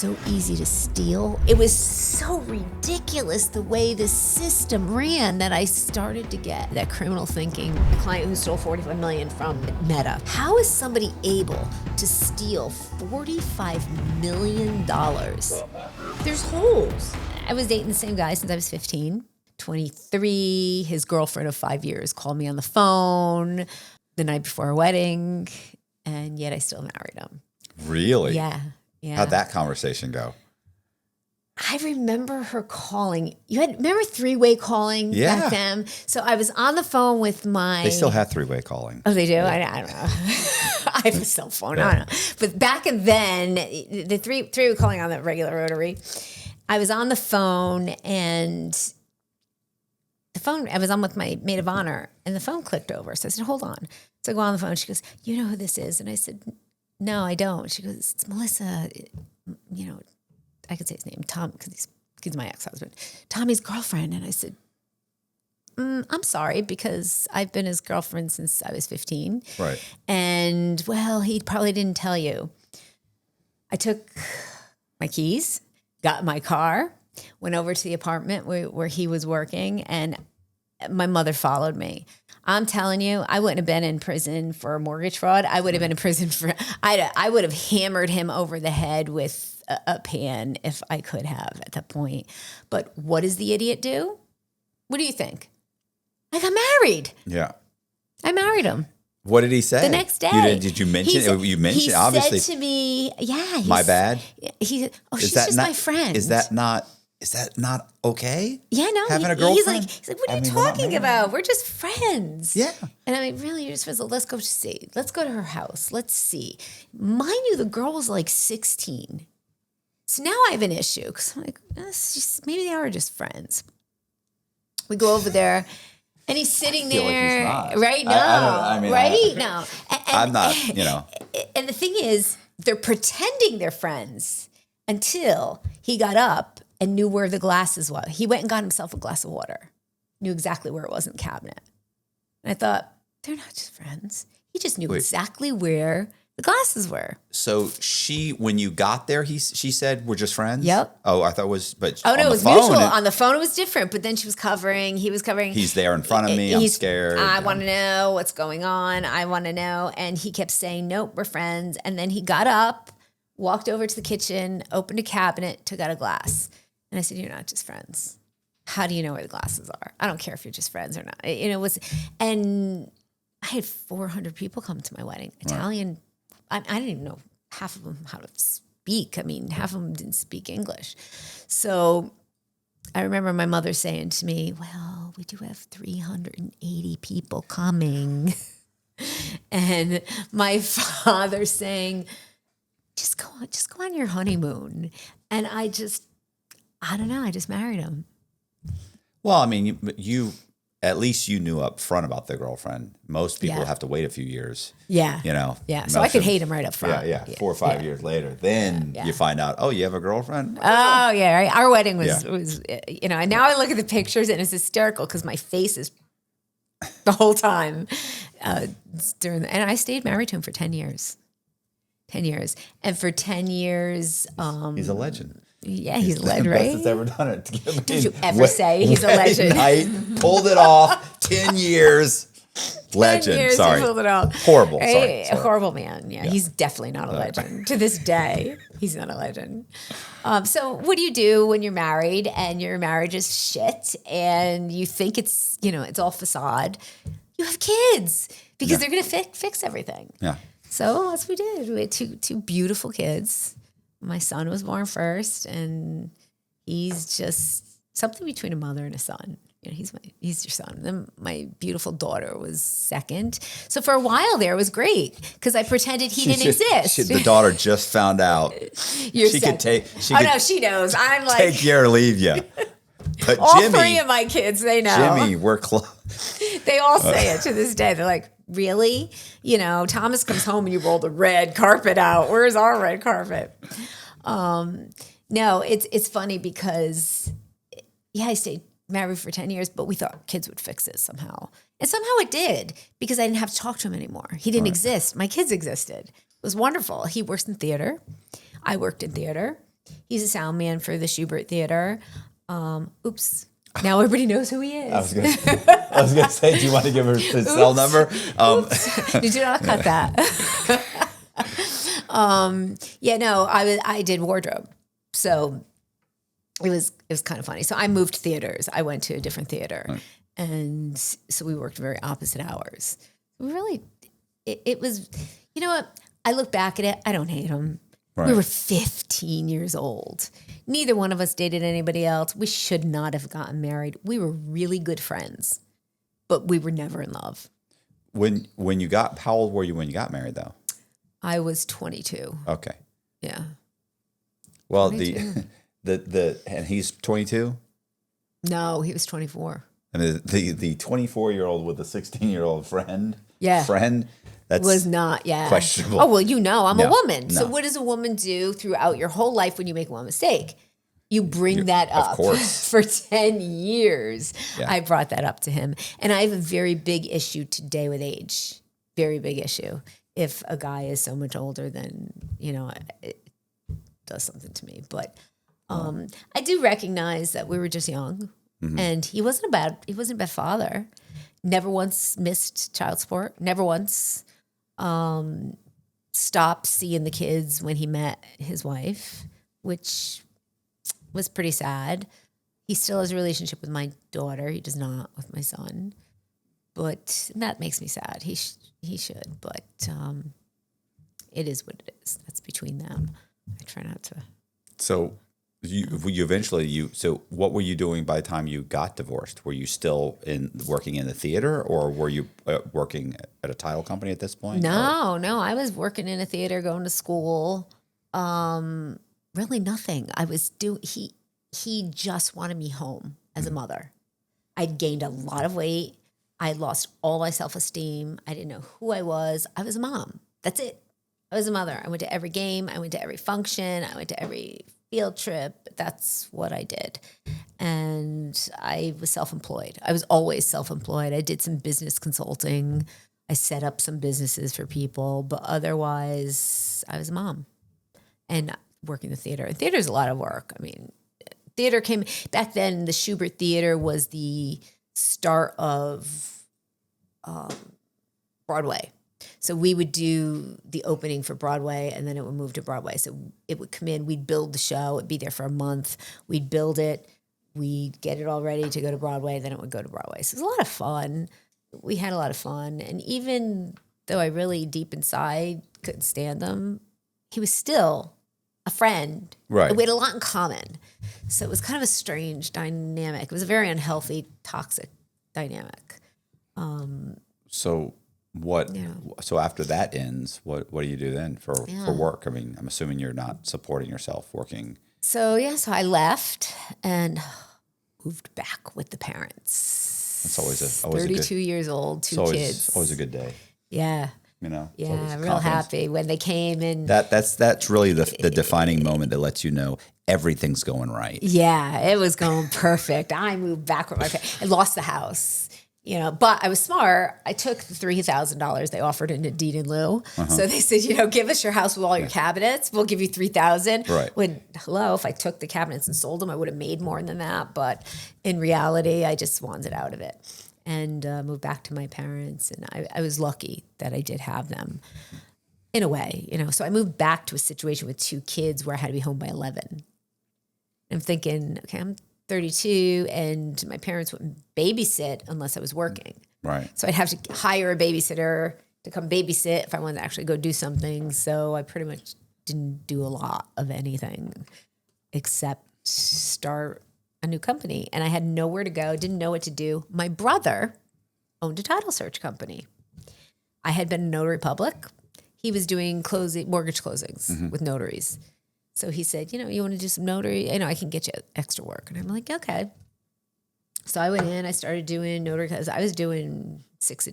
so easy to steal. It was so ridiculous the way the system ran that I started to get that criminal thinking. A client who stole $45 million from Meta. How is somebody able to steal $45 million? There's holes. I was dating the same guy since I was 15. 23, his girlfriend of 5 years called me on the phone the night before our wedding, and yet I still married him. Really? Yeah. How'd that conversation go? I remember her calling. Remember three-way calling back then? So I was on the phone with my... They still have three-way calling. Oh, they do? Yeah. I don't know. I have a cell phone. Yeah. I don't know. But back then, the three-way calling on the regular rotary, I was on the phone and... I was on with my maid of honor, and the phone clicked over. So I said, hold on. So I go on the phone. She goes, you know who this is? And I said, no, I don't. She goes, it's Melissa. You know, I could say his name, Tom, because he's my ex-husband. Tommy's girlfriend. And I said, I'm sorry, because I've been his girlfriend since I was 15. Right. And, well, he probably didn't tell you. I took my keys, got in my car, went over to the apartment where he was working, and my mother followed me. I'm telling you, I wouldn't have been in prison for mortgage fraud. I would have been in prison I would have hammered him over the head with a pan if I could have at that point. But what does the idiot do? What do you think? I got married. Yeah. I married him. What did he say? The next day. Did you mention it? You mentioned he obviously. He said to me, yeah. My bad? He said, she's just my friend. Is that not okay? Yeah, no. Having a girlfriend? He's like, what are you talking about? We're just friends. Yeah. And I mean, really, you're just friends. Let's go see. Let's go to her house. Let's see. Mind you, the girl was like 16. So now I have an issue because I'm like, maybe they are just friends. We go over there. And he's sitting there, like right? No, no. I'm not, you know. And the thing is, they're pretending they're friends until he got up and knew where the glasses were. He went and got himself a glass of water, knew exactly where it was in the cabinet. And I thought, they're not just friends. He just knew exactly where the glasses were. So when you got there, she said, we're just friends? Yep. Oh, I thought it was, but no, it was mutual. On the phone, it was different, but then he was covering. He's there in front of me. I'm scared. I want to know what's going on. I want to know. And he kept saying, nope, we're friends. And then he got up, walked over to the kitchen, opened a cabinet, took out a glass. And I said, you're not just friends. How do you know where the glasses are? I don't care if you're just friends or not. And I had 400 people come to my wedding. Italian. I didn't even know half of them how to speak. I mean, half of them didn't speak English. So I remember my mother saying to me, well, we do have 380 people coming. And my father saying, just go on your honeymoon. And I don't know, I just married him. Well, I mean, at least you knew up front about the girlfriend. Most people have to wait a few years. Yeah. You know? Yeah. So I could hate him right up front. Yeah. 4 or 5 years later. Then you find out, oh, you have a girlfriend? Oh, yeah. Right. Our wedding was, you know, and now I look at the pictures and it's hysterical because my face is the whole time and I stayed married to him for 10 years. 10 years. And for 10 years. He's a legend. Yeah, he's a legend, right? Best that's ever done it. Did you ever say he's a legend? Night, pulled it off. 10 years. Legend. 10 years, sorry. He pulled it off. Horrible. Right? Sorry. A horrible man. Yeah, he's definitely not a legend. To this day, he's not a legend. So what do you do when you're married and your marriage is shit and you think it's all facade? You have kids because they're going to fix everything. Yeah. So that's what we did. We had two beautiful kids. My son was born first, and he's just something between a mother and a son. You know, he's your son. Then my beautiful daughter was second. So for a while there, it was great because I pretended he didn't exist. The daughter just found out. She could take. No, she knows. I'm like take you or leave you. But all Jimmy, 3 of my kids, they know. Jimmy, we're close. They all say it to this day. They're like, really? You know, Thomas comes home and you roll the red carpet out. Where's our red carpet? No, it's funny because, I stayed married for 10 years, but we thought kids would fix it somehow. And somehow it did because I didn't have to talk to him anymore. He didn't exist. My kids existed. It was wonderful. He works in theater. I worked in theater. He's a sound man for the Schubert Theater. Oops. Now everybody knows who he is. I was gonna say, do you want to give her his cell number? Did you not cut that? I did wardrobe. So it was kind of funny. So I moved theaters. I went to a different theater. Right. And so we worked very opposite hours. Really, it was, you know what? I look back at it. I don't hate him. Right. We were 15 years old. Neither one of us dated anybody else. We should not have gotten married. We were really good friends, but we were never in love. How old were you when you got married, though? I was 22. Okay. Yeah. Well, 22. And he's 22? No, he was 24. And the 24-year-old with a 16-year-old friend? Yeah. That was not, yeah. Questionable. Oh, well, I'm a woman. No. So what does a woman do throughout your whole life when you make one mistake? You bring that up. Of course. For 10 years. Yeah. I brought that up to him. And I have a very big issue today with age. Very big issue. If a guy is so much older, then, it does something to me. But I do recognize that we were just young. Mm-hmm. And he wasn't a bad father. Never once missed child support. Never once stopped seeing the kids when he met his wife, which was pretty sad. He still has a relationship with my daughter. He does not with my son. But that makes me sad. He should. But it is what it is. That's between them. I try not to. So so what were you doing by the time you got divorced? Were you still working in the theater, or were you working at a title company at this point? No. I was working in a theater, going to school. Really nothing. I was he just wanted me home as a mother. I'd gained a lot of weight. I lost all my self-esteem. I didn't know who I was. I was a mom. That's it. I was a mother. I went to every game. I went to every function. I went to every field trip. That's what I did. And I was self-employed. I was always self-employed. I did some business consulting. I set up some businesses for people, but otherwise I was a mom and working the theater. And theater is a lot of work. I mean, theater came back then. The Schubert Theater was the start of Broadway. So we would do the opening for Broadway, and then it would move to Broadway. So it would come in, we'd build the show, it'd be there for a month, we'd build it, we'd get it all ready to go to Broadway, then it would go to Broadway. So it was a lot of fun. We had a lot of fun. And even though I really deep inside couldn't stand him, he was still a friend. Right. We had a lot in common. So it was kind of a strange dynamic. It was a very unhealthy, toxic dynamic. So after that ends, what do you do then for work? I mean, I'm assuming you're not supporting yourself working. So I left and moved back with the parents. It's always 32 years old, two kids. Always a good day. Yeah. Yeah, real happy when they came in. That's really the defining moment that lets you know everything's going right. Yeah, it was going perfect. I moved back with my parents. I lost the house. But I was smart. I took the $3,000 they offered in a deed in lieu. Uh-huh. So they said, give us your house with all your cabinets. We'll give you $3,000. Right. If I took the cabinets and sold them, I would have made more than that. But in reality, I just wanted out of it and moved back to my parents. And I was lucky that I did have them in a way, So I moved back to a situation with two kids where I had to be home by 11. I'm thinking, okay, I'm 32 and my parents wouldn't babysit unless I was working. Right. So I'd have to hire a babysitter to come babysit if I wanted to actually go do something. So I pretty much didn't do a lot of anything except start a new company. And I had nowhere to go, didn't know what to do. My brother owned a title search company. I had been a notary public. He was doing mortgage closings with notaries. So he said, you want to do some notary? I can get you extra work. And I'm like, okay. So I went in, I started doing notary because I was doing 6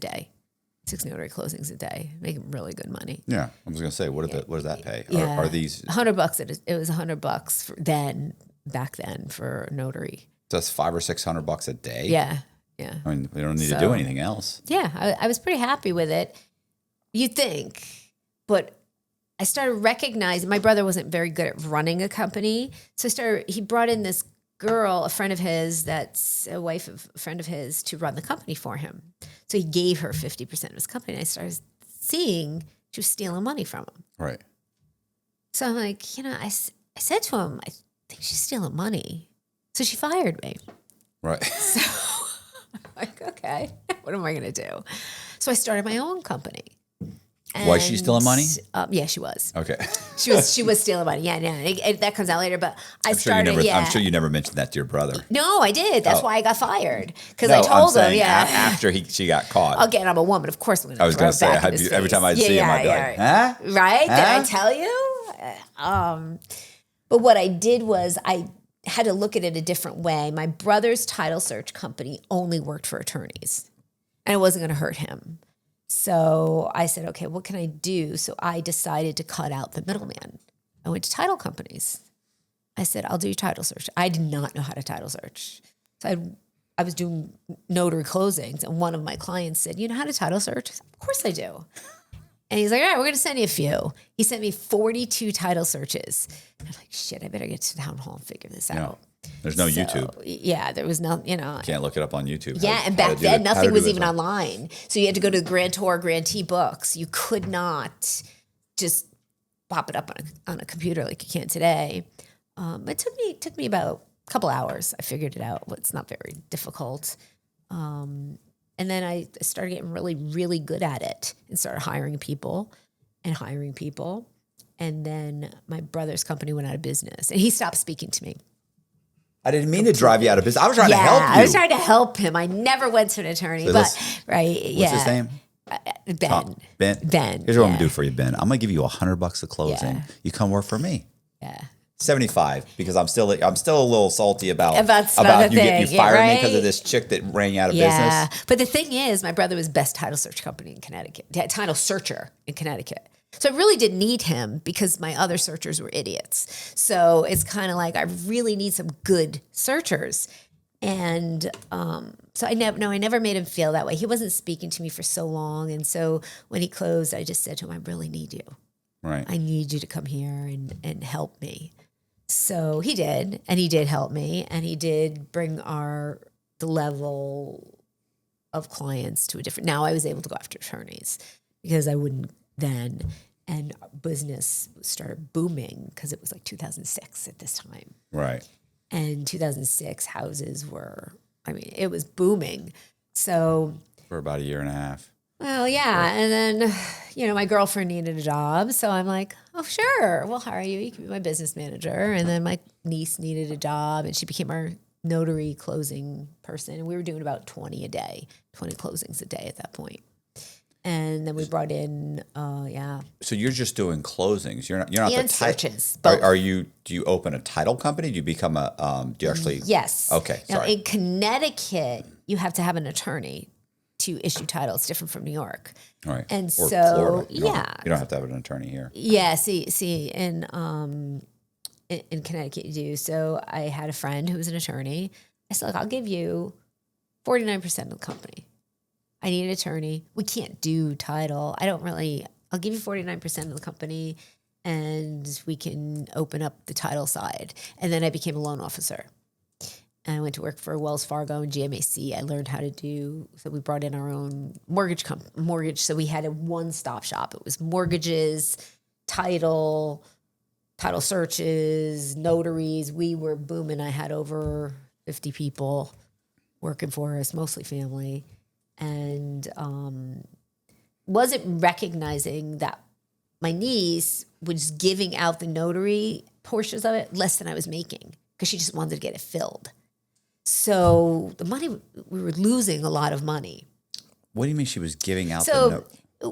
notary closings a day, making really good money. Yeah. I was going to say, what does that pay? Yeah. Are these $100? It was $100 back then for notary. That's $500 or $600 a day. Yeah. Yeah. I mean, we don't need to do anything else. Yeah. I was pretty happy with it. You'd think, but I started recognizing my brother wasn't very good at running a company. So he brought in this girl, a friend of his, that's a wife of a friend of his, to run the company for him. So he gave her 50% of his company. And I started seeing she was stealing money from him. Right. So I'm like, I said to him, I think she's stealing money. So she fired me. Right. So I'm like, okay, what am I going to do? So I started my own company. Was she stealing money? Yeah, she was. Okay. She was stealing money. Yeah, that comes out later. But I'm sure you never mentioned that to your brother. No, I did. That's why I got fired. Because No, I told him, after she got caught. Again, I'm a woman. Of course, I'm going to. I was going to say, every time I see him, I'd be like, huh? Right? Huh? Did I tell you? But what I did was I had to look at it a different way. My brother's title search company only worked for attorneys, and it wasn't going to hurt him. So I said, okay, what can I do? So I decided to cut out the middleman. I went to title companies. I said, I'll do your title search. I did not know how to title search. So I was doing notary closings, and one of my clients said, you know how to title search? I said, of course I do. And he's like, all right, we're going to send you a few. He sent me 42 title searches. And I'm like, shit, I better get to town hall and figure this out. There's no YouTube. Yeah, there was no, Can't look it up on YouTube. Yeah, and back then nothing was even online. So you had to go to the Grantor, Grantee books. You could not just pop it up on a computer like you can today. It took me about a couple hours. I figured it out. It's not very difficult. And then I started getting really, really good at it and started hiring people. And then my brother's company went out of business and he stopped speaking to me. I didn't mean to drive you out of business. I was trying to help you. I was trying to help him. I never went to an attorney, What's his name? Ben. Ben. Here's what I'm going to do for you, Ben. I'm going to give you $100 a closing. Yeah. You come work for me. Yeah. 75 because I'm still a little salty about you firing me because of this chick that ran you out of business. But the thing is, my brother was best title search company in Connecticut. Title searcher in Connecticut. So I really didn't need him because my other searchers were idiots. So it's kind of like I really need some good searchers. And so I never made him feel that way. He wasn't speaking to me for so long. And so when he closed, I just said to him, I really need you. Right. I need you to come here and help me. So he did, and he did help me, and he did bring the level of clients to a different. Now I was able to go after attorneys because I wouldn't then, and business started booming because it was like 2006 at this time. Right. And 2006 houses it was booming. So for about a year and a half. Well, yeah. And then, my girlfriend needed a job. So I'm like, oh, sure, we'll hire you. You can be my business manager. And then my niece needed a job and she became our notary closing person. And we were doing about 20 closings a day at that point. And then we brought in, So you're just doing closings. You're not and the searches. Do you open a title company? Do you become do you actually? Yes. Okay. Now, Sorry. in Connecticut, you have to have an attorney to issue title. It's different from New York. Right. And or so, Florida. You don't have to have an attorney here. Yeah. See, in Connecticut you do. So I had a friend who was an attorney. I said, look, I'll give you 49% of the company. I need an attorney. We can't do title. I'll give you 49% of the company and we can open up the title side. And then I became a loan officer. And I went to work for Wells Fargo and GMAC. I learned how to so we brought in our own mortgage. So we had a one-stop shop. It was mortgages, title searches, notaries. We were booming. I had over 50 people working for us, mostly family. And wasn't recognizing that my niece was giving out the notary portions of it less than I was making because she just wanted to get it filled. So the money, we were losing a lot of money. What do you mean she was giving out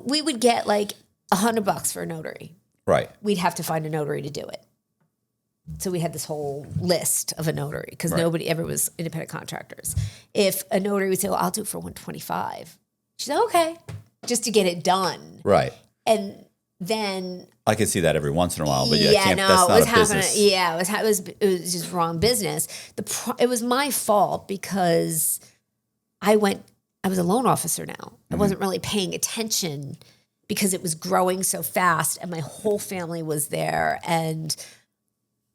we would get like $100 for a notary. Right. We'd have to find a notary to do it. So we had this whole list of a notary because nobody ever was independent contractors. If a notary would say, well, I'll do it for $125. She said, okay, just to get it done. Right. And then I can see that every once in a while, but that's it not was a business. Yeah, it was just wrong business. It was my fault because I was a loan officer now. I wasn't really paying attention because it was growing so fast and my whole family was there and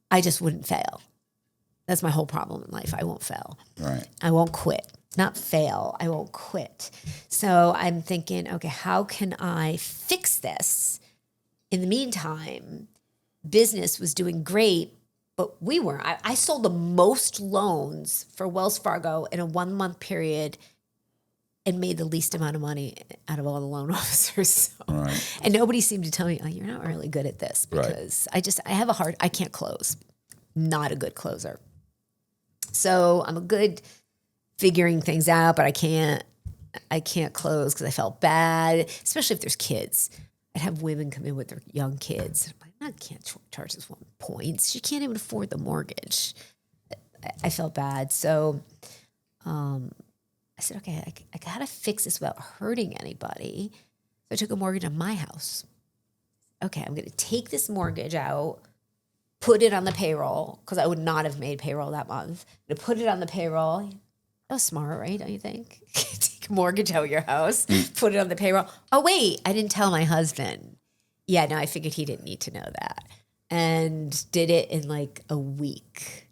I just wouldn't fail. That's my whole problem in life. I won't fail. Right. I won't quit. Not fail. I won't quit. So I'm thinking, okay, how can I fix this? In the meantime, business was doing great, but we weren't. I sold the most loans for Wells Fargo in a 1 month period and made the least amount of money out of all the loan officers. So. Right. And nobody seemed to tell me, oh, you're not really good at this because I can't close. Not a good closer. So I'm a good figuring things out, but I can't close because I felt bad, especially if there's kids. I'd have women come in with their young kids. I'm like, I can't charge this woman points. She can't even afford the mortgage. I felt bad. So I said, okay, I got to fix this without hurting anybody. So I took a mortgage on my house. Okay, I'm going to take this mortgage out, put it on the payroll, because I would not have made payroll that month. To put it on the payroll, that was smart, right? Don't you think? Take a mortgage out of your house, put it on the payroll. Oh, wait, I didn't tell my husband. Yeah, no, I figured he didn't need to know that. And did it in like a week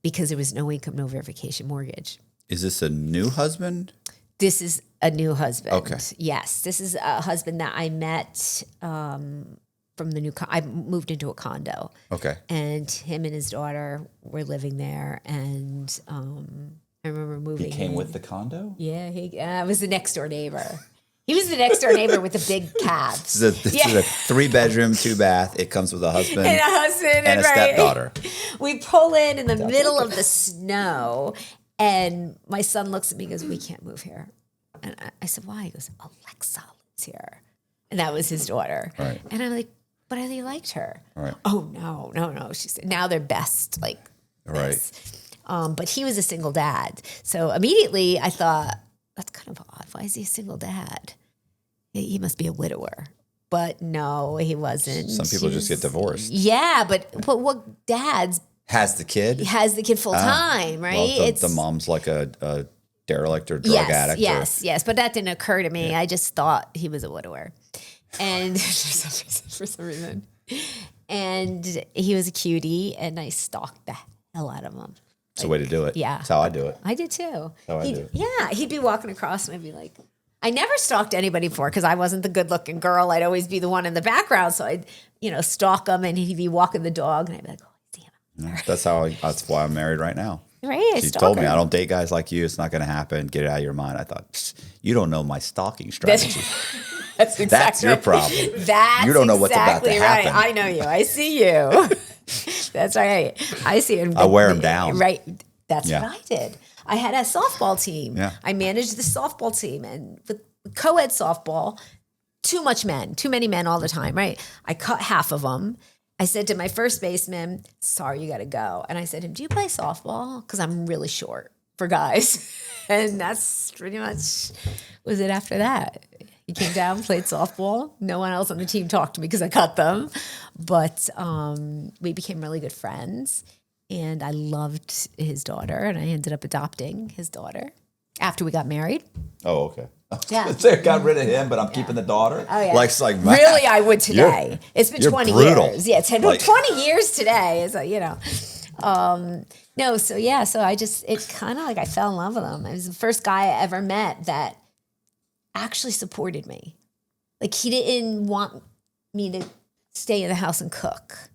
because there was no income, no verification mortgage. Is this a new husband? This is a new husband. Okay. Yes, this is a husband that I met from the new. I moved into a condo. Okay. And him and his daughter were living there, and I remember moving. He came in. with the condo? Yeah, he was the next door neighbor. He was the next door neighbor with the big calves. This is a 3-bedroom, 2-bath. It comes with a husband and a stepdaughter. We pull in the middle of the snow, and my son looks at me and goes, "We can't move here." And I said, "Why?" He goes, "Alexa lives here." And that was his daughter. Right. And I'm like, "But I really liked her." Right. "Oh, no." She said, "Now they're best." Like, Right. this. But he was a single dad. So immediately I thought, that's kind of odd. Why is he a single dad? He must be a widower. But no, he wasn't. Some people just get divorced. Yeah, but what dads Has the kid? has the kid full time, right? Well, the mom's like a derelict or drug addict. Yes. But that didn't occur to me. Yeah. I just thought he was a widower. And for some reason. And he was a cutie, and I stalked the hell out of him. It's the way to do it. Yeah. That's how I do it. I did too. Yeah, he'd be walking across, and I'd be like, I never stalked anybody before because I wasn't the good-looking girl. I'd always be the one in the background, so I'd stalk him, and he'd be walking the dog, and I'd be like, oh, damn. Yeah, that's why I'm married right now. Right? She told me, I don't date guys like you. It's not going to happen. Get it out of your mind. I thought, you don't know my stalking strategy. That's your problem. You don't know what's about to happen. I know you. I see you. That's right. I see him. I wear him down. Right. That's what I did. I had a softball team. Yeah. I managed the softball team, and with co-ed softball, too many men all the time, right? I cut half of them. I said to my first baseman, sorry, you got to go. And I said to him, do you play softball? Because I'm really short for guys. And that's pretty much was it after that. He came down, played softball. No one else on the team talked to me because I cut them. But we became really good friends. And I loved his daughter. And I ended up adopting his daughter after we got married. Oh, okay. Yeah. Got rid of him, but I'm keeping the daughter. Oh, yeah. Like really, I would today. It's been 20 brutal. years. Yeah, 20 years today. So, no, so yeah, so it kind of like I fell in love with him. It was the first guy I ever met that actually supported me. Like, he didn't want me to stay in the house and cook.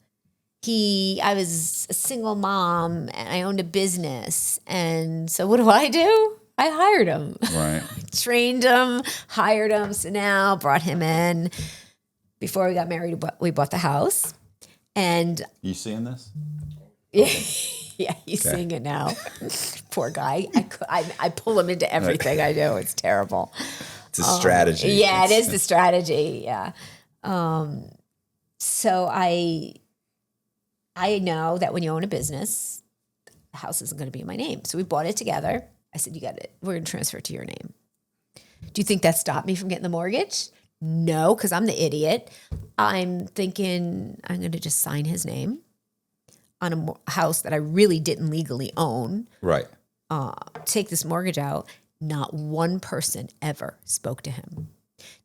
I was a single mom and I owned a business. And so what do? I hired him. Right. Trained him, hired him. So now brought him in. Before we got married, we bought the house. And you seeing this? yeah, he's seeing it now. Poor guy. I pull him into everything I do. It's terrible. It's a strategy. Yeah, it is the strategy. Yeah. So I know that when you own a business, the house isn't going to be in my name. So we bought it together. I said, you got it. We're going to transfer it to your name. Do you think that stopped me from getting the mortgage? No, because I'm the idiot. I'm thinking I'm going to just sign his name on a house that I really didn't legally own. Right. Take this mortgage out. Not one person ever spoke to him.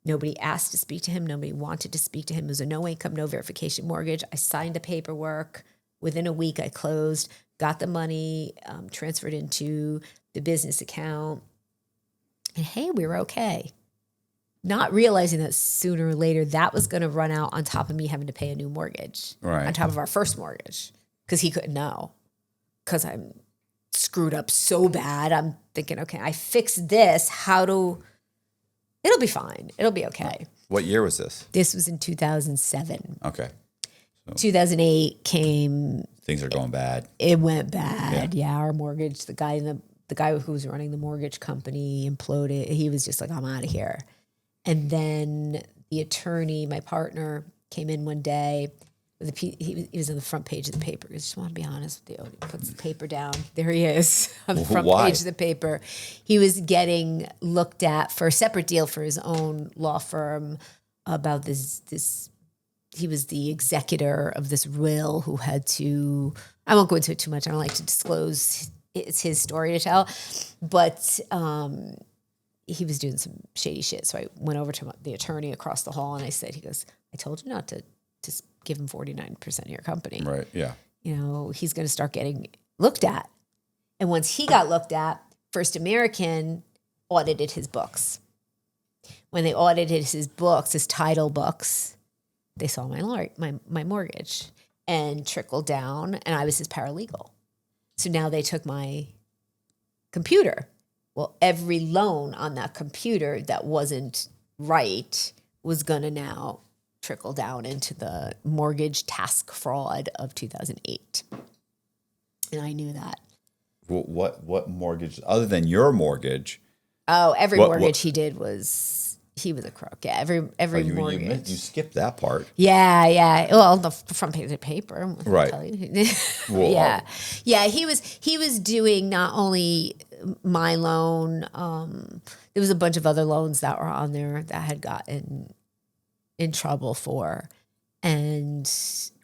Nobody asked to speak to him. Nobody wanted to speak to him. It was a no income, no verification mortgage. I signed the paperwork. Within a week, I closed, got the money, transferred into the business account. And hey, we were okay. Not realizing that sooner or later that was going to run out on top of me having to pay a new mortgage, on top of our first mortgage, because he couldn't know, because I'm screwed up so bad. I'm thinking, okay, I fixed this. It'll be fine. It'll be okay. What year was this? This was in 2007. Okay. So 2008 came. Things are going bad. It went bad. Yeah, our mortgage, the guy who was running the mortgage company imploded. He was just like, I'm out of here. And then the attorney, my partner, came in one day. He was on the front page of the paper. I just want to be honest with you. He puts the paper down. There he is on the front page of the paper. He was getting looked at for a separate deal for his own law firm about this. He was the executor of this will who had to, I won't go into it too much. I don't like to disclose. It's his story to tell. But he was doing some shady shit. So I went over to the attorney across the hall and I said, he goes, I told you not to just give him 49% of your company. Right, yeah. He's going to start getting looked at. And once he got looked at, First American audited his books. When they audited his books, his title books, they saw my mortgage and trickled down, and I was his paralegal. So now they took my computer. Well, every loan on that computer that wasn't right was going to now trickle down into the mortgage task fraud of 2008. And I knew that. What mortgage, other than your mortgage? Oh, every mortgage he did he was a crook. Yeah, every mortgage. You skipped that part. Yeah. Well, the front page of the paper. Right. Well, yeah. He was doing not only my loan. There was a bunch of other loans that were on there that I had gotten in trouble for, and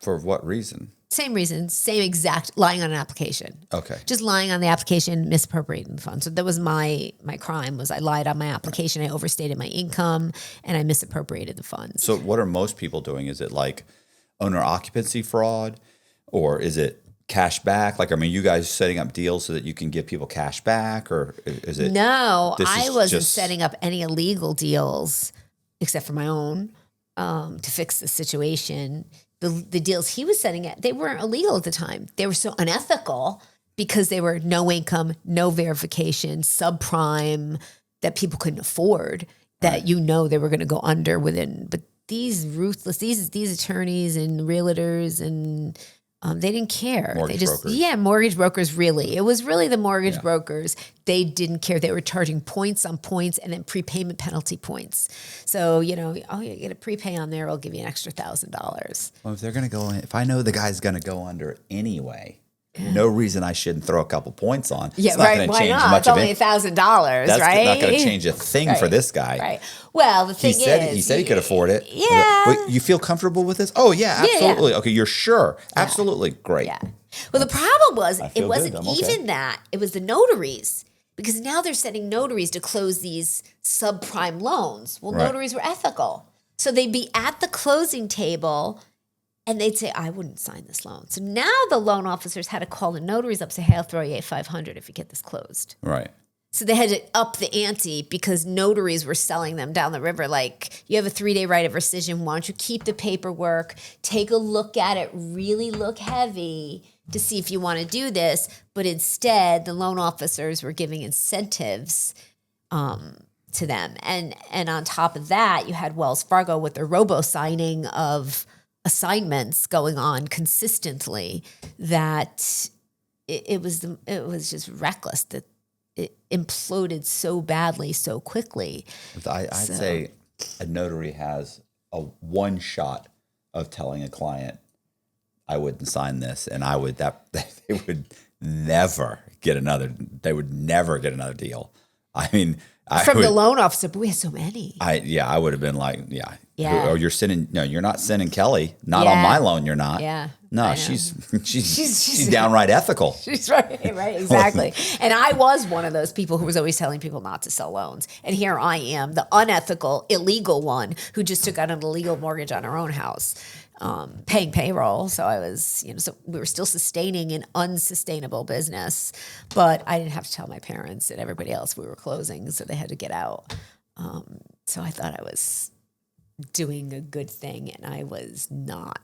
for what reason? Same reason, same exact, lying on an application. Okay. Just lying on the application, misappropriating the funds. So that was my crime, was I lied on my application, I overstated my income, and I misappropriated the funds. So what are most people doing? Is it like owner occupancy fraud, or is it cash back? Like, you guys setting up deals so that you can give people cash back, or is it? No, I wasn't setting up any illegal deals except for my own to fix the situation. The deals he was setting at, they weren't illegal at the time. They were so unethical because they were no income, no verification, subprime, that people couldn't afford, that they were going to go under within. But these ruthless, these attorneys and realtors and they didn't care. Mortgage brokers, really. It was really the mortgage brokers. They didn't care. They were charging points on points and then prepayment penalty points. So, you get a prepay on there, I'll give you an extra $1,000. Well, if they're going to go in, if I know the guy's going to go under anyway, no reason I shouldn't throw a couple points on. Yeah, right. Why not? It's only $1,000, right? That's not going to change a thing for this guy. Right. Well, the thing is, he said he could afford it. Yeah. You feel comfortable with this? Oh yeah, absolutely. Yeah. Okay, you're sure? Absolutely, great. Yeah. Well, the problem was it wasn't even that; it was the notaries, because now they're sending notaries to close these subprime loans. Well, notaries were ethical, so they'd be at the closing table. And they'd say, I wouldn't sign this loan. So now the loan officers had to call the notaries up, say, hey, I'll throw you $500 if you get this closed. Right. So they had to up the ante because notaries were selling them down the river. Like, you have a 3-day right of rescission. Why don't you keep the paperwork, take a look at it, really look heavy to see if you want to do this. But instead, the loan officers were giving incentives to them. And on top of that, you had Wells Fargo with their robo-signing of assignments going on consistently, that it was just reckless, that it imploded so badly so quickly. I'd say a notary has a one shot of telling a client, I wouldn't sign this, and they would never get another deal. From the loan officer, but we had so many. I would have been like, or you're not sending Kelly, not on my loan, you're not. Yeah. No, she's downright ethical. She's right, exactly. And I was one of those people who was always telling people not to sell loans. And here I am, the unethical, illegal one who just took out an illegal mortgage on her own house, paying payroll. So I was, so we were still sustaining an unsustainable business, but I didn't have to tell my parents and everybody else we were closing, so they had to get out. So I thought I was doing a good thing, and I was not.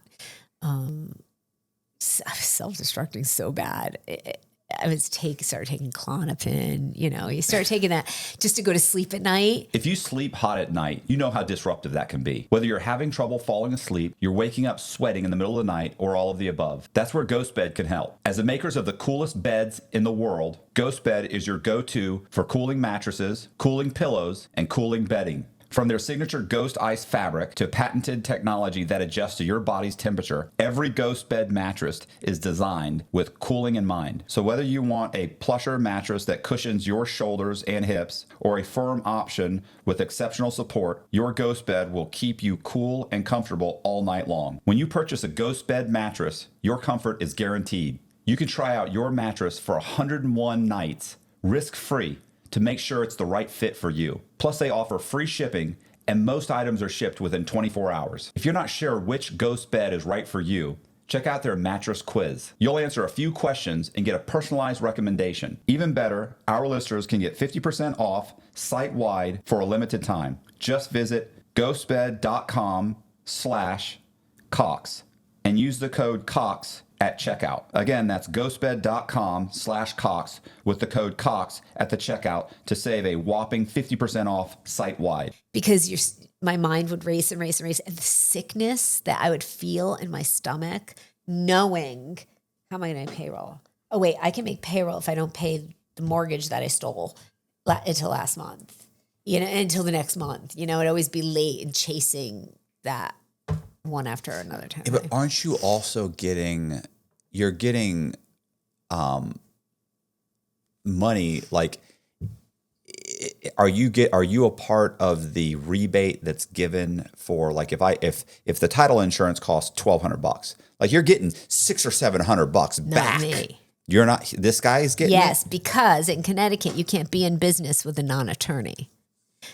I was self-destructing so bad. I started taking Klonopin. You start taking that just to go to sleep at night. If you sleep hot at night, you know how disruptive that can be. Whether you're having trouble falling asleep, you're waking up sweating in the middle of the night, or all of the above, that's where Ghost Bed can help. As the makers of the coolest beds in the world, Ghost Bed is your go-to for cooling mattresses, cooling pillows, and cooling bedding. From their signature Ghost Ice fabric to patented technology that adjusts to your body's temperature, every Ghost Bed mattress is designed with cooling in mind. So whether you want a plusher mattress that cushions your shoulders and hips, or a firm option with exceptional support, your Ghost Bed will keep you cool and comfortable all night long. When you purchase a Ghost Bed mattress, your comfort is guaranteed. You can try out your mattress for 101 nights, risk-free, to make sure it's the right fit for you. Plus, they offer free shipping, and most items are shipped within 24 hours. If you're not sure which Ghost Bed is right for you, check out their mattress quiz. You'll answer a few questions and get a personalized recommendation. Even better, our listeners can get 50% off site-wide for a limited time. Just visit ghostbed.com/Cox and use the code COX at checkout. Again, that's ghostbed.com/Cox with the code COX at the checkout to save a whopping 50% off site-wide. Because my mind would race and race and race. And the sickness that I would feel in my stomach, knowing, how am I going to payroll? Oh, wait, I can make payroll if I don't pay the mortgage that I stole until last month, until the next month. It'd always be late and chasing that one after another time. Yeah, but aren't you also getting money? Like, are you a part of the rebate that's given for, like, if the title insurance costs $1,200, like, you're getting $600 or $700 back? Not me. You're not. This guy is getting Yes, because in Connecticut you can't be in business with a non-attorney.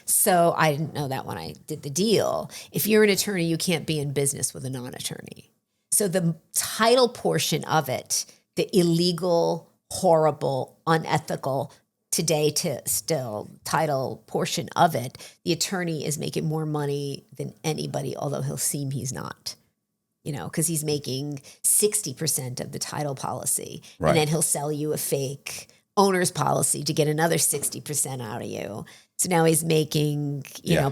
So I didn't know that when I did the deal. If you're an attorney, you can't be in business with a non-attorney. So the title portion of it, the illegal, horrible, unethical, today to still title portion of it, the attorney is making more money than anybody, although he'll seem he's not. Because he's making 60% of the title policy. Right. And then he'll sell you a fake owner's policy to get another 60% out of you. So now he's making,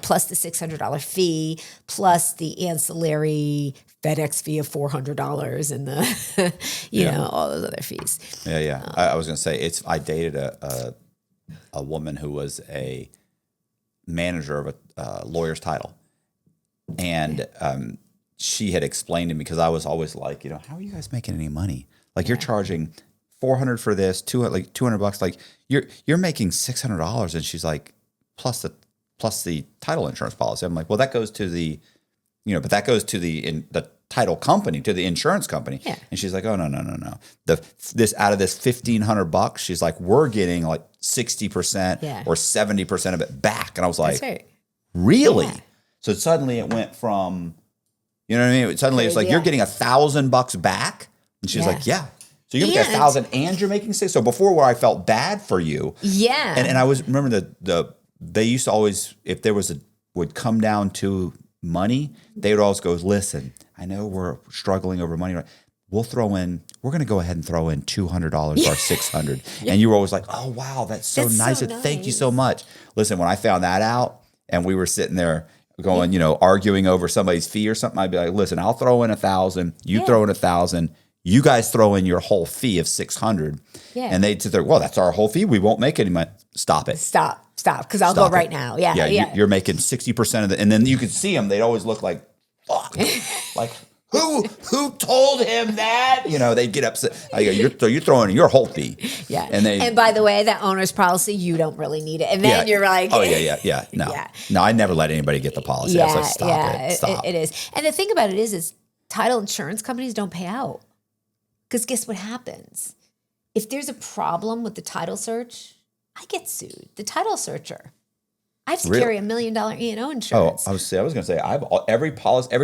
plus the $600 fee, plus the ancillary FedEx fee of $400 and the, all those other fees. Yeah. I was going to say, I dated a woman who was a manager of a lawyer's title. And she had explained to me, because I was always like, how are you guys making any money? Like, you're charging $400 for this, $200, like you're making $600. And she's like, plus the title insurance policy. I'm like, well, that goes to the, but that goes to the title company, to the insurance company. Yeah. And she's like, oh, no. This out of this $1,500, she's like, we're getting like 60% or 70% of it back. And I was like, That's right. Really? Yeah. So suddenly it went from, you know what I mean? Suddenly it's like, you're getting $1,000 back. And she's like, yeah. So you're making $1,000 and you're making $600. So before, where I felt bad for you. Yeah. And I was, remember they used to always, if there would come down to money, they would always go, listen, I know we're struggling over money. We're going to go ahead and throw in $200 or $600. And you were always like, oh, wow, that's so nice. Thank you so much. Listen, when I found that out and we were sitting there going, arguing over somebody's fee or something, I'd be like, listen, I'll throw in $1,000. You throw in $1,000. You guys throw in your whole fee of $600. Yeah. And they'd sit there, well, that's our whole fee. We won't make any money. Stop it. Stop. Because I'll go right now. Yeah. Yeah. You're making 60% of it. And then you could see them. They'd always look like, fuck. Like, who told him that? They'd get upset. I go, you're throwing in your whole fee. Yeah. And by the way, that owner's policy, you don't really need it. And then you're like, oh, yeah. No, I never let anybody get the policy. I was like, stop it. It is. And the thing about it is title insurance companies don't pay out. Because guess what happens? If there's a problem with the title search, I get sued. The title searcher. I have to carry $1 million E&O insurance. I was going to say, every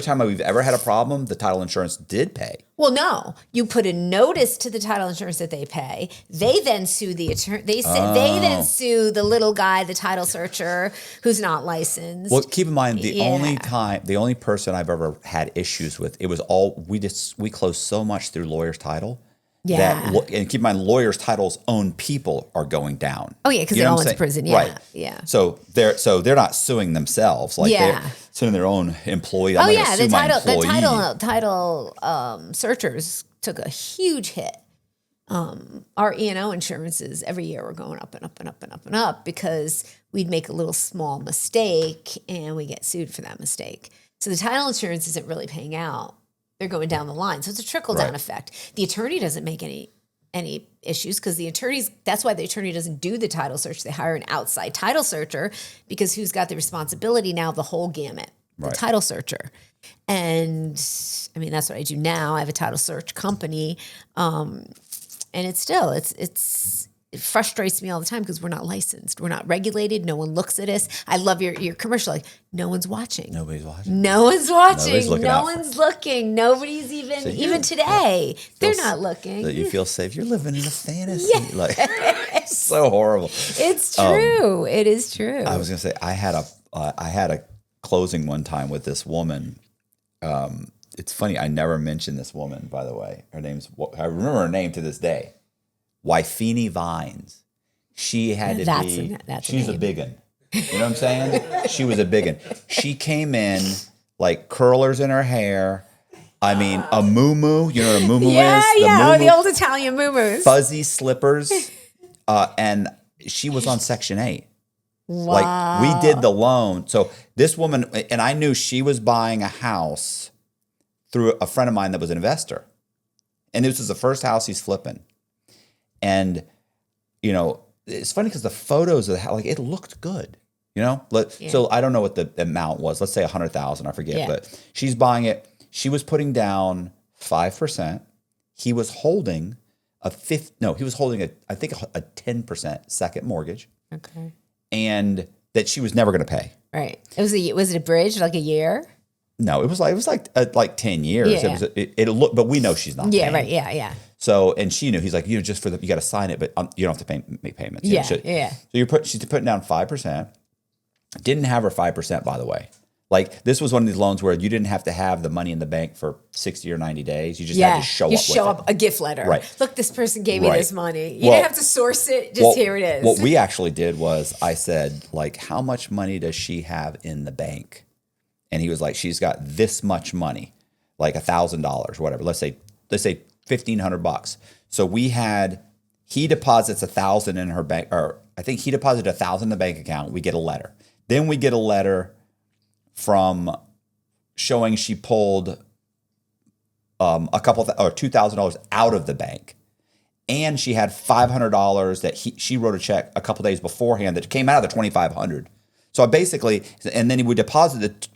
time we've ever had a problem, the title insurance did pay. Well, no, you put a notice to the title insurance that they pay. They then sue the attorney. They then sue the little guy, the title searcher, who's not licensed. Well, keep in mind the only person I've ever had issues with, it was we closed so much through lawyer's title. Yeah. And keep in mind, lawyers' titles own people are going down. Oh yeah, because they all went to prison. Yeah, right. Yeah. So they're not suing themselves. Like they're suing their own employee. The title searchers took a huge hit. Our E&O insurances every year were going up and up and up and up and up because we'd make a little small mistake and we get sued for that mistake. So the title insurance isn't really paying out. They're going down the line. So it's a trickle-down effect. The attorney doesn't make any issues because that's why the attorney doesn't do the title search. They hire an outside title searcher because who's got the responsibility now? The whole gamut, the title searcher. And I mean, that's what I do now. I have a title search company. And it frustrates me all the time because we're not licensed. We're not regulated. No one looks at us. I love your commercial. Like, no one's watching. Nobody's watching. No one's watching. No one's looking. Nobody's even today. They're not looking. So you feel safe. You're living in a fantasy. Yeah. Like, it's so horrible. It's true. It is true. I was going to say, I had a closing one time with this woman. It's funny. I never mentioned this woman, by the way. I remember her name to this day. Wyfini Vines. She had to be. She's a big one. You know what I'm saying? She was a big one. She came in like curlers in her hair. I mean, a muumuu. You know what a muumuu is? The old Italian muumuus. Fuzzy slippers. And she was on Section 8. Wow. Like, we did the loan. So this woman, and I knew she was buying a house through a friend of mine that was an investor. And this was the first house he's flipping. And, you know, it's funny because the photos of the house, like, it looked good, you know? So I don't know what the amount was. Let's say $100,000, I forget. But she's buying it. She was putting down 5%. He was holding I think a 10% second mortgage. Okay. And that she was never going to pay. Right. Was it a bridge, like a year? No, it was like 10 years. Yeah. It looked, but we know she's not paying. Right. Yeah. So, and she knew. He's like, just you got to sign it, but you don't have to make payments. Yeah. So she's putting down 5%. Didn't have her 5%, by the way. Like, this was one of these loans where you didn't have to have the money in the bank for 60 or 90 days. You just had to show up a gift letter. Right. Look, this person gave me this money. You didn't have to source it. Just here it is. What we actually did was I said, like, how much money does she have in the bank? And he was like, she's got this much money, like $1,000, whatever. Let's say $1,500. So he deposits $1,000 in her bank, or I think he deposited $1,000 in the bank account. We get a letter. Then we get a letter from showing she pulled $2,000 out of the bank, and she had $500 that she wrote a check a couple days beforehand that came out of the $2,500. So basically, and then he would deposit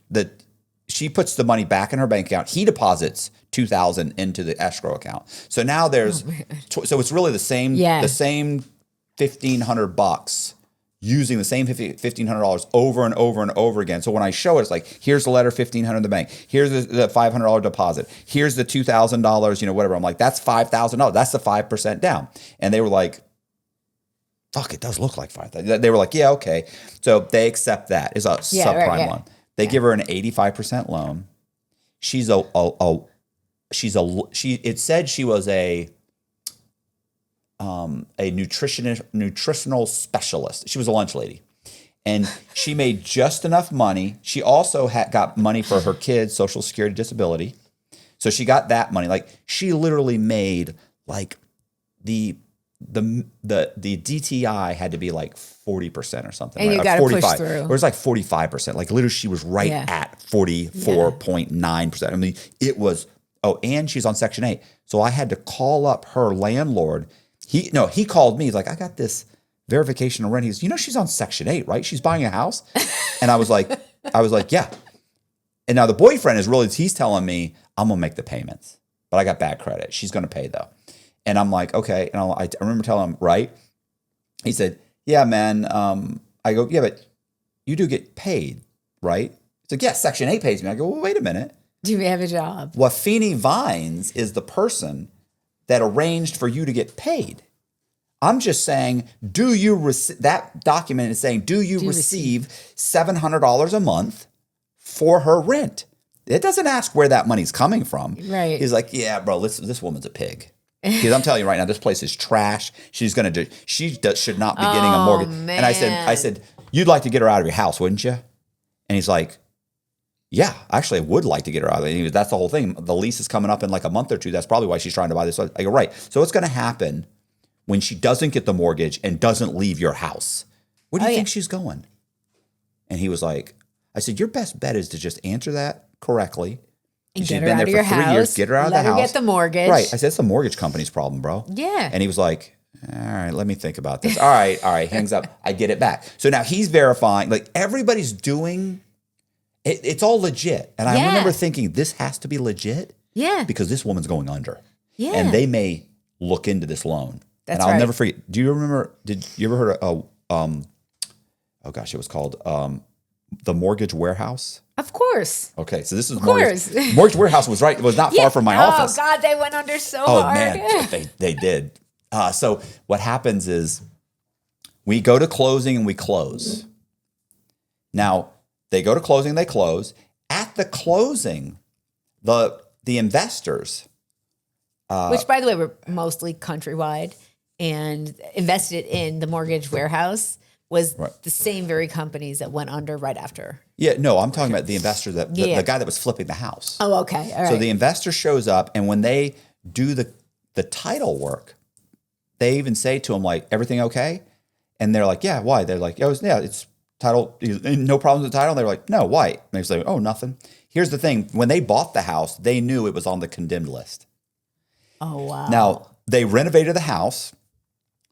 she puts the money back in her bank account. He deposits $2,000 into the escrow account. So now there's, so it's really the same $1,500 using the same $1,500 over and over and over again. So when I show it, it's like, here's the letter, $1,500 in the bank. Here's the $500 deposit. Here's the $2,000, whatever. I'm like, that's $5,000. That's the 5% down. And they were like, fuck, it does look like 5,000. They were like, yeah, okay. So they accept that. It's a subprime loan. They give her an 85% loan. It said she was a nutritional specialist. She was a lunch lady. And she made just enough money. She also got money for her kids' Social Security disability. So she got that money. Like, she literally made, like, the DTI had to be like 40% or something. And you got to push through. Or it was like 45%. Like, literally, she was right at 44.9%. I mean, it was, and she's on Section 8. So I had to call up her landlord. He called me. He's like, I got this verification of rent. He's, she's on Section 8, right? She's buying a house. And I was like, yeah. And now the boyfriend he's telling me, I'm going to make the payments. But I got bad credit. She's going to pay, though. And I'm like, okay. And I remember telling him, right? He said, yeah, man. I go, yeah, but you do get paid, right? He's like, yeah, Section 8 pays me. I go, well, wait a minute. Do we have a job? Wafini Vines is the person that arranged for you to get paid. I'm just saying, do you receive, that document is saying, do you receive $700 a month for her rent? It doesn't ask where that money's coming from. Right. He's like, yeah, bro, this woman's a pig. Because I'm telling you right now, this place is trash. Should not be getting a mortgage. Man. And I said, you'd like to get her out of your house, wouldn't you? And he's like, yeah, actually, I would like to get her out of there. That's the whole thing. The lease is coming up in like a month or two. That's probably why she's trying to buy this. I go, right. So what's going to happen when she doesn't get the mortgage and doesn't leave your house? Where do you think she's going? And he was like, I said, your best bet is to just answer that correctly. And She's get her been out there of for your 3 years. house. Get her out of the Let her house. get the mortgage. Right. I said, it's the mortgage company's problem, bro. Yeah. And he was like, all right, let me think about this. All right. Hangs up. I get it back. So now he's verifying. Like everybody's doing it. It's all legit. And I remember thinking, this has to be legit. Yeah. Because this woman's going under. Yeah. And they may look into this loan. That's and I'll right. never forget. Do you remember? Did you ever heard of? Oh gosh, it was called the Mortgage Warehouse. Of course. Okay, so this is course. Mortgage Warehouse was not far from my office. Oh God, they went under so Oh hard. man, they did. So what happens is we go to closing and we close. Now they go to closing, they close. At the closing, the investors, Which, by the way, were mostly countrywide and invested in the Mortgage Warehouse was the same very companies that went under right after. Yeah, no, I'm talking about the investor, the guy that was flipping the house. Oh, okay. All right. So the investor shows up, and when they do the title work, they even say to him, like, everything okay? And they're like, yeah, why? They're like, it's title, no problems with the title. They're like, no, why? And they say, oh, nothing. Here's the thing. When they bought the house, they knew it was on the condemned list. Oh, wow. Now, they renovated the house.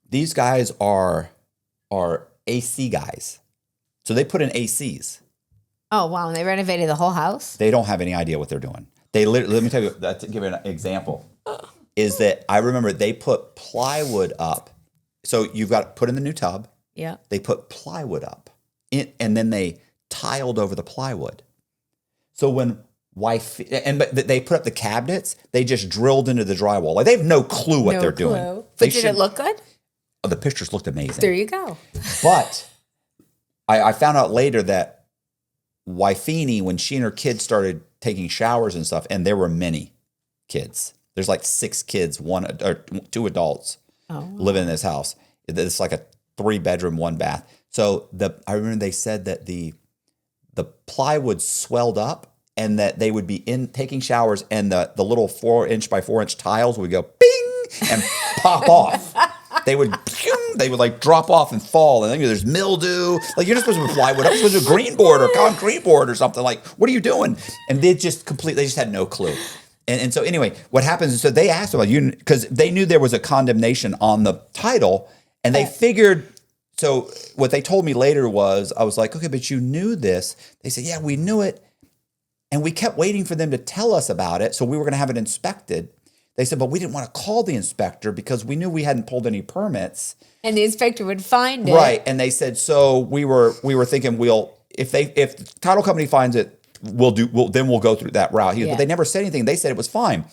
These guys are AC guys. So they put in ACs. Oh, wow. And they renovated the whole house? They don't have any idea what they're doing. They literally, let me tell you, to give you an example, is that I remember they put plywood up. So you've got to put in the new tub. Yeah. They put plywood up and then they tiled over the plywood. So when but they put up the cabinets, they just drilled into the drywall. Like they have no clue what they're doing. But did it look good? Oh, the pictures looked amazing. There you go. But I found out later that Wifini, when she and her kids started taking showers and stuff, and there were many kids. There's like 6 kids, 1 or 2 adults living in this house. It's like a 3-bedroom, 1 bath. So I remember they said that the plywood swelled up and that they would be taking showers and the little 4-inch by 4-inch tiles would go bing and pop off. They would like drop off and fall, and then there's mildew. Like you're not supposed to put plywood up, you're supposed to do green board or concrete board or something. Like, what are you doing? And they just had no clue. And so anyway, what happens is, so they asked about you because they knew there was a condemnation on the title, and they figured. So what they told me later was, I was like, okay, but you knew this. They said, yeah, we knew it, and we kept waiting for them to tell us about it, so we were going to have it inspected. They said, but we didn't want to call the inspector because we knew we hadn't pulled any permits. And the inspector would find it. Right. And they said, so we were thinking if the title company finds it, then we'll go through that route. But they never said anything. They said it was fine.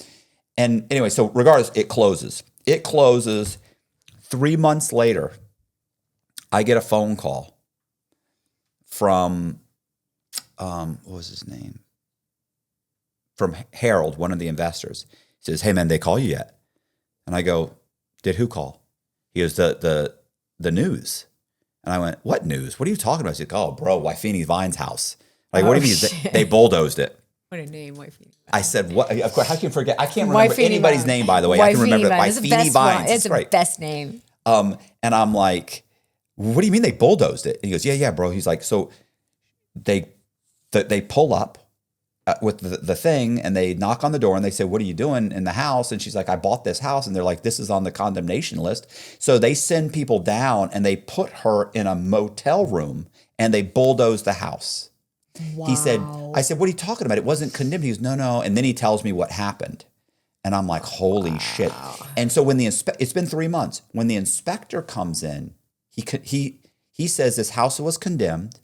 And anyway, so regardless, it closes. It closes. 3 months later, I get a phone call from, what was his name? From Harold, one of the investors. He says, hey man, they call you yet? And I go, did who call? He goes, the news. And I went, what news? What are you talking about? He's like, oh bro, Wifini Vine's house. Like, what do you mean? They bulldozed it. What a name, Wifini. I said, what? Of course, how can you forget? I can't remember anybody's name, by the way. I can remember Wifini Vines. It's the best name. And I'm like, what do you mean they bulldozed it? And he goes, yeah, bro. He's like, so they pull up with the thing, and they knock on the door, and they say, what are you doing in the house? And she's like, I bought this house. And they're like, this is on the condemnation list. So they send people down, and they put her in a motel room, and they bulldoze the house. Wow. I said, what are you talking about? It wasn't condemned. He goes, no. And then he tells me what happened. And I'm like, holy shit. And so when it's been 3 months. When the inspector comes in, he says this house was condemned.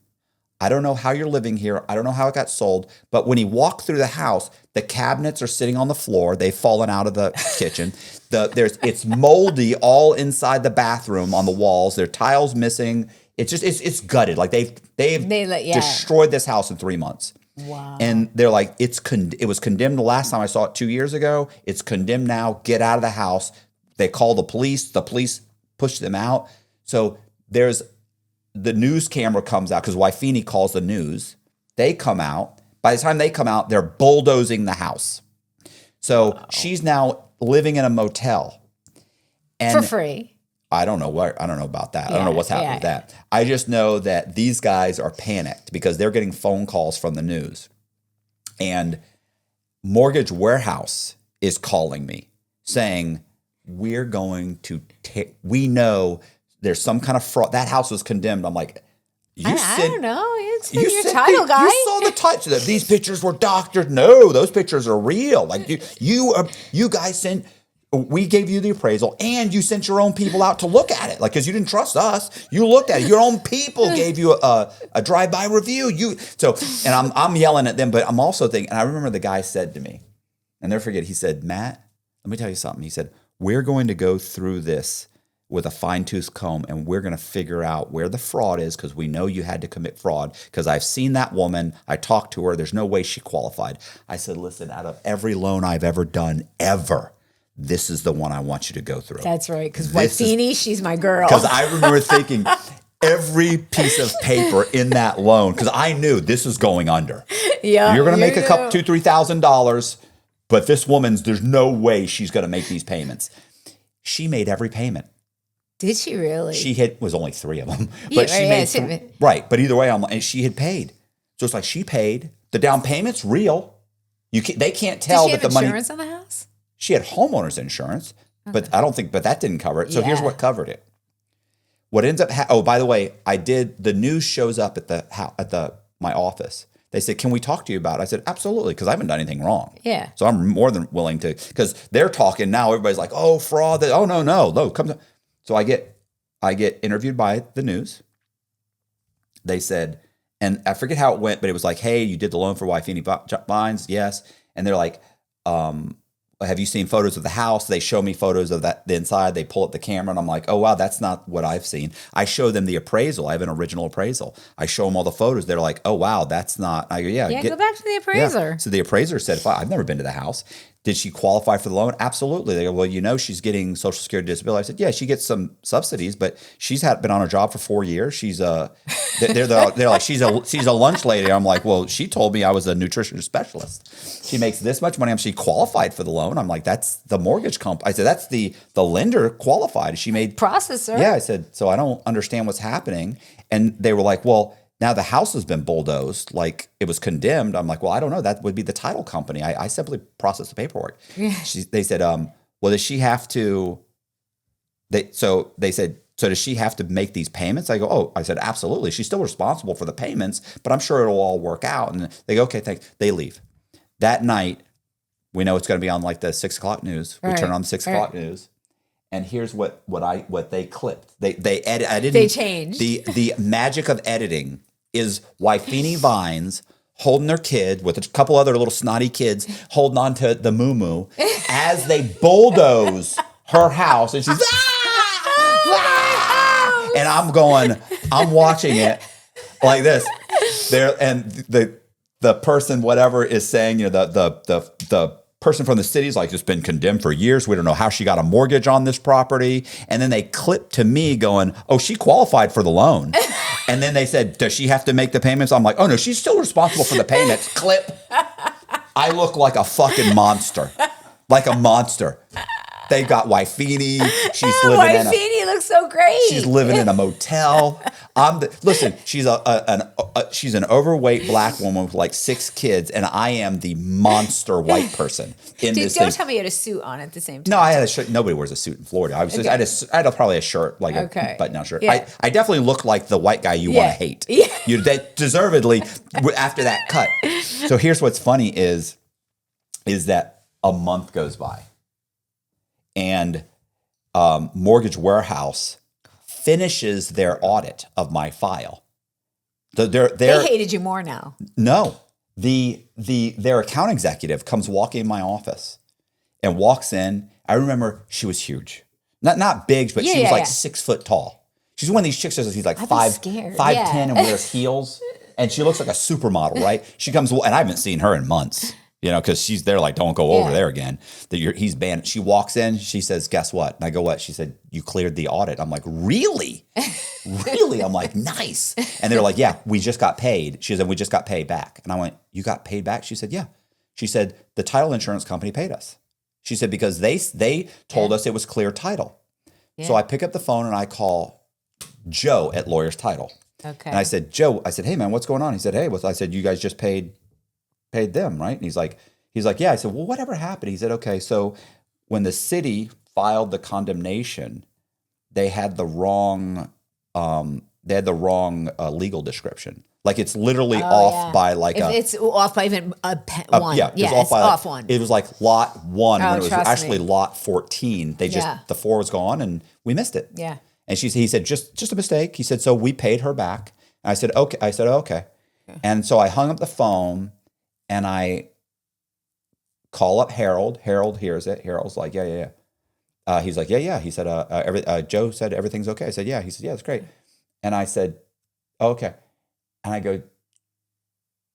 I don't know how you're living here. I don't know how it got sold. But when he walked through the house, the cabinets are sitting on the floor. They've fallen out of the kitchen. It's moldy all inside the bathroom on the walls. There are tiles missing. It's gutted. Like they've destroyed this house in 3 months. Wow. And they're like, it was condemned the last time I saw it 2 years ago. It's condemned now. Get out of the house. They call the police. The police push them out. So the news camera comes out because Wifini calls the news. They come out. By the time they come out, they're bulldozing the house. So she's now living in a motel. And for free. I don't know about that. I don't know what's happening with that. I just know that these guys are panicked because they're getting phone calls from the news. And Mortgage Warehouse is calling me saying, we're going to we know there's some kind of fraud. That house was condemned. I'm like, I don't know. It's your title guy. You saw the title. These pictures were doctored. No, those pictures are real. Like you guys sent. We gave you the appraisal, and you sent your own people out to look at it, like because you didn't trust us. You looked at it. Your own people gave you a drive-by review. And I'm yelling at them, but I'm also thinking. And I remember the guy said to me, and never forget. He said, "Matt, let me tell you something." He said, "We're going to go through this with a fine-tooth comb, and we're going to figure out where the fraud is because we know you had to commit fraud because I've seen that woman. I talked to her. There's no way she qualified." I said, "Listen, out of every loan I've ever done, ever, this is the one I want you to go through." That's right, because Wifini, she's my girl. Because I remember thinking every piece of paper in that loan, because I knew this is going under. Yeah, you're going to make a couple $2,000-$3,000, but this woman's, there's no way she's going to make these payments. She made every payment. Did she really? Was only 3 of them, but she made right. But either way, and she had paid. So it's like she paid. The down payment's real. They can't tell that the money. Did she have insurance on the house? She had homeowner's insurance, but that didn't cover it. So here's what covered it. What ends up, by the way, the news shows up at my office. They said, "Can we talk to you about it?" I said, "Absolutely," because I haven't done anything wrong. Yeah. So I'm more than willing to, because they're talking now. Everybody's like, "Oh, fraud." Oh, no, come on. So I get interviewed by the news. They said, and I forget how it went, but it was like, "Hey, you did the loan for Wifini Vines?" Yes. And they're like, "Have you seen photos of the house?" They show me photos of the inside. They pull up the camera, and I'm like, "Oh, wow, that's not what I've seen." I show them the appraisal. I have an original appraisal. I show them all the photos. They're like, "Oh, wow, that's not." I go, "Yeah, go back to the appraiser." Yeah. So the appraiser said, "I've never been to the house. Did she qualify for the loan?" "Absolutely." They go, "Well, she's getting Social Security disability." I said, "Yeah, she gets some subsidies, but she's been on a job for 4 years. She's they're like, she's a lunch lady." I'm like, "Well, she told me I was a nutrition specialist. She makes this much money. She qualified for the loan." I'm like, "That's the mortgage company." I said, "That's the lender qualified. She made processor." Yeah, I said, "So I don't understand what's happening." And they were like, "Well, now the house has been bulldozed, like it was condemned." I'm like, "Well, I don't know. That would be the title company. I simply process the paperwork." Yeah. They said, "Well, does she have to?" They said, "So does she have to make these payments?" I go, "Oh," I said, "Absolutely. She's still responsible for the payments, but I'm sure it'll all work out." And they go, "Okay, thanks." They leave. That night, we know it's going to be on like the 6 o'clock news. We turn on the 6 o'clock news. And here's what they clipped. They edited. They changed. The magic of editing is Wifini Vines holding their kid with a couple other little snotty kids holding on to the moo as they bulldoze her house, and she's and I'm watching it like this. There, and the person, whatever, is saying, the person from the city is like, "It's been condemned for years. We don't know how she got a mortgage on this property." And then they clip to me going, "Oh, she qualified for the loan." And then they said, "Does she have to make the payments?" I'm like, "Oh no, she's still responsible for the payments." Clip. I look like a fucking monster. Like a monster. They got Wifini. She's living Wifini looks so great. She's living in a motel. Listen, she's she's an overweight black woman with like 6 kids, and I am the monster white person in this thing. Don't tell me you had a suit on at the same time. No, I had a shirt. Nobody wears a suit in Florida. I had probably a shirt, like a button-down shirt. Yeah. I definitely look like the white guy you want to hate. Yeah. Deservedly after that cut. So here's what's funny is that a month goes by. and Mortgage Warehouse finishes their audit of my file. They hated you more now. No, their account executive comes walking in my office and walks in. I remember she was huge, not big, but she was like 6 foot tall. She's one of these chicks that he's like 5'10" and wears heels, and she looks like a supermodel, right? She comes, and I haven't seen her in months. Because she's there like, don't go over there again. He's banned. She walks in. She says, guess what? And I go, what? She said, you cleared the audit. I'm like, really? Really? I'm like, nice. And they're like, yeah, we just got paid. She said, we just got paid back. And I went, you got paid back? She said, yeah. She said, the title insurance company paid us. She said, because they told us it was clear title. Yeah. So I pick up the phone and I call Joe at Lawyers Title. Okay. And I said, Joe, hey, man, what's going on? He said, hey, I said, you guys just paid them, right? And he's like, yeah. I said, well, whatever happened? He said, okay, so when the city filed the condemnation, they had the wrong legal description. Like it's literally off by like it's off by even one. It's off one. It was like lot 1 when it was actually lot 14. They just the 4 was gone and we missed it. Yeah. And he said, just a mistake. He said, so we paid her back. And I said, okay. Okay. And so I hung up the phone. And I call up Harold. Harold hears it. Harold's like, yeah. He's like, yeah. He said, Joe said everything's okay. I said, yeah. He said, yeah, it's great. And I said, okay. And I go,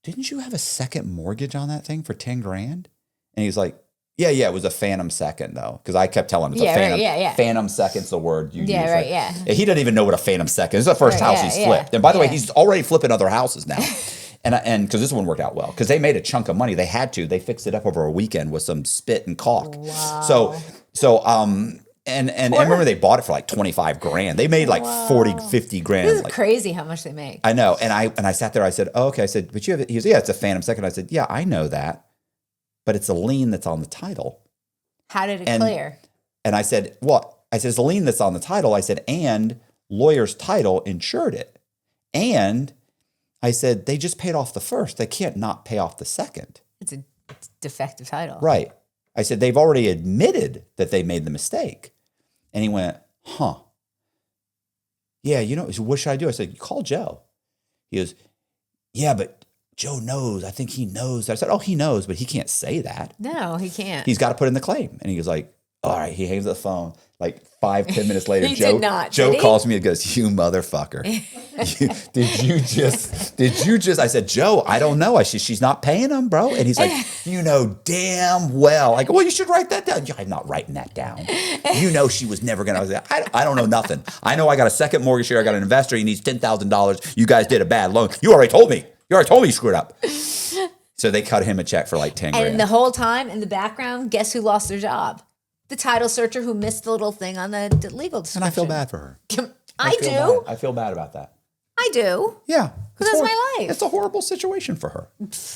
didn't you have a second mortgage on that thing for 10 grand? And he's like, yeah. It was a phantom second though. Because I kept telling him it's a phantom. Phantom second's the word you use. Yeah. He doesn't even know what a phantom second is. It's the first house he's flipped. And by the way, he's already flipping other houses now. And because this one worked out well, because they made a chunk of money. They had to. They fixed it up over a weekend with some spit and caulk. Wow. And remember they bought it for like 25 grand. They made like 40, 50 grand. This is crazy how much they make. I know. And I sat there. I said, oh, okay. I said, but you have it. He goes, yeah, it's a phantom second. I said, yeah, I know that, but it's a lien that's on the title. How did it clear? And I said, well, it's a lien that's on the title. I said, and Lawyers Title insured it, and I said, they just paid off the first. They can't not pay off the second. It's a defective title. Right. I said, they've already admitted that they made the mistake. And he went, huh. Yeah, what should I do? I said, call Joe. He goes, yeah, but Joe knows. I think he knows. I said, oh, he knows, but he can't say that. No, he can't. He's got to put in the claim. And he was like, all right. He hangs up the phone. Like 5-10 minutes later, He Joe did not, Joe did he? calls me and goes, you motherfucker. Did you just, I said, Joe, I don't know. She's not paying him, bro. And he's like, you know damn well. I go, well, you should write that down. I'm not writing that down. She was never going to. I was like, I don't know nothing. I know I got a second mortgage here. I got an investor. He needs $10,000. You guys did a bad loan. You already told me. You screwed up. So they cut him a check for like 10 grand. And the whole time in the background, guess who lost their job? The title searcher who missed the little thing on the legal description. And I feel bad for her. I do. I feel bad about that. I do. Yeah. Because that's my life. It's a horrible situation for her.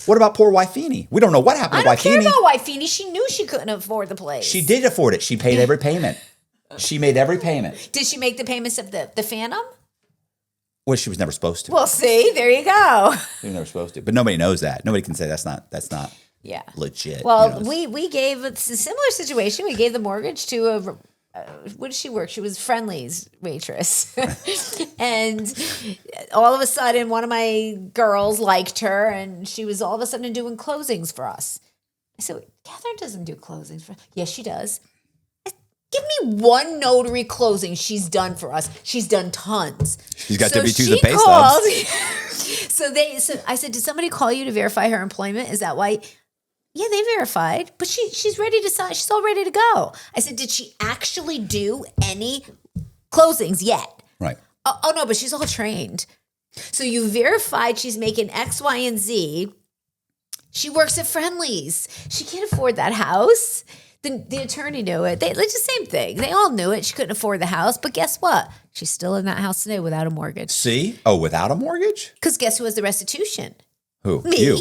What about poor Wifini? We don't know what happened to Wifini. I don't care about Wifini. She knew she couldn't afford the place. She did afford it. She paid every payment. She made every payment. Did she make the payments of the Phantom? Well, she was never supposed to. Well, see, there you go. She was never supposed to. But nobody knows that. Nobody can say that's not legit. Well, we gave a similar situation. We gave the mortgage to a what did she work? She was Friendly's waitress. And all of a sudden, one of my girls liked her, and she was all of a sudden doing closings for us. I said, Catherine doesn't do closings for us. Yes, she does. Give me one notary closing she's done for us. She's done tons. She's got W-2s and pay stubs. So I said, did somebody call you to verify her employment? Is that why? Yeah, they verified, but she's ready to sign. She's all ready to go. I said, did she actually do any closings yet? Right. Oh no, but she's all trained. So you verified she's making X, Y, and Z. She works at Friendly's. She can't afford that house. The attorney knew it. It's the same thing. They all knew it. She couldn't afford the house. But guess what? She's still in that house today without a mortgage. See? Oh, without a mortgage? Because guess who has the restitution? Who? Me. You.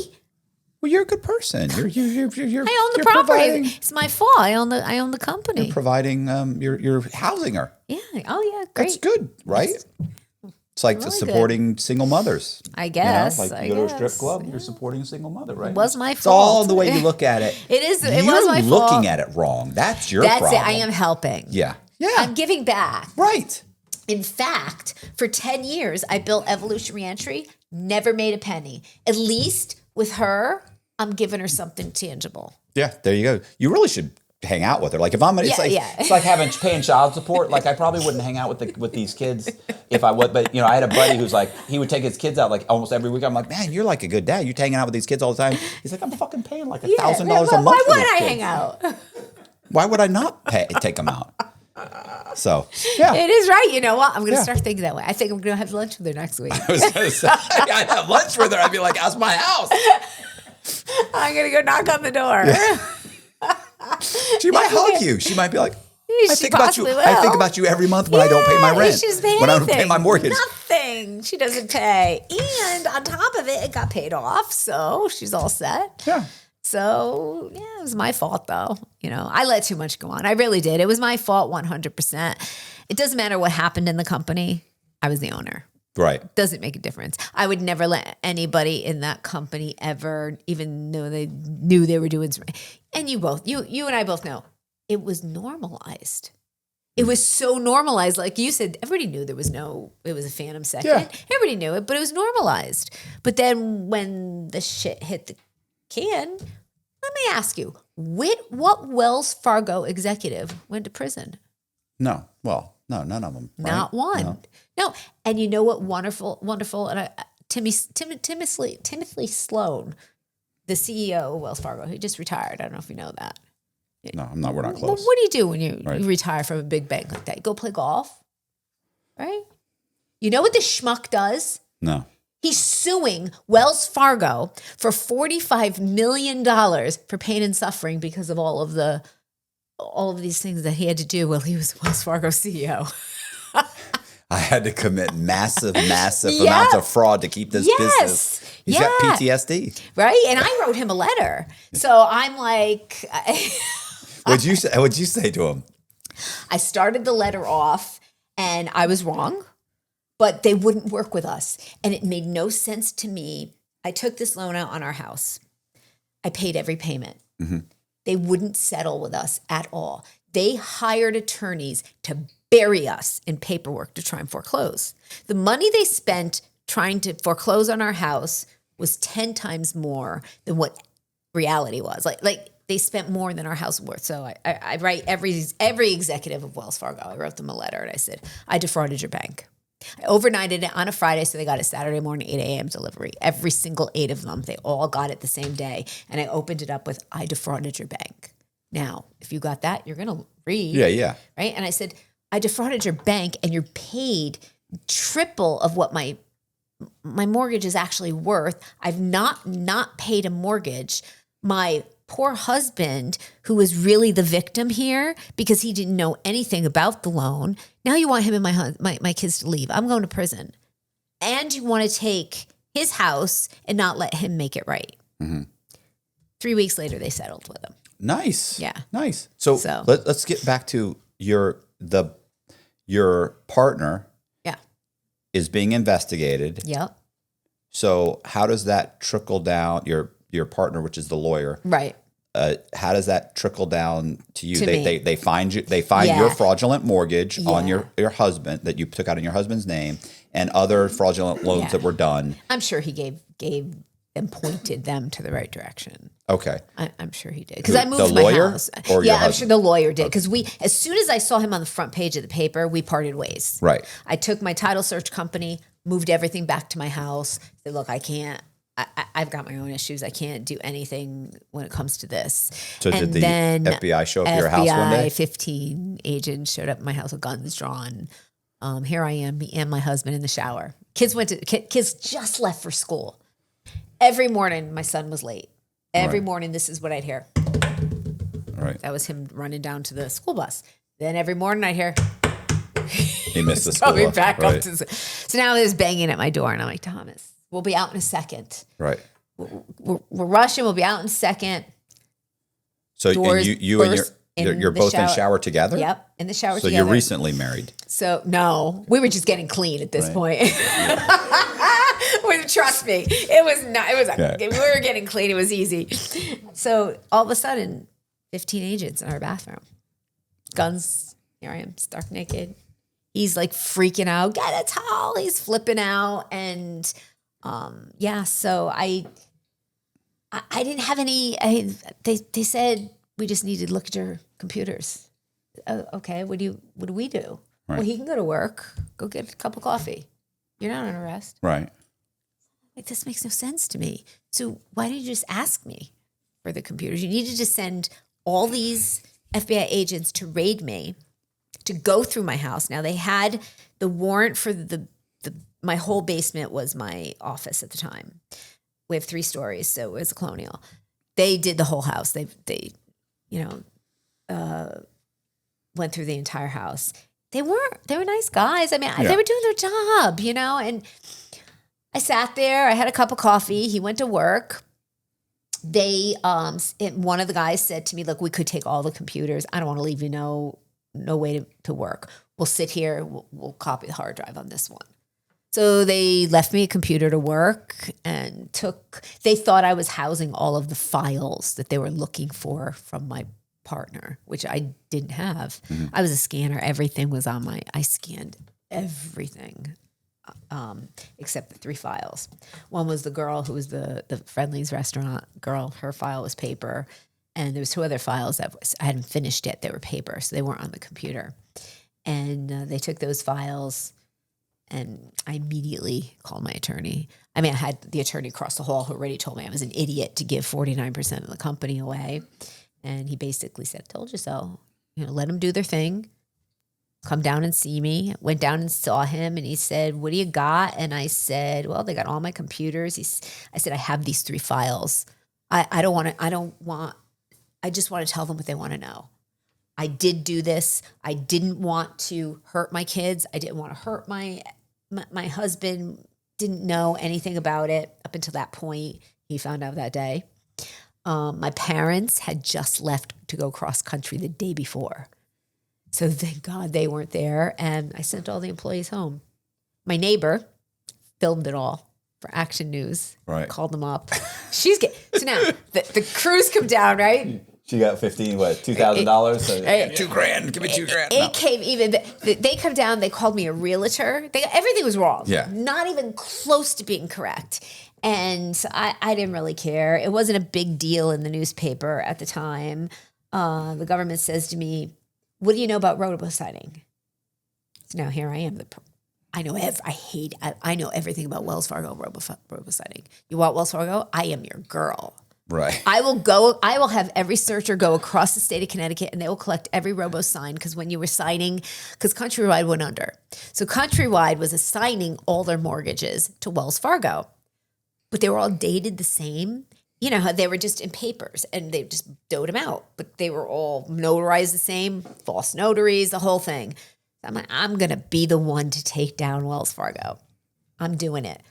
Well, you're a good person. You're I own the property. It's my fault. I own the company. You're providing. You're housing her. Yeah. Oh yeah. Great. That's good, right? It's like Really supporting single mothers. I guess. Like I you go to a strip guess. club, you're supporting a single mother, right? It was my It's all fault. the way you look at it. It is. It You're was my fault. looking at it wrong. That's your That's problem. it. I am helping. Yeah. Yeah. I'm giving back. Right. In fact, for 10 years, I built Evolution Reentry, never made a penny. At least with her, I'm giving her something tangible. Yeah. There you go. You really should hang out with her. Like if I'm, it's It's like paying child support. Like I probably wouldn't hang out with these kids if I would. But I had a buddy who's like, he would take his kids out like almost every week. I'm like, man, you're like a good dad. You're hanging out with these kids all the time. He's like, I'm fucking paying like $1,000 a month. Why for would these I kids. hang out? Why would I not take them out? So yeah, It is right. You know what? I'm going to start thinking that way. I think I'm going to have lunch with her next week. I was gonna say, I'd have lunch with her. I'd be like, how's my house? I'm going to go knock on the door. She might hug you. She might be like, I She think about you. possibly will. I think about you every month when I don't pay my rent. She doesn't pay when I don't anything. pay my mortgage. Nothing. She doesn't pay. And on top of it, it got paid off. So she's all set. Yeah. So, yeah, it was my fault, though. I let too much go on. I really did. It was my fault 100%. It doesn't matter what happened in the company. I was the owner. Right. Doesn't make a difference. I would never let anybody in that company ever, even though they knew they were doing something. And you and I both know, it was normalized. It was so normalized. Like you said, everybody knew it was a phantom second. Yeah. Everybody knew it, but it was normalized. But then when the shit hit the can, let me ask you, what Wells Fargo executive went to prison? No. Well, no, none of them. Right? Not one. No. And you know what? Wonderful. And Timothy Sloan, the CEO of Wells Fargo, he just retired. I don't know if you know that. No, I'm not. We're not Well, close. what do you do when you Right. retire from a big bank like that? You go play golf, right? You know what the schmuck does? No. He's suing Wells Fargo for $45 million for pain and suffering because of all of these things that he had to do while he was Wells Fargo CEO. I had to commit massive Yeah. amounts of fraud to keep this Yes. business. He's Yeah. got PTSD. Right? And I wrote him a letter. So I'm like, What'd you say to him? I started the letter off and I was wrong, but they wouldn't work with us. And it made no sense to me. I took this loan out on our house. I paid every payment. Mm-hmm. They wouldn't settle with us at all. They hired attorneys to bury us in paperwork to try and foreclose. The money they spent trying to foreclose on our house was 10 times more than what reality was. Like they spent more than our house was worth. So I write every executive of Wells Fargo. I wrote them a letter and I said, I defrauded your bank. I overnighted it on a Friday, so they got it Saturday morning, 8 a.m. delivery. Every single 8 of them, they all got it the same day. And I opened it up with, I defrauded your bank. Now, if you got that, you're going to read. Yeah. Right? And I said, I defrauded your bank and you're paid triple of what my mortgage is actually worth. I've not paid a mortgage. My poor husband, who was really the victim here because he didn't know anything about the loan. Now you want him and my kids to leave. I'm going to prison. And you want to take his house and not let him make it right. Mm-hmm. 3 weeks later, they settled with him. Nice. Yeah. Nice. So let's get back to your partner. Yeah. Is being investigated. Yep. So how does that trickle down? Your partner, which is the lawyer, Right. How does that trickle down to you? To me. They find you. They find your fraudulent mortgage on Yeah. your husband that you took out in your husband's name, and other fraudulent loans Yeah. that were done. I'm sure he gave and pointed them to the right direction. Okay. I'm sure he did because I moved the my lawyer house. or your Yeah, I'm husband? sure the lawyer did because as soon as I saw him on the front page of the paper, we parted ways. Right. I took my title search company, moved everything back to my house. Said, look, I can't. I've got my own issues. I can't do anything when it comes to this. So and did the then FBI show up at your house one day? 15 agents showed up at my house with guns drawn. Here I am, me and my husband in the shower. Kids just left for school. Every morning, my son was late. Every morning, this is what I'd hear. Right. That was him running down to the school bus. Then every morning, I'd hear. He missed the school coming bus. back Right. up to. So now there's banging at my door, and I'm like, Thomas, we'll be out in a second. Right. We're rushing. We'll be out in a second. So Doors and you and You're both in shower together? Yep, in the shower so together. you're recently married? So, no, we were just getting clean at this point. Trust me, it was not, we were getting clean. It was easy. So all of a sudden, 15 agents in our bathroom. Guns, here I am, stark naked. He's like freaking out, get a towel. He's flipping out. And so I didn't have any, they said, we just needed to look at your computers. Okay, what do we do? Right. Well, he can go to work, go get a cup of coffee. You're not under arrest. Right. Like, this makes no sense to me. So why didn't you just ask me for the computers? You needed to send all these FBI agents to raid me, to go through my house. Now, they had the warrant for my whole basement was my office at the time. We have 3 stories, so it was a colonial. They did the whole house. They went through the entire house. They were nice guys. I mean, they were doing their job, and I sat there. I had a cup of coffee. He went to work. One of the guys said to me, look, we could take all the computers. I don't want to leave you no way to work. We'll sit here. We'll copy the hard drive on this one. So they left me a computer to work and they thought I was housing all of the files that they were looking for from my partner, which I didn't have. Mm-hmm. I was a scanner. Everything was I scanned everything. Except the 3 files. One was the girl who was the Friendly's restaurant girl. Her file was paper. And there was 2 other files that I hadn't finished yet. They were paper, so they weren't on the computer. And they took those files, and I immediately called my attorney. I mean, I had the attorney across the hall who already told me I was an idiot to give 49% of the company away. And he basically said, told you so. Let them do their thing. Come down and see me. Went down and saw him, and he said, what do you got? And I said, well, they got all my computers. I said, I have these 3 files. I just want to tell them what they want to know. I did do this. I didn't want to hurt my kids. I didn't want to hurt my husband. Didn't know anything about it up until that point. He found out that day. My parents had just left to go cross country the day before. So thank God they weren't there. And I sent all the employees home. My neighbor filmed it all for Action News. Right. Called them up. So now the crews come down, right? She got $2,000? So $2,000. Give me $2,000. It came even. They come down. They called me a realtor. Everything was wrong. Yeah. Not even close to being correct. And I didn't really care. It wasn't a big deal in the newspaper at the time. The government says to me, what do you know about robo-signing? So now here I am. I know everything about Wells Fargo robo-signing. You want Wells Fargo? I am your girl. Right. I will have every searcher go across the state of Connecticut, and they will collect every robo-sign, because when you were signing, because Countrywide went under. So Countrywide was assigning all their mortgages to Wells Fargo, but they were all dated the same. They were just in papers, and they just dode them out, but they were all notarized the same, false notaries, the whole thing. I'm like, I'm going to be the one to take down Wells Fargo. I'm doing it.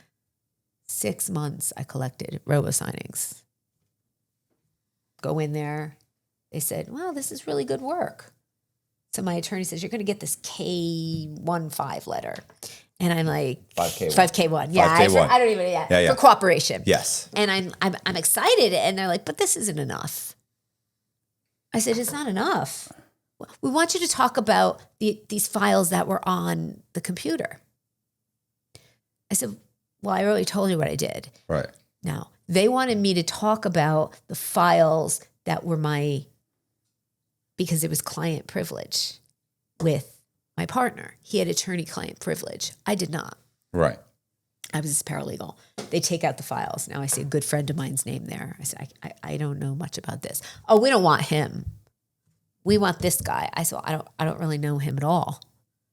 6 months I collected robo-signings. Go in there. They said, well, this is really good work. So my attorney says, you're going to get this K-15 letter. And I'm like, 5K1. Yeah, 5K1. I don't even, for cooperation. Yes. And I'm excited. And they're like, but this isn't enough. I said, it's not enough. We want you to talk about these files that were on the computer. I said, well, I already told you what I did. Right. Now, they wanted me to talk about the files that were because it was client privilege with my partner. He had attorney-client privilege. I did not. Right. I was his paralegal. They take out the files. Now I see a good friend of mine's name there. I said, I don't know much about this. Oh, we don't want him. We want this guy. I said, I don't really know him at all.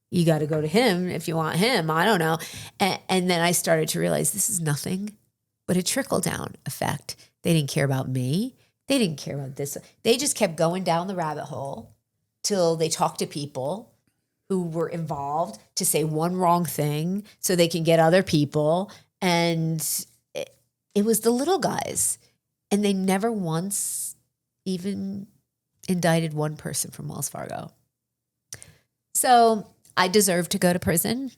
You got to go to him if you want him. I don't know. And then I started to realize this is nothing but a trickle-down effect. They didn't care about me. They didn't care about this. They just kept going down the rabbit hole till they talked to people who were involved to say one wrong thing so they can get other people. And it was the little guys. And they never once even indicted one person from Wells Fargo. So I deserve to go to prison.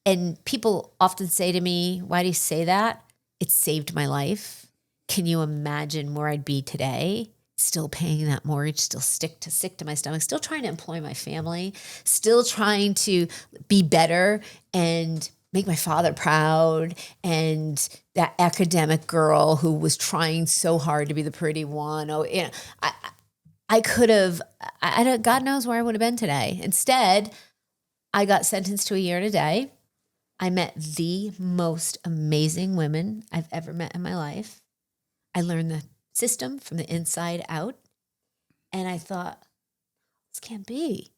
And people often say to me, why do you say that? It saved my life. Can you imagine where I'd be today? Still paying that mortgage, still sick to my stomach, still trying to employ my family, still trying to be better and make my father proud. And that academic girl who was trying so hard to be the pretty one. Oh, you know, I could have, God knows where I would have been today. Instead, I got sentenced to a year and a day. I met the most amazing women I've ever met in my life. I learned the system from the inside out. And I thought, this can't be.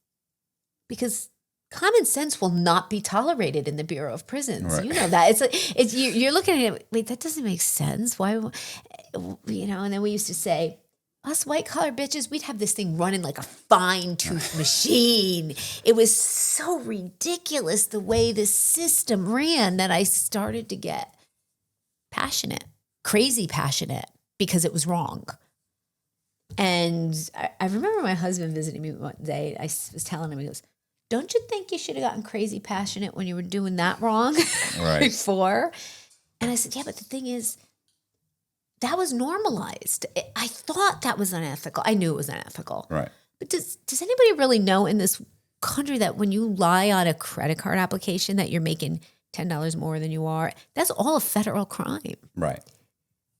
Because common sense will not be tolerated in the Bureau of Prisons. Right. You know that. You're looking at it, wait, that doesn't make sense. Why, you know, and then we used to say, us white collar bitches, we'd have this thing running like a fine tooth machine. It was so ridiculous the way the system ran that I started to get passionate, crazy passionate, because it was wrong. And I remember my husband visiting me one day. I was telling him, he goes, don't you think you should have gotten crazy passionate when you were doing that wrong before? And I said, yeah, but the thing is, that was normalized. I thought that was unethical. I knew it was unethical. Right. But does anybody really know in this country that when you lie on a credit card application that you're making $10 more than you are? That's all a federal crime. Right.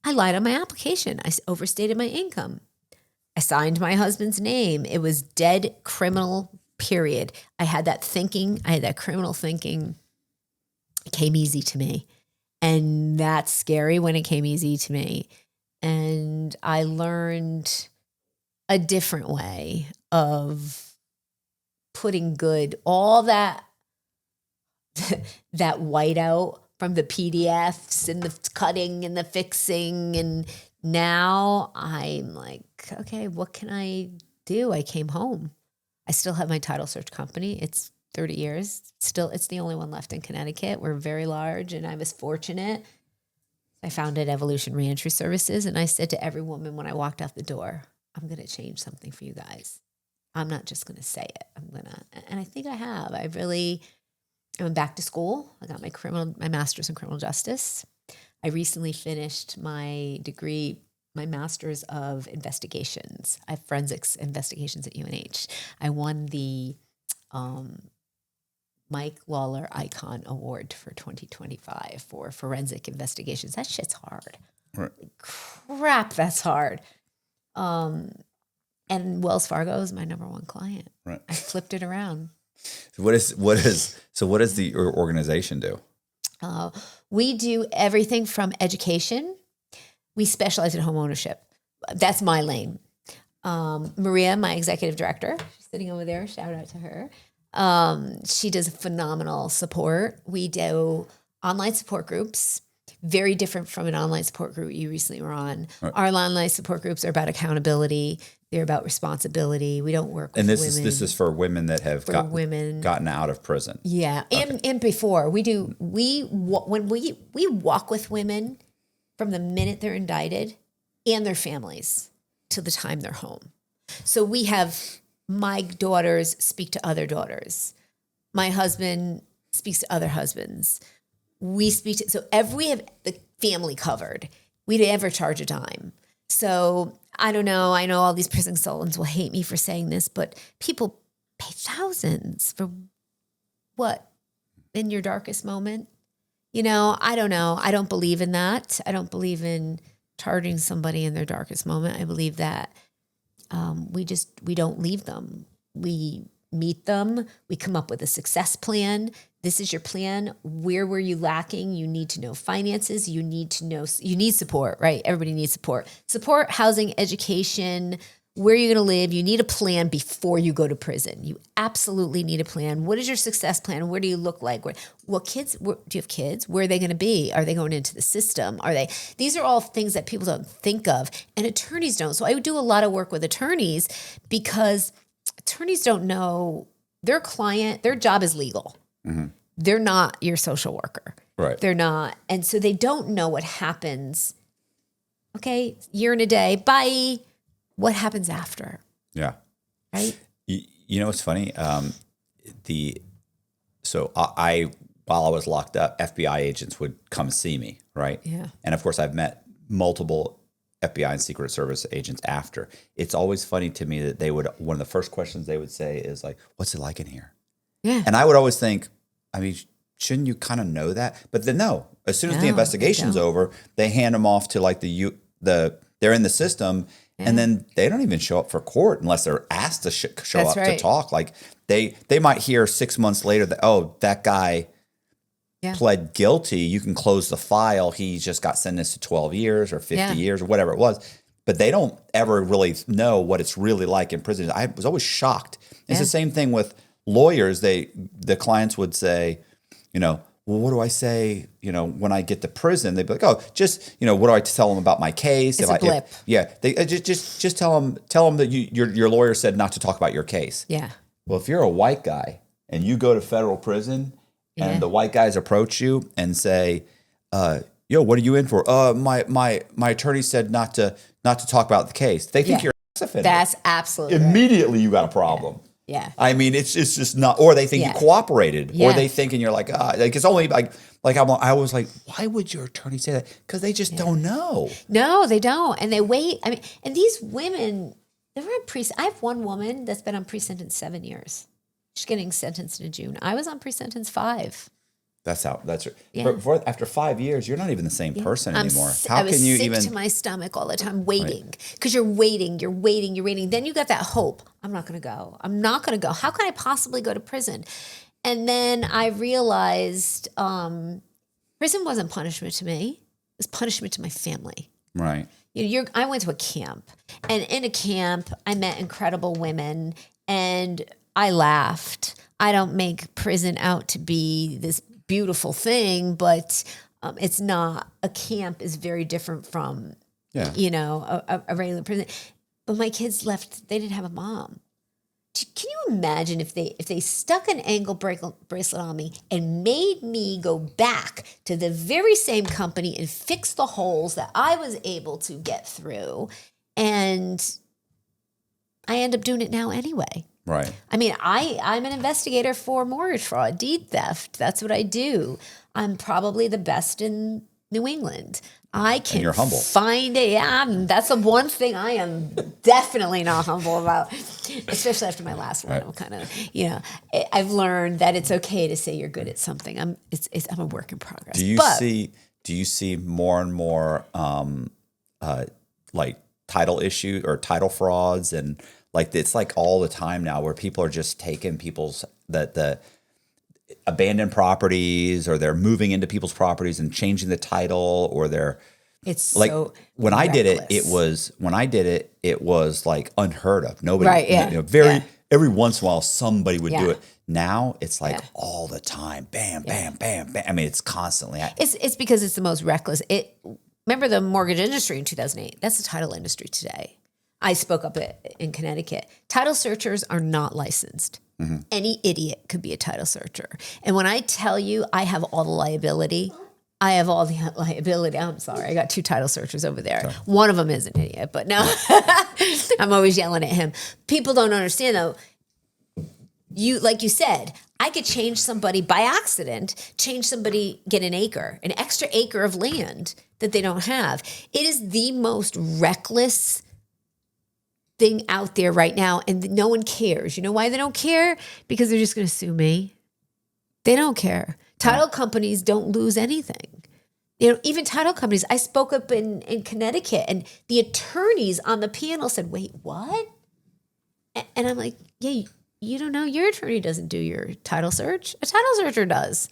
I lied on my application. I overstated my income. I signed my husband's name. It was dead criminal, period. I had that thinking. I had that criminal thinking. It came easy to me. And that's scary when it came easy to me. And I learned a different way of putting good, all that whiteout from the PDFs and the cutting and the fixing. And now I'm like, okay, what can I do? I came home. I still have my title search company. It's 30 years. Still, it's the only one left in Connecticut. We're very large, and I was fortunate. I founded Evolution Reentry Services, and I said to every woman when I walked out the door, I'm going to change something for you guys. I'm not just going to say it. And I think I have. I went back to school. I got my master's in criminal justice. I recently finished my degree, my master's of investigations. I have forensics investigations at UNH. I won the Mike Lawler Icon Award for 2025 for forensic investigations. That shit's hard. Right. Crap, that's hard. And Wells Fargo is my number one client. Right. I flipped it around. What does the organization do? We do everything from education. We specialize in home ownership. That's my lane. Maria, my executive director, she's sitting over there. Shout out to her. She does phenomenal support. We do online support groups, very different from an online support group you recently were on. Right. Our online support groups are about accountability. They're about responsibility. We don't work with women. And this is for women that have gotten out of prison. Yeah. Okay. And before when we walk with women from the minute they're indicted and their families to the time they're home. So we have my daughters speak to other daughters. My husband speaks to other husbands. We have the family covered. We never charge a dime. So I don't know. I know all these prison consultants will hate me for saying this, but people pay thousands for what? In your darkest moment? You know, I don't know. I don't believe in that. I don't believe in charging somebody in their darkest moment. I believe that we don't leave them. We meet them. We come up with a success plan. This is your plan. Where were you lacking? You need to know finances. You need support, right? Everybody needs support. Support, housing, education, where you're going to live. You need a plan before you go to prison. You absolutely need a plan. What is your success plan? Where do you look like? Do you have kids? Where are they going to be? Are they going into the system? These are all things that people don't think of, and attorneys don't. So I do a lot of work with attorneys because attorneys don't know their client, their job is legal. Mm-hmm. They're not your social worker. Right. They're not. And so they don't know what happens. Okay, year and a day, bye. What happens after? Yeah. right? You know what's funny? I while I was locked up, FBI agents would come see me, right? Yeah. And of course, I've met multiple FBI and Secret Service agents after. It's always funny to me that one of the first questions they would say is like, "What's it like in here?" Yeah. And I would always think, I mean, shouldn't you kind of know that? But then no, as soon as the No, investigation's they don't. over, they hand them off to like they're in the system, and then they don't even show up for court unless they're asked to show That's up to right. talk. Like they might hear 6 months later that, oh, that guy pled guilty. You can close the file. He just got sentenced to 12 years or 50 years or whatever it was. But they don't ever really know what it's really like in prison. I was always shocked. It's the same thing with lawyers. The clients would say, well, what do I say, when I get to prison? They'd be like, oh, just, what do I tell them about my case? It's a blip. They just tell them that your lawyer said not to talk about your case. Yeah. Well, if you're a white guy and you go to federal prison and the white guys approach you and say, yo, what are you in for? My attorney said not to talk about the case. They think you're a sex offender. That's absolutely right. Immediately you got a problem. Yeah. I mean, it's just not, or they think you cooperated, or they think, and you're like, it's only like I was like, why would your attorney say that? Because they just don't know. No, they don't. And they wait. I mean, and these women, they're on I have one woman that's been on pre-sentence 7 years. She's getting sentenced in June. I was on pre-sentence 5. That's right. Yeah. After 5 years, you're not even the same person anymore. I was sick to my stomach all the time waiting because you're waiting. Then you got that hope. I'm not going to go. How can I possibly go to prison? And then I realized prison wasn't punishment to me. It was punishment to my family. Right. I went to a camp, and in a camp, I met incredible women, and I laughed. I don't make prison out to be this beautiful thing, but it's not. A camp is very different from, a regular prison. But my kids left. They didn't have a mom. Can you imagine if they stuck an ankle bracelet on me and made me go back to the very same company and fix the holes that I was able to get through, and I end up doing it now anyway. Right. I mean, I'm an investigator for mortgage fraud, deed theft. That's what I do. I'm probably the best in New England. I can you're humble. Find it. Yeah, that's the one thing I am definitely not humble about, especially after my last one. Right. I'm kind of, I've learned that it's okay to say you're good at something. I'm a work in progress. Do you see more and more like title issue or title frauds, and like it's like all the time now where people are just taking people's the abandoned properties, or they're moving into people's properties and changing the title, or it's like so when reckless. I did it, it was like unheard of. Nobody, right, yeah. Every once in a while somebody would do it. Now it's like all the time, bam, bam, bam, bam. I mean, it's constantly. It's because it's the most reckless. Remember the mortgage industry in 2008? That's the title industry today. I spoke up in Connecticut. Title searchers are not licensed. Mm-hmm. Any idiot could be a title searcher. And when I tell you I have all the liability, I'm sorry. I got 2 title searchers over there. Sorry. One of them is an idiot, but no, I'm always yelling at him. People don't understand though. Like you said, I could change somebody by accident, get an extra acre of land that they don't have. It is the most reckless thing out there right now, and no one cares. You know why they don't care? Because they're just going to sue me. They don't care. Title companies don't lose anything. Even title companies. I spoke up in Connecticut, and the attorneys on the panel said, "Wait, what?" And I'm like, "Yeah, you don't know. Your attorney doesn't do your title search. A title searcher does.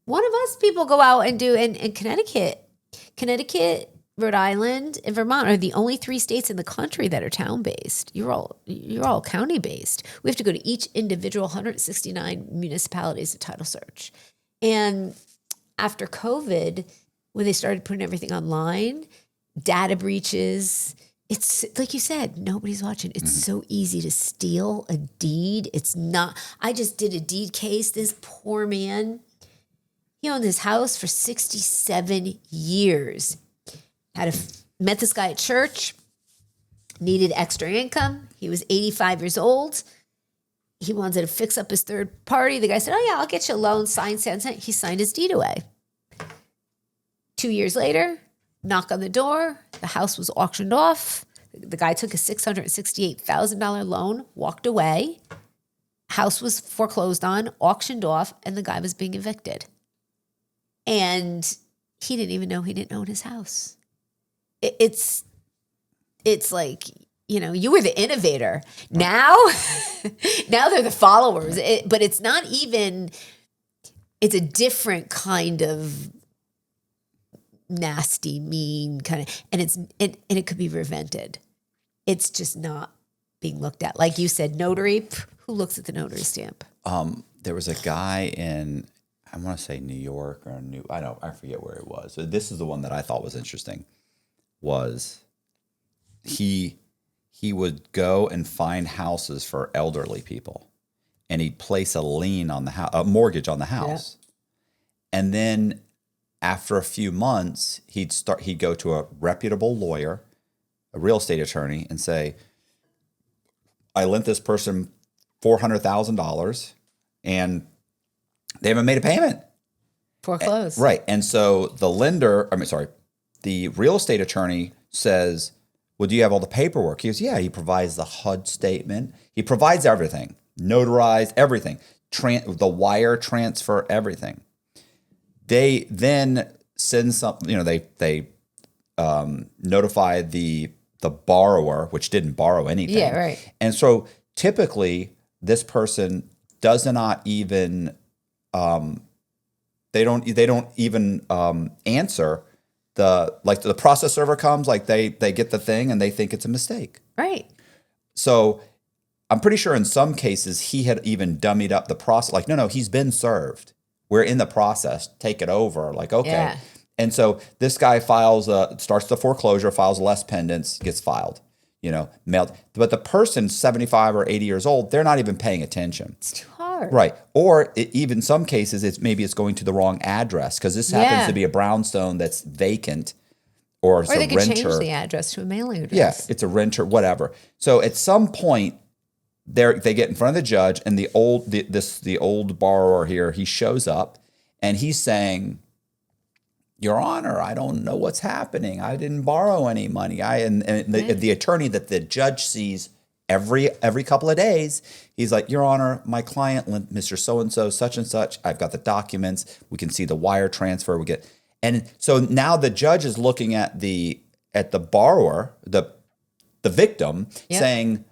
One of us people go out and do in Connecticut." Rhode Island, and Vermont are the only 3 states in the country that are town-based. You're all county-based. We have to go to each individual 169 municipalities to title search. And after COVID, when they started putting everything online, data breaches, it's like you said, nobody's watching. It's so easy to steal a deed. It's not. I just did a deed case. This poor man, he owned this house for 67 years. Met this guy at church. needed extra income. He was 85 years old. He wanted to fix up his third party. The guy said, oh, yeah, I'll get you a loan. Sign. He signed his deed away. 2 years later, knock on the door. The house was auctioned off. The guy took a $668,000 loan, walked away. House was foreclosed on, auctioned off, and the guy was being evicted. And he didn't even know he didn't own his house. It's like, you were the innovator. Now they're the followers. But it's not even, it's a different kind of nasty, mean kind of, and it could be prevented. It's just not being looked at. Like you said, notary, who looks at the notary stamp? There was a guy in, I want to say New York or I forget where it was. So this is the one that I thought was interesting. Was he would go and find houses for elderly people, and he'd place a lien on the house, a mortgage on the house, and then after a few months, he'd go to a reputable lawyer, a real estate attorney, and say, I lent this person $400,000 and they haven't made a payment. Foreclosed. Right. And so the real estate attorney says, well, do you have all the paperwork? He goes, yeah. He provides the HUD statement. He provides everything, notarized, everything, the wire transfer, everything. They then send something, they notify the borrower, which didn't borrow anything. Yeah, right. And so typically this person does not even, they don't even answer the process server comes, like they get the thing and they think it's a mistake. Right. So I'm pretty sure in some cases he had even dummied up the process. Like, no, he's been served. We're in the process. Take it over. Like, okay. Yeah. And so this guy starts the foreclosure, files less pendants, gets filed, mailed. But the person 75 or 80 years old, they're not even paying attention. It's too hard. Right. Or even some cases, it's going to the wrong address because this happens to be a brownstone that's vacant or it's a renter. Or they could change the address to a mailing address. Yeah, it's a renter, whatever. So at some point, they get in front of the judge, and the old borrower here, he shows up, and he's saying, Your Honor, I don't know what's happening. I didn't borrow any money. The attorney that the judge sees every couple of days, he's like, Your Honor, my client lent Mr. So-and-so, such and such. I've got the documents. We can see the wire transfer. And so now the judge is looking at the borrower, the victim, saying,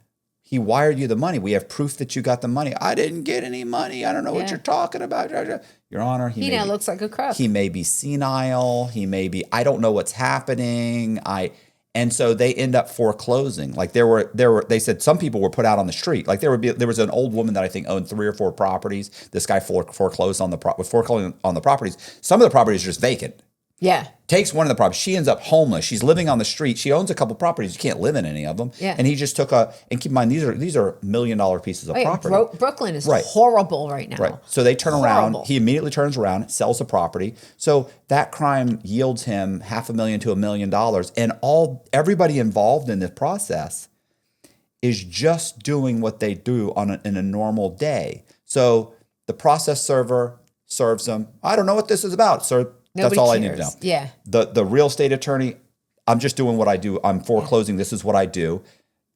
he wired you the money. We have proof that you got the money. I didn't get any money. I don't know what you're talking about. Your Honor, he now looks like a crook. He may be senile. He may be, I don't know what's happening. And so they end up foreclosing. Like they said some people were put out on the street. Like there was an old woman that I think owned 3 or 4 properties. This guy foreclosed on the properties. Some of the properties are just vacant. Yeah. Takes one of the properties. She ends up homeless. She's living on the street. She owns a couple properties. You can't live in any of them. Yeah. And he just took and keep in mind, these are $1 million pieces of property. Brooklyn is horrible right now. Right. So they turn around. He immediately turns around, sells the property. So that crime yields him $500,000 to $1 million. And everybody involved in this process is just doing what they do in a normal day. So the process server serves them. I don't know what this is about, sir. That's all I need to know. Yeah. The real estate attorney, I'm just doing what I do. I'm foreclosing. This is what I do.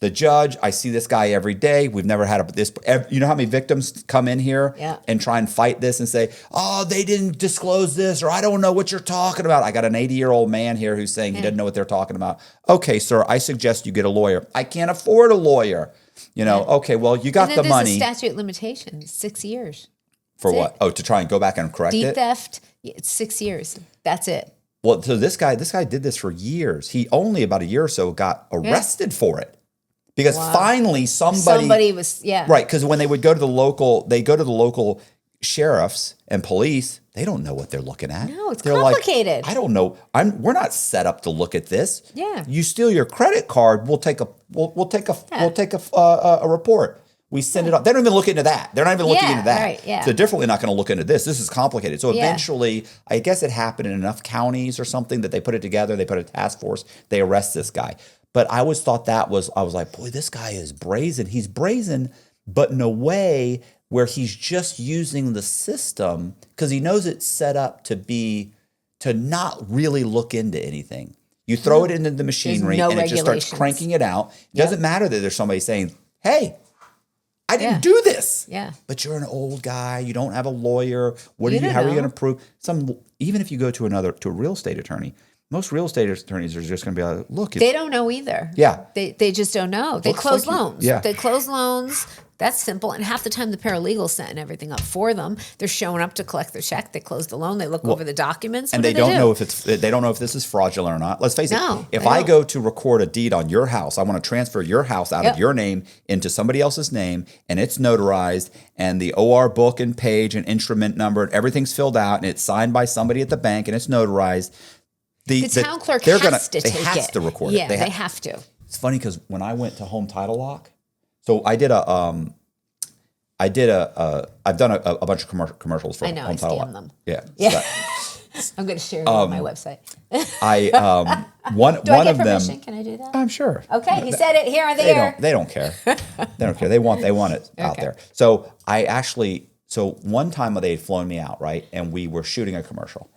The judge, I see this guy every day. We've never had this. You know how many victims come in here and try and fight this and say, oh, they didn't disclose this, or I don't know what you're talking about. I got an 80-year-old man here who's saying he doesn't know what they're talking about. Okay, sir, I suggest you get a lawyer. I can't afford a lawyer. Okay, well, you got the money. There's a statute of limitations, 6 years. For what? Oh, to try and go back and correct it? Deed theft, it's 6 years. That's it. Well, so this guy did this for years. He only about a year or so got arrested for it. Because finally somebody was, right, because when they would go to the local sheriffs and police, they don't know what they're looking at. No, it's complicated. Like, I don't know. We're not set up to look at this. Yeah. You steal your credit card, we'll take a report. We send it up. They don't even look into that. They're not even looking into that. Right, yeah. So definitely not going to look into this. This is complicated. So eventually, I guess it happened in enough counties or something that they put it together. They put a task force. They arrest this guy. But I always thought I was like, boy, this guy is brazen. He's brazen, but in a way where he's just using the system because he knows it's set up to not really look into anything. You throw it into the machinery and it just starts cranking it out. It doesn't matter that there's somebody saying, hey, I didn't do this. Yeah. But you're an old guy. You don't have a lawyer. How are you going to prove even if you go to a real estate attorney, most real estate attorneys are just going to be like, look. They don't know either. Yeah. They just don't know. They close loans. Yeah. They close loans. That's simple. And half the time the paralegal's setting everything up for them. They're showing up to collect their check. They close the loan. They look over the documents. And they don't know if this is fraudulent or not. Let's face it. If I go to record a deed on your house, I want to transfer your house out of your name into somebody else's name, and it's notarized, and the OR book and page and instrument number and everything's filled out, and it's signed by somebody at the bank, and it's notarized. The town clerk has to take it. They have to record it. it. They have to. It's funny because when I went to Home Title Lock, so I've done a bunch of commercials for I know, Home Title Lock. them. Yeah. I'm going to share them on my website. One do I get of them. Permission? Can I do that? I'm sure. Okay, he said it here on the air. They don't care. They don't care. They want it out there. So one time they had flown me out, right, and we were shooting a commercial,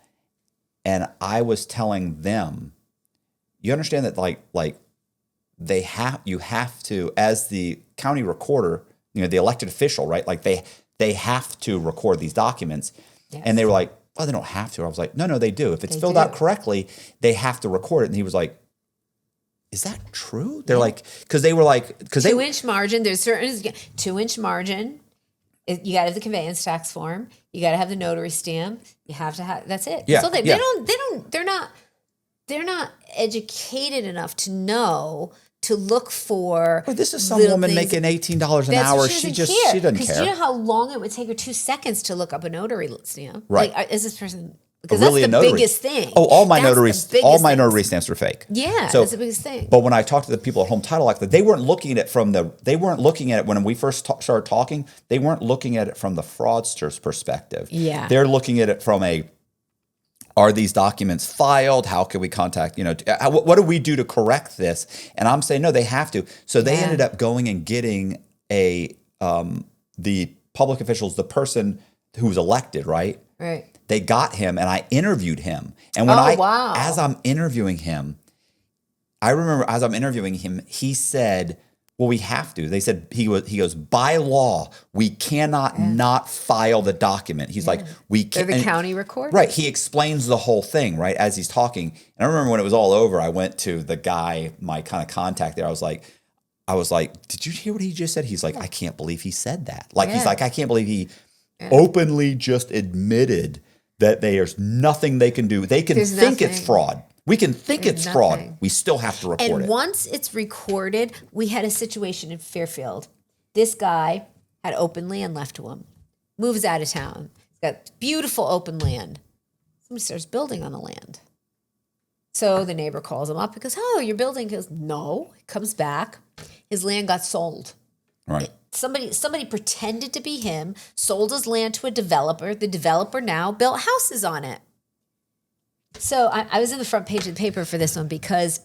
and I was telling them, you understand that like you have to, as the county recorder, the elected official, right? Like they have to record these documents. Yes. And they were like, oh, they don't have to. I was like, no, they do. If it's filled out correctly, they have to record it. And he was like, is that true? They're like, because they were like, because 2-inch margin. There's certain 2-inch margin. You got to have the conveyance tax form. You got to have the notary stamp. You have to have. That's it. Yeah. So they're not educated enough to know to look for. Well, this is some woman making $18 an hour. She doesn't care. Because you know how long it would take her 2 seconds to look up a notary stamp. Right? Like, is this person? Because really that's the biggest thing. Oh, all my notary stamps are fake. Yeah, that's the biggest thing. But when I talked to the people at Home Title Lock, they weren't looking at it when we first started talking. They weren't looking at it from the fraudster's perspective. Yeah, they're looking at it from are these documents filed? How can we contact, what do we do to correct this? And I'm saying, no, they have to. So they ended up going and getting the public officials, the person who was elected, right? Right. They got him and I interviewed him. And as I'm interviewing him, he said, well, we have to. They said, he goes, by law, we cannot not file the document. He's like, we can't. They're the county recorder. Right. He explains the whole thing, right, as he's talking. And I remember when it was all over, I went to the guy, my kind of contact there. I was like, did you hear what he just said? He's like, I can't believe he said that. He's like, I can't believe he openly just admitted that there's nothing they can do. They can think it's fraud. We can think it's fraud. We still have to record it. And once it's recorded, we had a situation in Fairfield. This guy had open land left to him. Moves out of town. He's got beautiful open land. Somebody starts building on the land. So the neighbor calls him up because, oh, you're building. He goes, no. He comes back. His land got sold. Right. Somebody pretended to be him, sold his land to a developer. The developer now built houses on it. So I was in the front page of the paper for this one because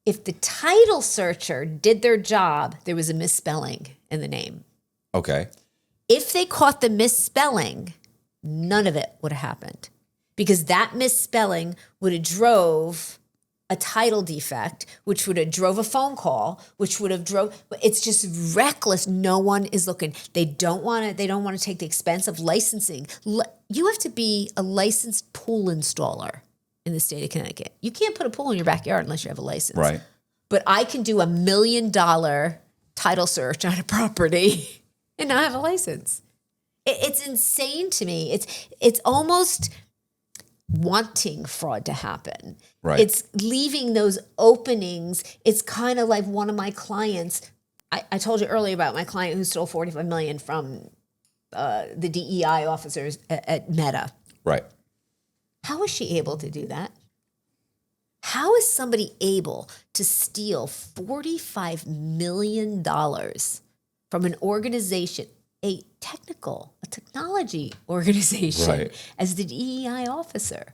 if the title searcher did their job, there was a misspelling in the name. Okay. If they caught the misspelling, none of it would have happened because that misspelling would have drove a title defect, which would have drove a phone call, which would have it's just reckless. No one is looking. They don't want to take the expense of licensing. You have to be a licensed pool installer in the state of Connecticut. You can't put a pool in your backyard unless you have a license. Right. But I can do $1 million title search on a property and not have a license. It's insane to me. It's almost wanting fraud to happen. Right. It's leaving those openings. It's kind of like one of my clients. I told you earlier about my client who stole $45 million from the DEI officers at Meta. Right. How is she able to do that? How is somebody able to steal $45 million from an organization, a technology organization, as the DEI officer?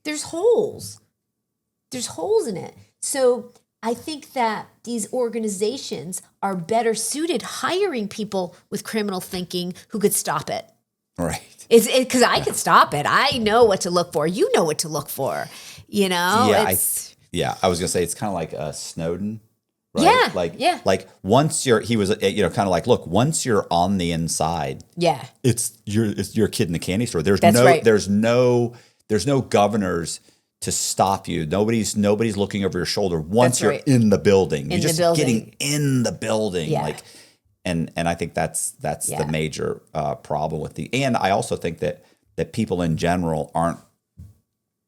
There's holes. There's holes in it. So I think that these organizations are better suited hiring people with criminal thinking who could stop it. Right. It's because I could stop it. I know what to look for. You know what to look for. You know? Yeah, I was gonna say it's kind of like Snowden, right? Yeah. Like once he was, kind of like, look, once you're on the inside, yeah. it's your kid in the candy store. There's no governors to stop you. Nobody's looking over your shoulder once you're in the building. You're just getting in the building, and I think that's the major problem with and I also think that people in general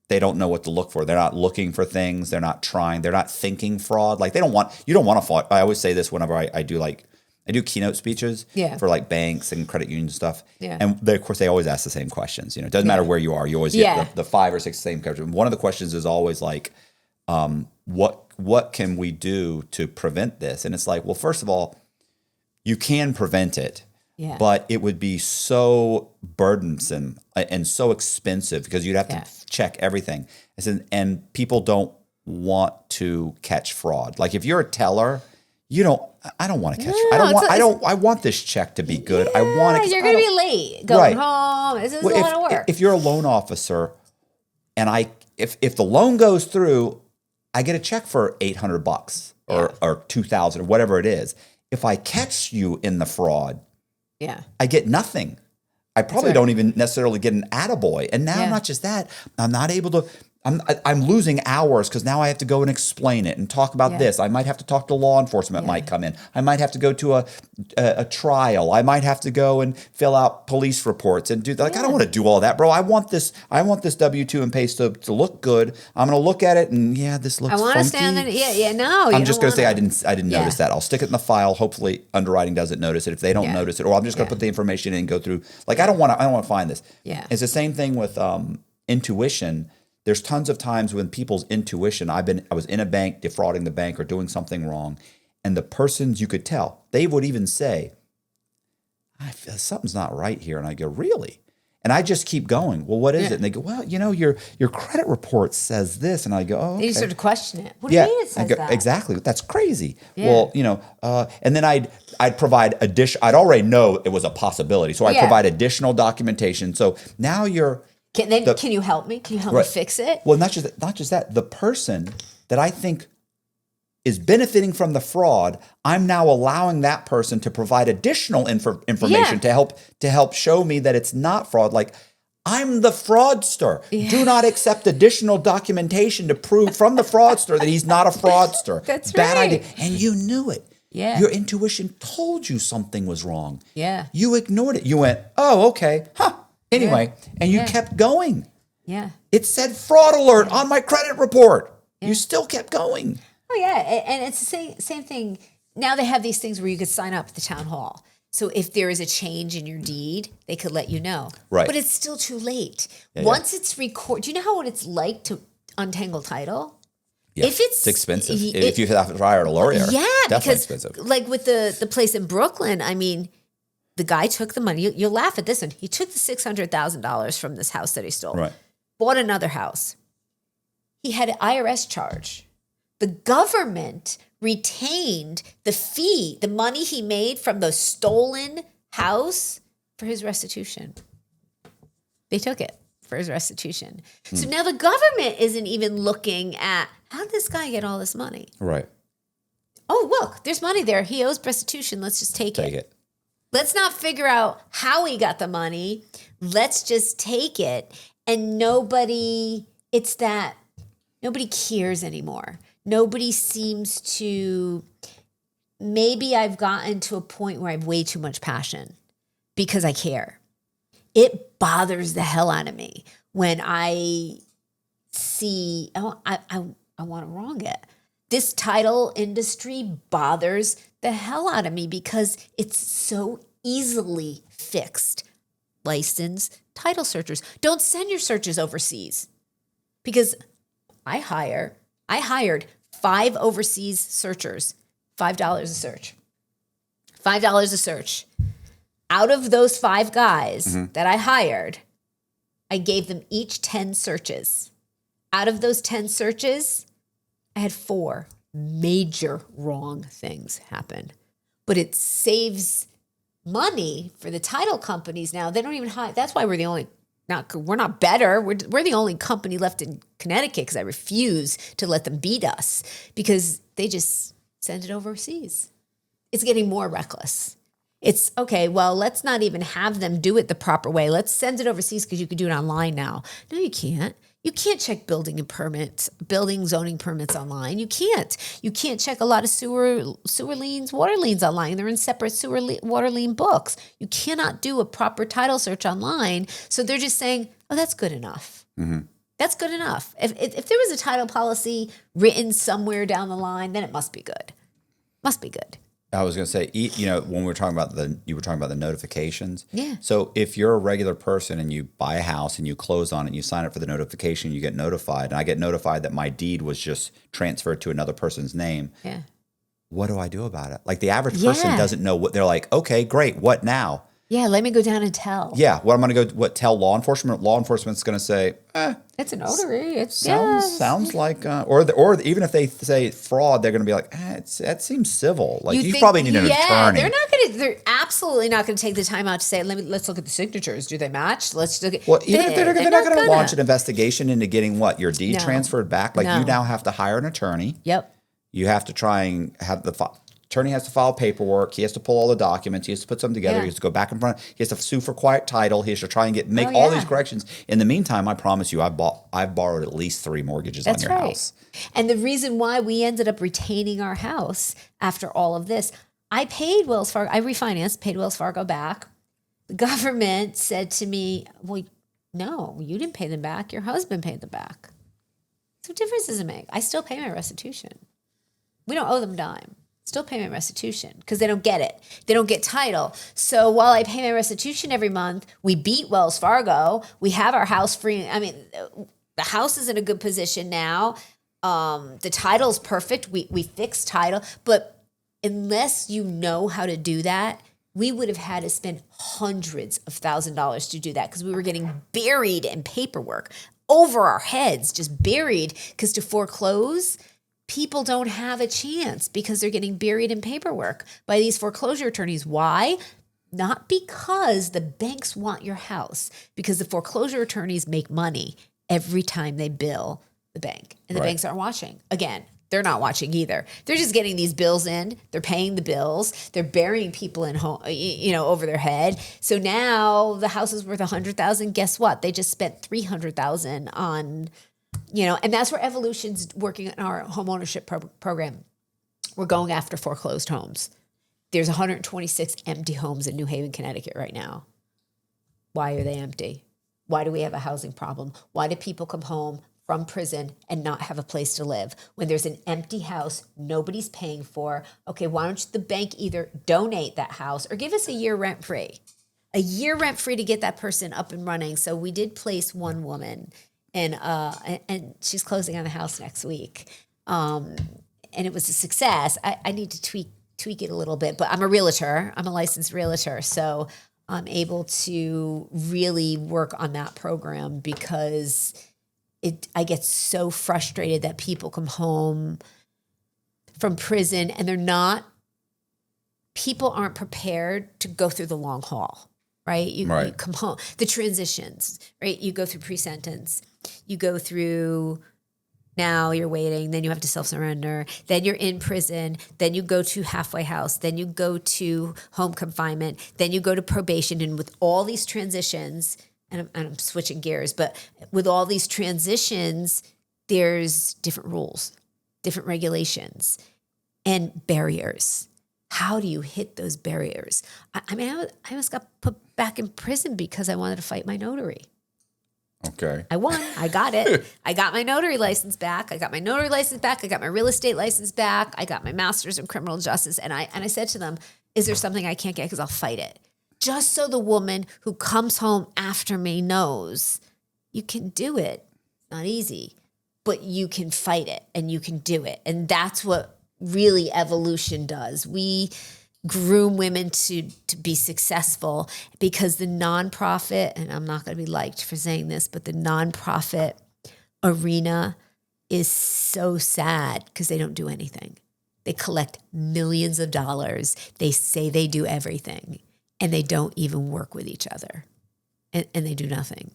they don't know what to look for. They're not looking for things. They're not trying. They're not thinking fraud. Like you don't want to fraud. I always say this whenever I do keynote speeches for like banks and credit union stuff. Yeah. And of course they always ask the same questions. It doesn't matter where you are. You always get the 5 or 6 same questions. One of the questions is always like, what can we do to prevent this? And it's like, well, first of all, you can prevent it. Yeah. But it would be so burdensome and so expensive because you'd have to check everything. And people don't want to catch fraud. Like if you're a teller, I don't want to catch. I want this check to be good. I want it. You're going to be late going home. This is a lot of work. If you're a loan officer, and if the loan goes through, I get a check for $800 or $2,000 or whatever it is. If I catch you in the fraud, I get nothing. I probably don't even necessarily get an attaboy. And now not just that, I'm not able to. I'm losing hours because now I have to go and explain it and talk about this. I might have to talk to law enforcement. Might come in. I might have to go to a trial. I might have to go and fill out police reports and do that. I don't want to do all that, bro. I want this W-2 and pay to look good. I'm going to look at it and this looks. I want to stand there. No. I'm just going to say I didn't notice that. I'll stick it in the file. Hopefully underwriting doesn't notice it. If they don't notice it, or I'm just going to put the information in and go through. Like I don't want to find this. Yeah. It's the same thing with intuition. There's tons of times when people's intuition, I was in a bank defrauding the bank or doing something wrong, and the persons you could tell, they would even say, I feel something's not right here. And I go, really? And I just keep going. Well, what is it? And they go, well, your credit report says this. And I go, oh, okay. You sort of question it. What do you mean it says that? Exactly. That's crazy. Yeah. Well, and then I'd provide I'd already know it was a possibility. So I'd provide additional documentation. So now can you help me? Can you help me fix it? Well, not just that. The person that I think is benefiting from the fraud, I'm now allowing that person to provide additional information to help show me that it's not fraud. Like I'm the fraudster. Yeah. Do not accept additional documentation to prove from the fraudster that he's not a fraudster. That's Bad right. idea. And you knew it. Yeah. Your intuition told you something was wrong. Yeah. You ignored it. You went, oh, okay. Huh. Anyway, and you kept going. Yeah. It said fraud alert on my credit report. Yeah. You still kept going. Oh, yeah. And it's the same thing. Now they have these things where you could sign up at the town hall. So if there is a change in your deed, they could let you know. Right. But it's still too late. Once it's recorded, do you know what it's like to untangle title? Yeah, if it's expensive. If you have to hire a lawyer. Yeah, because expensive. Like with the place in Brooklyn, I mean, the guy took the money. You'll laugh at this one. He took the $600,000 from this house that he stole. Right. Bought another house. He had an IRS charge. The government retained the fee, the money he made from the stolen house for his restitution. They took it for his restitution. So now the government isn't even looking at how did this guy get all this money? Right. Oh, look, there's money there. He owes restitution. Let's just take it. Let's not figure out how he got the money. Let's just take it. And nobody cares anymore. Nobody seems to, maybe I've gotten to a point where I have way too much passion because I care. It bothers the hell out of me when I see, I want to wrong it. This title industry bothers the hell out of me because it's so easily fixed. Licensed title searchers. Don't send your searches overseas because I hired 5 overseas searchers, $5 a search. $5 a search. Out of those 5 guys that I hired, I gave them each 10 searches. Out of those 10 searches, I had 4 major wrong things happen. But it saves money for the title companies now. They don't even hire. That's why we're not better. We're the only company left in Connecticut because I refuse to let them beat us because they just send it overseas. It's getting more reckless. It's okay, well, let's not even have them do it the proper way. Let's send it overseas because you can do it online now. No, you can't. You can't check building zoning permits online. You can't. You can't check a lot of sewer liens, water liens online. They're in separate water lien books. You cannot do a proper title search online. So they're just saying, oh, that's good enough. Mm-hmm. That's good enough. If there was a title policy written somewhere down the line, then it must be good. Must be good. I was going to say, when we were talking about you were talking about the notifications. Yeah. So if you're a regular person and you buy a house and you close on it and you sign up for the notification, you get notified. And I get notified that my deed was just transferred to another person's name. Yeah. What do I do about it? Like the average person doesn't know what they're like. Okay, great. What now? Yeah. Let me go down and tell. Yeah. What I'm going to go, tell law enforcement? Law enforcement's going to say, it's a notary. It sounds like, or even if they say fraud, they're going to be like, that seems civil. Like you probably need an attorney. They're absolutely not going to take the time out to say, let's look at the signatures. Do they match? Let's look at. Well, even if they're not going to launch an investigation into getting your deed transferred back. Like you now have to hire an attorney. Yep. You have to try and have attorney has to file paperwork. He has to pull all the documents. He has to put something together. He has to go back in front. He has to sue for quiet title. He has to try and make all these corrections. In the meantime, I promise you, I've borrowed at least 3 mortgages on your house. And the reason why we ended up retaining our house after all of this, I paid Wells Fargo. I refinanced, paid Wells Fargo back. The government said to me, well, no, you didn't pay them back. Your husband paid them back. So what difference does it make? I still pay my restitution. We don't owe them a dime. Still pay my restitution because they don't get it. They don't get title. So while I pay my restitution every month, we beat Wells Fargo. We have our house free. I mean, the house is in a good position now. The title's perfect. We fixed title. But unless you know how to do that, we would have had to spend hundreds of $1,000s to do that because we were getting buried in paperwork over our heads, just buried because to foreclose – people don't have a chance because they're getting buried in paperwork by these foreclosure attorneys. Why? Not because the banks want your house, because the foreclosure attorneys make money every time they bill the bank. And the banks aren't watching. Again, they're not watching either. They're just getting these bills in. They're paying the bills. They're burying people in home, over their head. So now the house is worth $100,000. Guess what? They just spent $300,000 on and that's where Evolution's working in our home ownership program. We're going after foreclosed homes. There's 126 empty homes in New Haven, Connecticut right now. Why are they empty? Why do we have a housing problem? Why do people come home from prison and not have a place to live? When there's an empty house, nobody's paying for. Okay, why don't the bank either donate that house or give us a year rent-free? A year rent-free to get that person up and running. So we did place one woman and she's closing on the house next week. And it was a success. I need to tweak it a little bit, but I'm a realtor. I'm a licensed realtor. So I'm able to really work on that program because I get so frustrated that people come home from prison and people aren't prepared to go through the long haul. Right? You come home. The transitions, right? You go through pre-sentence. You go through, now you're waiting. Then you have to self-surrender. Then you're in prison. Then you go to halfway house. Then you go to home confinement. Then you go to probation. And with all these transitions, and I'm switching gears, but with all these transitions, there's different rules, different regulations, and barriers. How do you hit those barriers? I almost got put back in prison because I wanted to fight my notary. Okay. I won. I got it. I got my notary license back. I got my real estate license back. I got my master's in criminal justice. And I said to them, is there something I can't get? Because I'll fight it. Just so the woman who comes home after me knows you can do it. It's not easy, but you can fight it and you can do it. And that's what really Evolution does. We groom women to be successful because the nonprofit, and I'm not going to be liked for saying this, but the nonprofit arena is so sad because they don't do anything. They collect millions of dollars. They say they do everything, and they don't even work with each other, and they do nothing.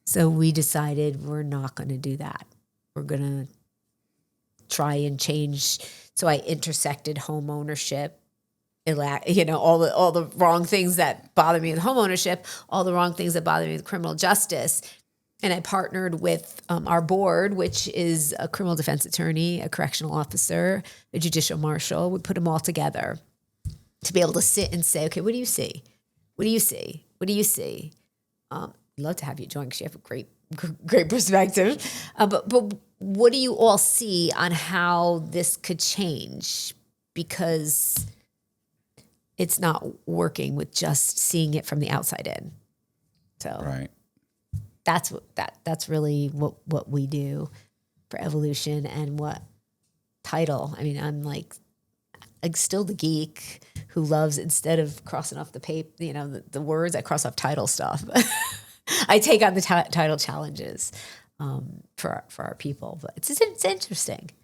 So we decided we're not going to do that. We're going to try and change. So I intersected home ownership, all the wrong things that bother me with home ownership, all the wrong things that bother me with criminal justice. And I partnered with our board, which is a criminal defense attorney, a correctional officer, a judicial marshal. We put them all together to be able to sit and say, okay, what do you see? What do you see? What do you see? I'd love to have you join because you have a great perspective. But what do you all see on how this could change? Because it's not working with just seeing it from the outside in. So Right. That's really what we do for evolution and what title. I mean, I'm like still the geek who loves, instead of crossing off the paper, the words, I cross off title stuff. I take on the title challenges for our people, but it's interesting. It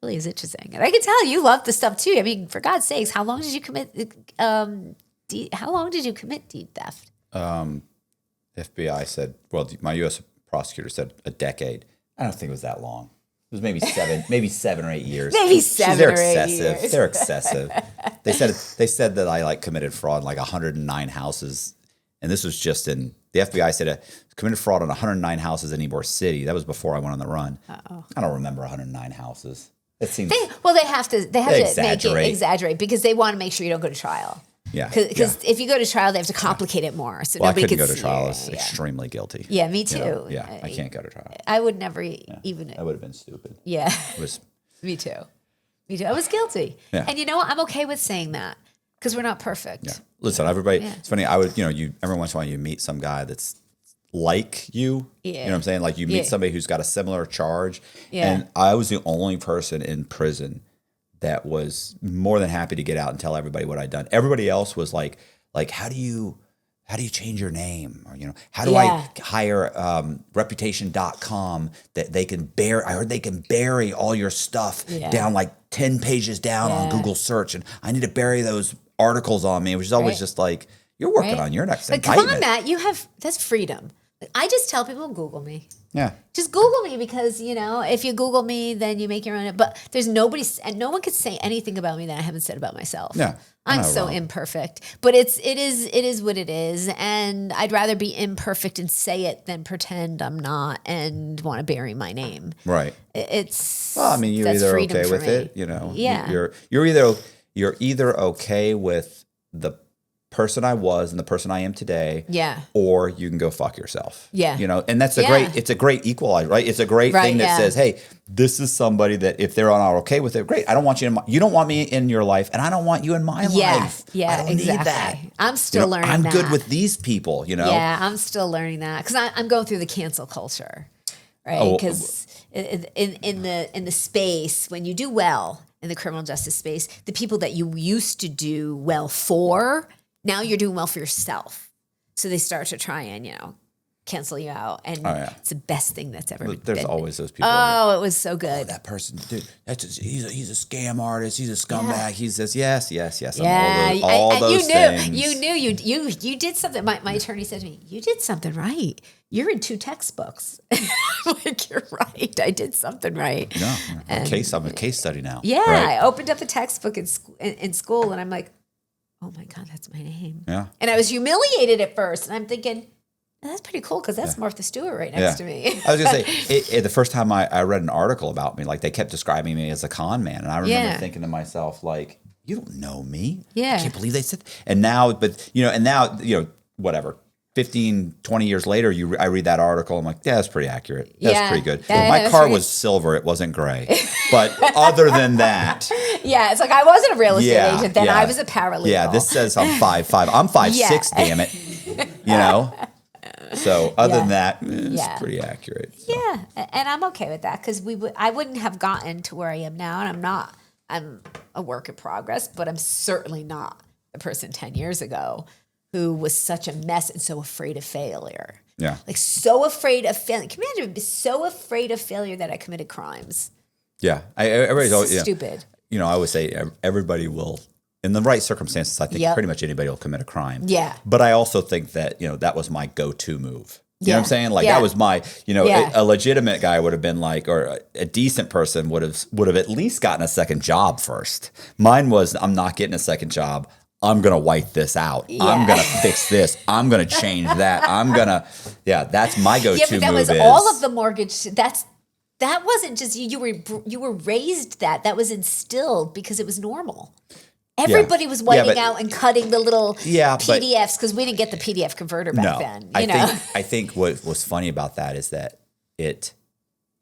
really is interesting, and I can tell you love the stuff too. I mean, for God's sakes, how long did you commit? How long did you commit deed theft? FBI said, well, my U.S. prosecutor said a decade. I don't think it was that long. It was maybe 7 or 8 years. Maybe 7 They're or 8 excessive. years. They're excessive. They said that I committed fraud in 109 houses, and this was just in the FBI said committed fraud on 109 houses in Ybor City. That was before I went on the run. Uh-oh. I don't remember 109 houses. It seems They have to make it exaggerate because they want to make sure you don't go to trial. Yeah, because if you go to trial, they have to complicate it more. So well, I nobody couldn't could go to trial. I was yeah. extremely guilty. Yeah, me too. I can't go to trial. I would never even. That would have been stupid. Yeah, It was. me too. I was guilty, Yeah. and you know what? I'm okay with saying that because we're not perfect. Yeah. Listen, everybody. Yeah. It's funny. I would, you every once in a while you meet some guy that's like you. Yeah. You know what I'm saying? Like you meet somebody who's got a similar charge. Yeah. And I was the only person in prison that was more than happy to get out and tell everybody what I'd done. Everybody else was like how do you change your name? Or, how do I hire reputation.com that they can bury? I heard they can bury all your stuff down 10 pages down on Google search. And I need to bury those articles on me, which is always just like, you're working on your next indictment. Come on, Matt, that's freedom. I just tell people, Google me. Yeah. Just Google me because, if you Google me, then you make your own. But there's nobody, and no one could say anything about me that I haven't said about myself. Yeah. I'm so imperfect. But it is what it is. And I'd rather be imperfect and say it than pretend I'm not and want to bury my name. Right. It's well, I mean, you're either okay with me. it, Yeah. You're either okay with the person I was and the person I am today. Yeah. Or you can go fuck yourself. Yeah. And that's it's a great equalizer, right? It's a great thing that says, hey, this is somebody that if they're not okay with it, great. I don't want you you don't want me in your life and I don't want you in my life. Yeah, I don't need that. I'm still learning I'm that. good with these people, Yeah, I'm still learning that because I'm going through the cancel culture, right? Because in the space, when you do well in the criminal justice space, the people that you used to do well for, now you're doing well for yourself. So they start to try and, cancel you out. And it's the best thing that's ever There's always those people. Oh, it was so good. Oh, that person, dude, he's a scam artist. He's a scumbag. Yeah. He says, yes. Yeah. All those things. You knew you did something. My attorney said to me, you did something right. You're in 2 textbooks. I'm like, you're right. I did something right. No, I'm a case study now. Yeah. Right? I opened up a textbook in school and I'm like, oh my God, that's my name. Yeah. And I was humiliated at first. And I'm thinking, that's pretty cool because that's Martha Stewart right next to me. I was going to say, the first time I read an article about me, they kept describing me as a con man. And I remember thinking to myself, you don't know me. Yeah. I can't believe they said. And now, whatever. 15, 20 years later, I read that article. I'm like, yeah, that's pretty accurate. That's pretty good. My car was silver. It wasn't gray. But other than that. Yeah, it's like I wasn't a real estate agent then. I was a paralegal. Yeah, this says I'm 5'5". I'm 5'6", damn it. So other than that, it's pretty accurate. So. Yeah, and I'm okay with that because I wouldn't have gotten to where I am now. And I'm a work in progress, but I'm certainly not the person 10 years ago who was such a mess and so afraid of failure. Yeah. Like so afraid of failing. Can you imagine so afraid of failure that I committed crimes? Yeah. Everybody's always, Stupid. You know, I would say everybody will, in the right circumstances, I think Yep. pretty much anybody will commit a crime. Yeah. But I also think that, you know, that was my go-to move. You know what I'm saying? Like Yeah. that was my, you know, Yeah. a legitimate guy would have been like, or a decent person would have at least gotten a second job first. Mine was, I'm not getting a second job. I'm going to wipe this out. Yeah. I'm going to fix this. I'm going to change that. That's my go-to Yeah, but that move was all of the mortgage. That wasn't just you were raised that was instilled because it was normal. Everybody was whiting out and cutting the little PDFs because we didn't get the PDF converter back then. I think what was funny about that is that it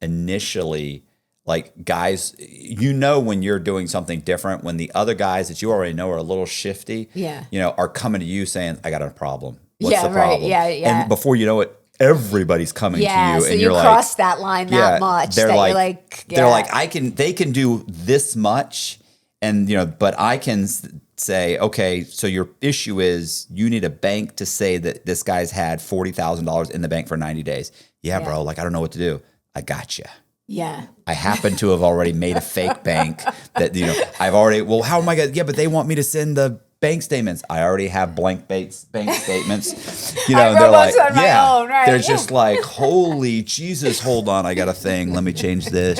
initially, like guys, you know, when you're doing something different, when the other guys that you already know are a little shifty, you know, are coming to you saying, I got a problem. What's the problem? Right. Yeah. And before you know it, everybody's coming to you, so and you you're like, cross that line that much. They're that like, you're like, they're like, they can do this much, and you know, but I can say, okay, so your issue is you need a bank to say that this guy's had $40,000 in the bank for 90 days. Yeah, bro. Like I don't know what to do. I got you. Yeah. I happen to have already made a fake bank that, you know, I've already, well, how am I going to, but they want me to send the bank statements. I already have blank bank statements. You know, they're like, they're just like, holy Jesus, hold on. I got a thing. Let me change this.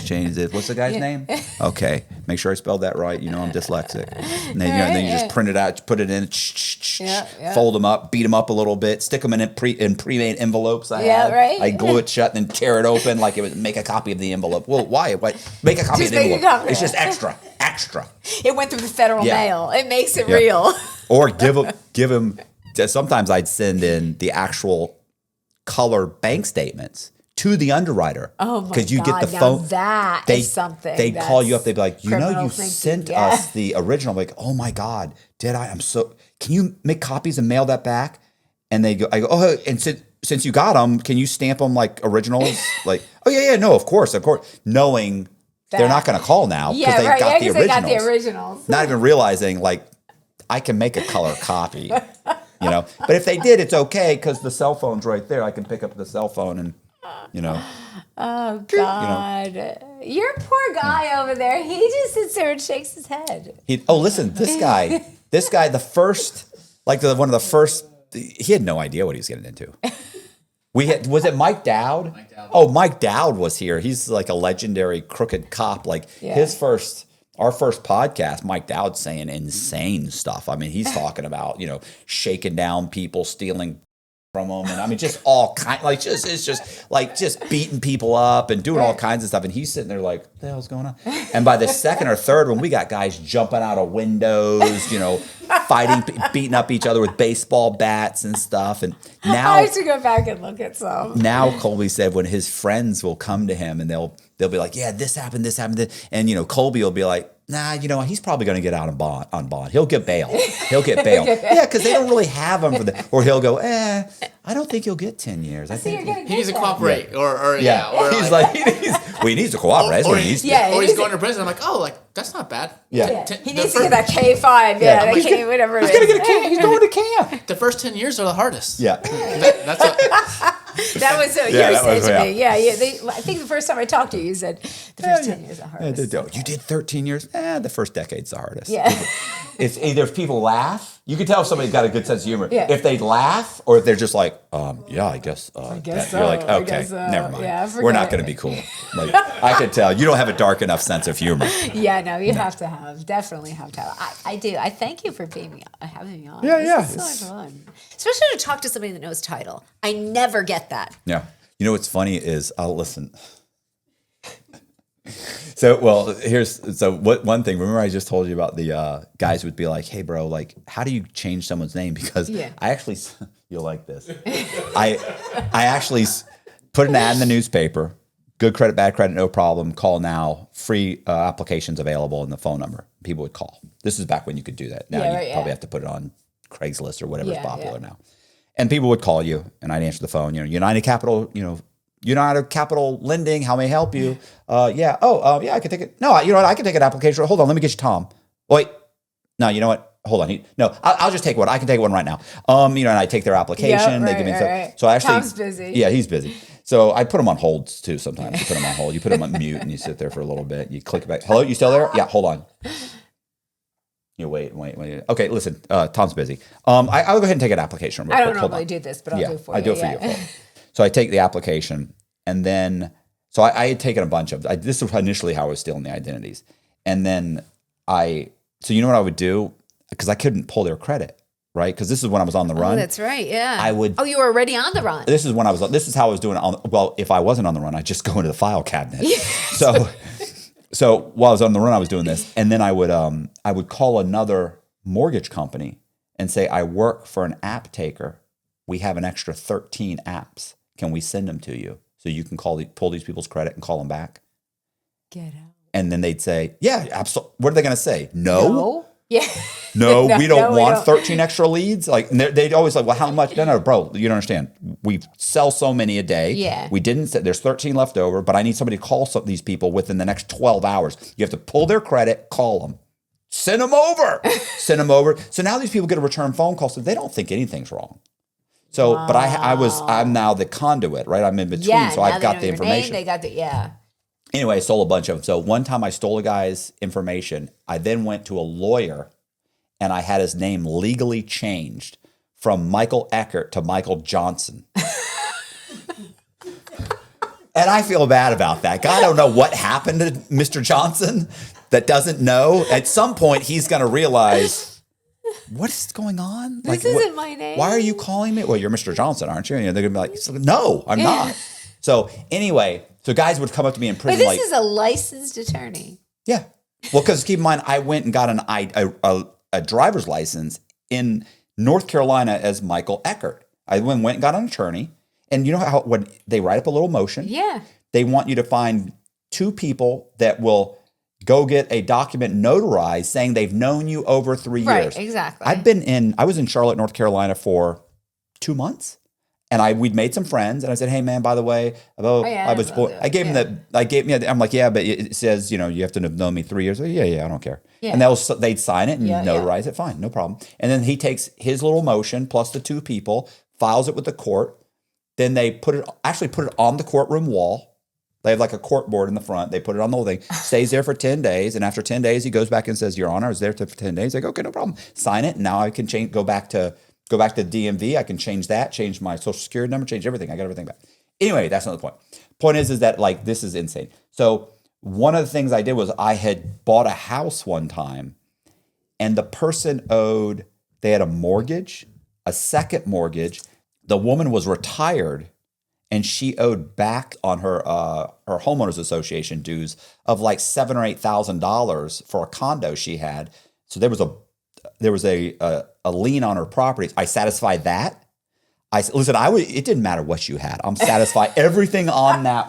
What's the guy's name? Okay. Make sure I spelled that right. You know, I'm dyslexic. And then, then you just print it out, put it in, fold them up, beat them up a little bit, stick them in pre-made envelopes. I glue it shut and then tear it open like it would make a copy of the envelope. Well, why? Make a copy of the envelope. It's just extra. It went through the federal mail. It makes it real. Or give them. Sometimes I'd send in the actual color bank statements to the underwriter. Oh my God! Because you get the phone. That is something. They call you up. They'd be like, you know, you thinking, sent us the original. I'm like, oh my God, did I? Can you make copies and mail that back? And I go, oh, and since you got them, can you stamp them like originals? Like, oh yeah, no, of course, knowing. They're not going to call now because they got the originals. Not even realizing, like, I can make a color copy, you know. But if they did, it's okay because the cell phone's right there. I can pick up the cell phone and, you know. Oh, God. Your poor guy over there, he just sits there and shakes his head. Listen, this guy, the first, like one of the first, he had no idea what he was getting into. Was it Mike Dowd? Oh, Mike Dowd was here. He's like a legendary crooked cop. Like our first podcast, Mike Dowd's saying insane stuff. I mean, he's talking about, you know, shaking down people, stealing from them. And I mean, just all kind, like just beating people up and doing all kinds of stuff. And he's sitting there like, what the hell's going on? And by the second or third one, we got guys jumping out of windows, you know, fighting, beating up each other with baseball bats and stuff. And now I have to go back and look at some. Now Colby said when his friends will come to him and they'll be like, yeah, this happened. And, you know, Colby will be like, nah, you know, he's probably going to get out on bond. He'll get bail. Yeah, because they don't really have him for the. Or he'll go, I don't think he'll get 10 years. I think he needs to cooperate. Or he's like he needs to cooperate. Or he's going to prison. I'm like, oh, like that's not bad. Yeah. He needs to get that K5. Yeah, whatever it is. He's going to get a camp. He's going to camp. The first 10 years are the hardest. Yeah. That's what. That was what you said to me. Yeah. I think the first time I talked to you, you said the first 10 years are the hardest. You did 13 years? The first decade's the hardest. Yeah. It's either if people laugh, you can tell if somebody's got a good sense of humor. Yeah. If they laugh or if they're just like, I guess so. You're like, okay, never mind. Yeah, we're not going to be cool. Like, I can tell you don't have a dark enough sense of humor. Yeah, no, you definitely have to have. I do. I thank you for having me on. Yeah, This is so fun. Especially to talk to somebody that knows title. I never get that. Yeah. You know what's funny is, I'll listen. One thing, remember I just told you about the guys would be like, hey bro, like how do you change someone's name? Because I actually, you'll like this. I actually put an ad in the newspaper, good credit, bad credit, no problem, call now, free applications available, and the phone number. People would call. This is back when you could do that. Now you probably have to put it on Craigslist or whatever's popular now. And people would call you and I'd answer the phone, you know, United Capital Lending, how may I help you? I can take it. No, you know what? I can take an application. Hold on, let me get you Tom. Wait, no, you know what? hold on. I'll just take one. I can take one right now. And I take their application. They give me stuff. Right. So I actually, Tom's busy. Yeah, he's busy. So I put him on holds too. Sometimes you put him on hold. You put him on mute, and you sit there for a little bit. You click back. Hello, you still there? Yeah, hold on. You wait. Okay, listen. Tom's busy. I'll go ahead and take an application. Real I don't quick. Hold normally on. do this, but I'll do it for you. I do it for you. Hold on. So I take the application, and then I had taken a bunch of. This was initially how I was stealing the identities, and then So you know what I would do? Because I couldn't pull their credit, right? Because this is when I was on the run. Oh, that's right. Yeah. I would. Oh, you were already on the run. This is when I was. This is how I was doing it. Well, if I wasn't on the run, I'd just go into the file cabinet. So while I was on the run, I was doing this, and then I would call another mortgage company and say, I work for an app taker. We have an extra 13 apps. Can we send them to you so you can pull these people's credit and call them back? Get out. And then they'd say, yeah, absolutely. What are they going to say? No. Yeah. No, we don't want don't. 13 extra leads. Like they'd always like, well, how much? No, bro, you don't understand. We sell so many a day. Yeah. We didn't say there's 13 left over, but I need somebody to call these people within the next 12 hours. You have to pull their credit, call them, send them over. So now these people get a return phone call, so they don't think anything's wrong. So, but I'm now the conduit, right? I'm in between, so I've got the information. They got the, Anyway, I stole a bunch of them. So one time I stole a guy's information. I then went to a lawyer and I had his name legally changed from Michael Eckert to Michael Johnson. And I feel bad about that. God, I don't know what happened to Mr. Johnson that doesn't know. At some point, he's going to realize, what is going on? This isn't my name. Why are you calling me? Well, you're Mr. Johnson, aren't you? And they're going to be like, no, I'm not. So anyway, so guys would come up to me in prison But this is a licensed attorney. Yeah. Well, because keep in mind, I went and got a driver's license in North Carolina as Michael Eckert. I went and got an attorney. And you know how when they write up a little motion, they want you to find 2 people that will go get a document notarized saying they've known you over 3 years. Right, exactly. I was in Charlotte, North Carolina for 2 months. And we'd made some friends, and I said, "Hey, man, by the way, I'm like, yeah, but it says, you have to have known me 3 years." Yeah, I don't care. Yeah. And they'd sign it and notarize it. Fine, no problem. And then he takes his little motion plus the 2 people, files it with the court. Then they put it on the courtroom wall. They have like a court board in the front. They put it on the whole thing. Stays there for 10 days, and after 10 days, he goes back and says, "Your Honor, I was there for 10 days." Like, okay, no problem. Sign it. And now I can go back to DMV. I can change my social security number, change everything. I got everything back. Anyway, that's not the point. Point is that like, this is insane. So one of the things I did was I had bought a house one time and the person they had a mortgage, a second mortgage. The woman was retired and she owed back on her homeowners association dues of like $7,000 or $8,000 for a condo she had. So there was a lien on her property. I satisfied that. It didn't matter what you had. I'm satisfied. Everything on that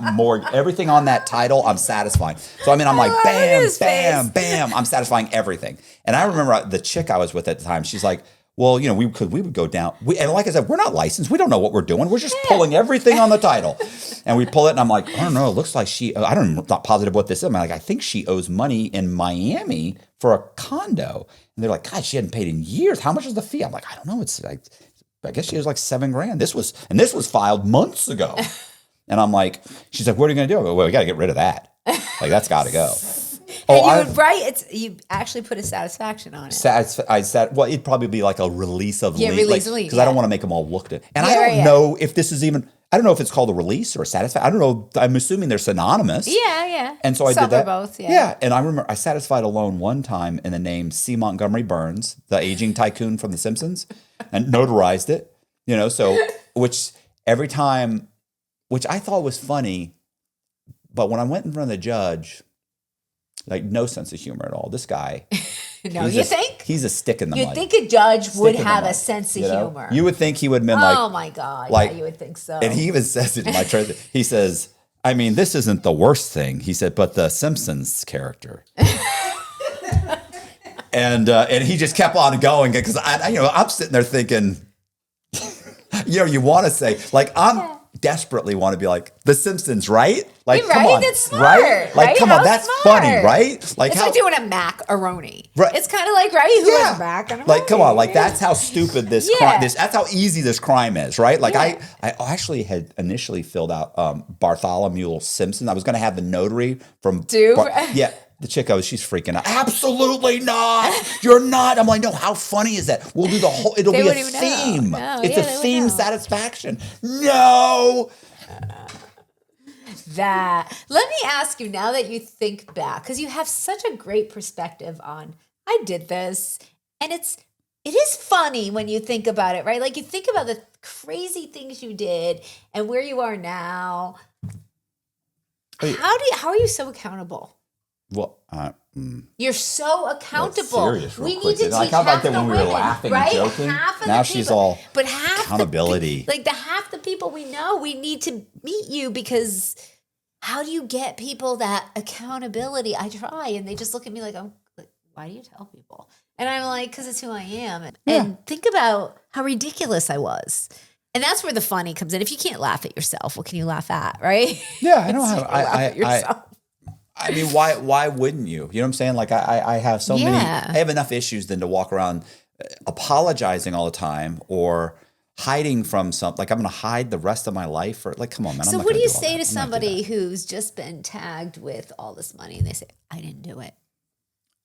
everything on that title, I'm satisfying. So I'm like, bam, bam, bam. I'm satisfying everything. And I remember the chick I was with at the time. She's like, well, we would go down. And like I said, we're not licensed. We don't know what we're doing. We're just pulling everything on the title. And we pull it, and I'm like, I don't know. It looks like I'm not positive what this is. I'm like, I think she owes money in Miami for a condo. And they're like, God, she hadn't paid in years. How much is the fee? I'm like, I don't know. It's like, I guess she was like $7,000. This was filed months ago. And I'm like, she's like, what are you going to do? I go, well, we got to get rid of that. Like, that's got to go. You actually put a satisfaction on it. I said, well, it'd probably be like a release of lien. Release of lien. Because I don't want to make them all looked at. And I don't know if this is even, I don't know if it's called a release or a satisfaction. I don't know. I'm assuming they're synonymous. Yeah. And so I did that. Both, yeah. And I remember I satisfied a loan one time in the name C. Montgomery Burns, the aging tycoon from The Simpsons, and notarized it, which every time, which I thought was funny. But when I went in front of the judge, like no sense of humor at all. This guy. No, you think? He's a stick in the mud. You'd think a judge would have a sense of humor. You would think he would have been like, oh my God. Like, yeah, you would think so. And he even says it to my treasurer. He says, I mean, this isn't the worst thing. He said, but the Simpsons character. and he just kept on going because I'm sitting there thinking, you want to say, like, I'm desperately want to be like The Simpsons, right? Like, Right? come on, That's smart, right? Like, right? come How on, that's smart. funny, right? Like It's how like doing a macaroni. Right. It's kind of like, right? Who has macaroni? Like, come on, like that's how stupid this Yeah. crime. That's how easy this crime is, right? Like, Yeah. I actually had initially filled out Bartholomew Simpson. I was going to have the notary from yeah. The chick she's freaking out. Absolutely not. You're not. I'm like, no, how funny is that? We'll do the whole, it'll They be a wouldn't even know. theme. No, It's yeah, a they wouldn't theme know. satisfaction. No. That. Let me ask you, now that you think back, because you have such a great perspective on, I did this, and it is funny when you think about it, right? Like you think about the crazy things you did and where you are now. How are you so accountable? Well, You're so accountable. serious real We quick. need to Like, teach how about half that the when we were women, laughing and right? joking? Half of Now the she's people, all but half accountability. like half the people we know, we need to meet you, because how do you get people that accountability? I try, and they just look at me like, why do you tell people? And I'm like, because it's who I am. And think about how ridiculous I was. And that's where the funny comes in. If you can't laugh at yourself, what can you laugh at, right? Yeah, I don't You have. can't laugh at yourself. I mean, why wouldn't you? You know what I'm saying? Like I have so many. Yeah. I have enough issues than to walk around apologizing all the time or hiding from something. Like I'm going to hide the rest of my life, or like, come on, man. So I'm not what do gonna you all say that. to I'm not gonna do somebody that. who's just been tagged with all this money and they say, I didn't do it?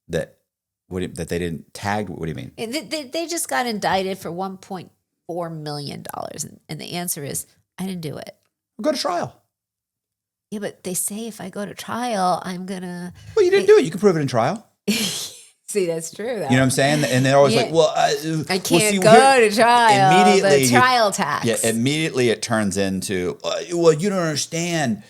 That they didn't tag? What do you mean? They just got indicted for $1.4 million. And the answer is, I didn't do it. Go to trial. Yeah, but they say if I go to trial, I'm going to. Well, you didn't do it. You can prove it in trial. See, that's true. You know what I'm saying? And they're always Yeah. like, well, I can't go to trial. Immediately, The trial tax. Yeah, immediately it turns into, well, you don't understand.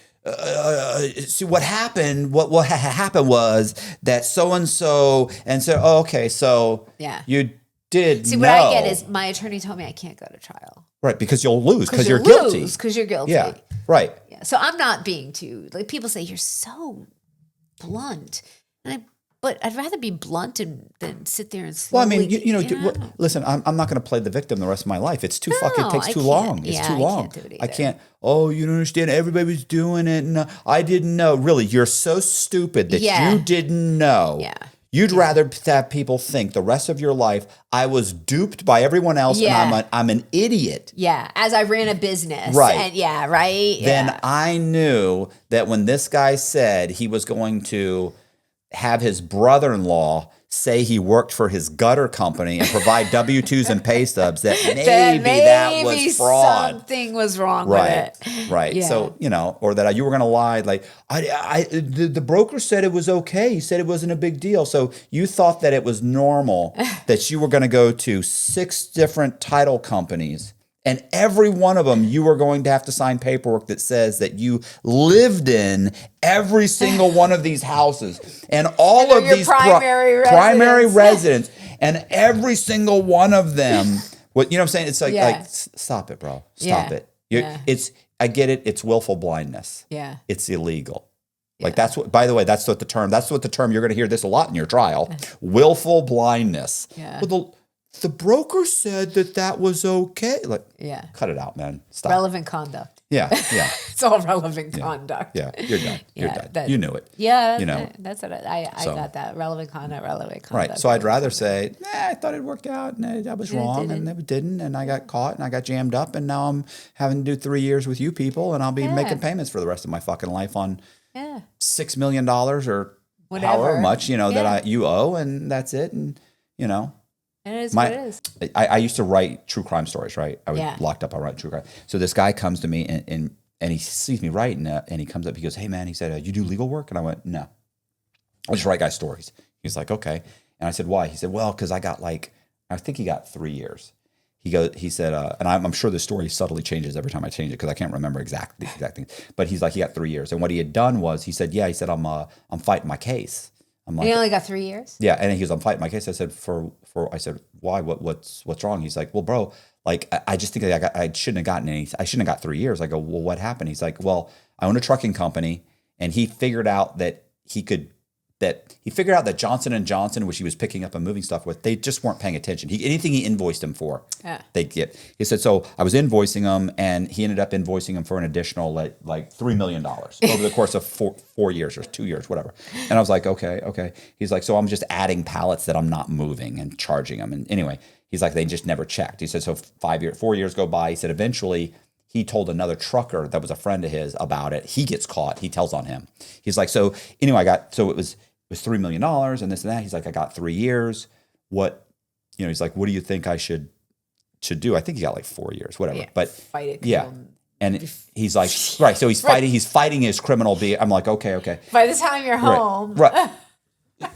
See what happened. What happened was that so and so, oh, okay, so Yeah. you did. See, what I get is my attorney told me I can't go to trial. right, because you'll lose because you're you guilty. Because you're guilty. Yeah, right. Yeah. So I'm not being too, like, people say you're so blunt. But I'd rather be blunt than sit there and Well, slowly. I mean, you know, listen, I'm not going to play the victim the rest of my life. It's too fucking, it takes I too can't. long. It's Yeah, too I long. can't do it I either. can't, oh, you don't understand. Everybody was doing it. And I didn't know. Really, you're so stupid that Yeah. you didn't know. Yeah. You'd rather have people think the rest of your life, I was duped by everyone else Yeah. and I'm an idiot. Yeah, as I ran a business. Right. And yeah, right? Then Yeah. I knew that when this guy said he was going to have his brother-in-law say he worked for his gutter company and provide W-2s and pay stubs, that maybe that was fraud. Something was wrong Right, with it. right. Yeah. So, you know, or that you were going to lie. Like, the broker said it was okay. He said it wasn't a big deal. So you thought that it was normal that you were going to go to 6 different title companies, and every one of them you were going to have to sign paperwork that says that you lived in every single one of these houses and all And of they're these your primary primary residents. residents, and every single one of them. What you know what I'm saying? It's like, Yeah. stop it, bro. Stop Yeah. it. Yeah. I get it. It's willful blindness. Yeah. It's illegal. Like that's what, by the way, that's what the term, you're going to hear this a lot in your trial. Willful blindness. Yeah. Well, the broker said that was okay. Like, Yeah. cut it out, man. Stop. Relevant conduct. Yeah. Yeah. It's all relevant conduct. Yeah. You're done. You're Yeah, done. You knew it. Yeah, You know. that's what I So. got that. Relevant conduct. Right. So I'd rather say, I thought it worked out and I was wrong didn't. and it didn't. And I got caught and I got jammed up and now I'm having to do 3 years with you people and I'll be making payments for the rest of my fucking life on Yeah. $6 million or Whatever. however much, you know, Yeah. that you owe, and that's it. And, you know, It is what it is. I used to write true crime stories, right? I was Yeah. locked up. I write true crime. So this guy comes to me and he sees me writing and he comes up, he goes, hey man, he said, you do legal work? And I went, no, I just write guys stories. He's like, okay. And I said, why? He said, well, cause I think he got 3 years. He said, and I'm sure the story subtly changes every time I change it because I can't remember the exact thing. But he's like, he got 3 years. And what he had done was, he said, I'm fighting my case. I'm like, You only got 3 years? yeah. And he goes, I'm fighting my case. I said, I said, why? What's wrong? He's like, well, bro, like I just think that I shouldn't have got 3 years. I go, well, what happened? He's like, well, I own a trucking company, and he figured out that he could that he figured out that Johnson & Johnson, which he was picking up and moving stuff with, they just weren't paying attention. Anything he invoiced him for, they'd get. He said, so I was invoicing him, and he ended up invoicing him for an additional like $3 million over the course of 4 years or 2 years, whatever. And I was like, okay. He's like, so I'm just adding pallets that I'm not moving and charging them. And anyway, he's like, they just never checked. He said, so 4 years go by. He said, eventually he told another trucker that was a friend of his about it. He gets caught. He tells on him. He's like, so anyway, it was $3 million and this and that. He's like, I got 3 years. He's like, what do you think I should do? I think he got like 4 years, whatever. Yeah, but fight it. Yeah. And he's like, right. So he's fighting his criminal beat. I'm like, okay. By the time you're home. Right.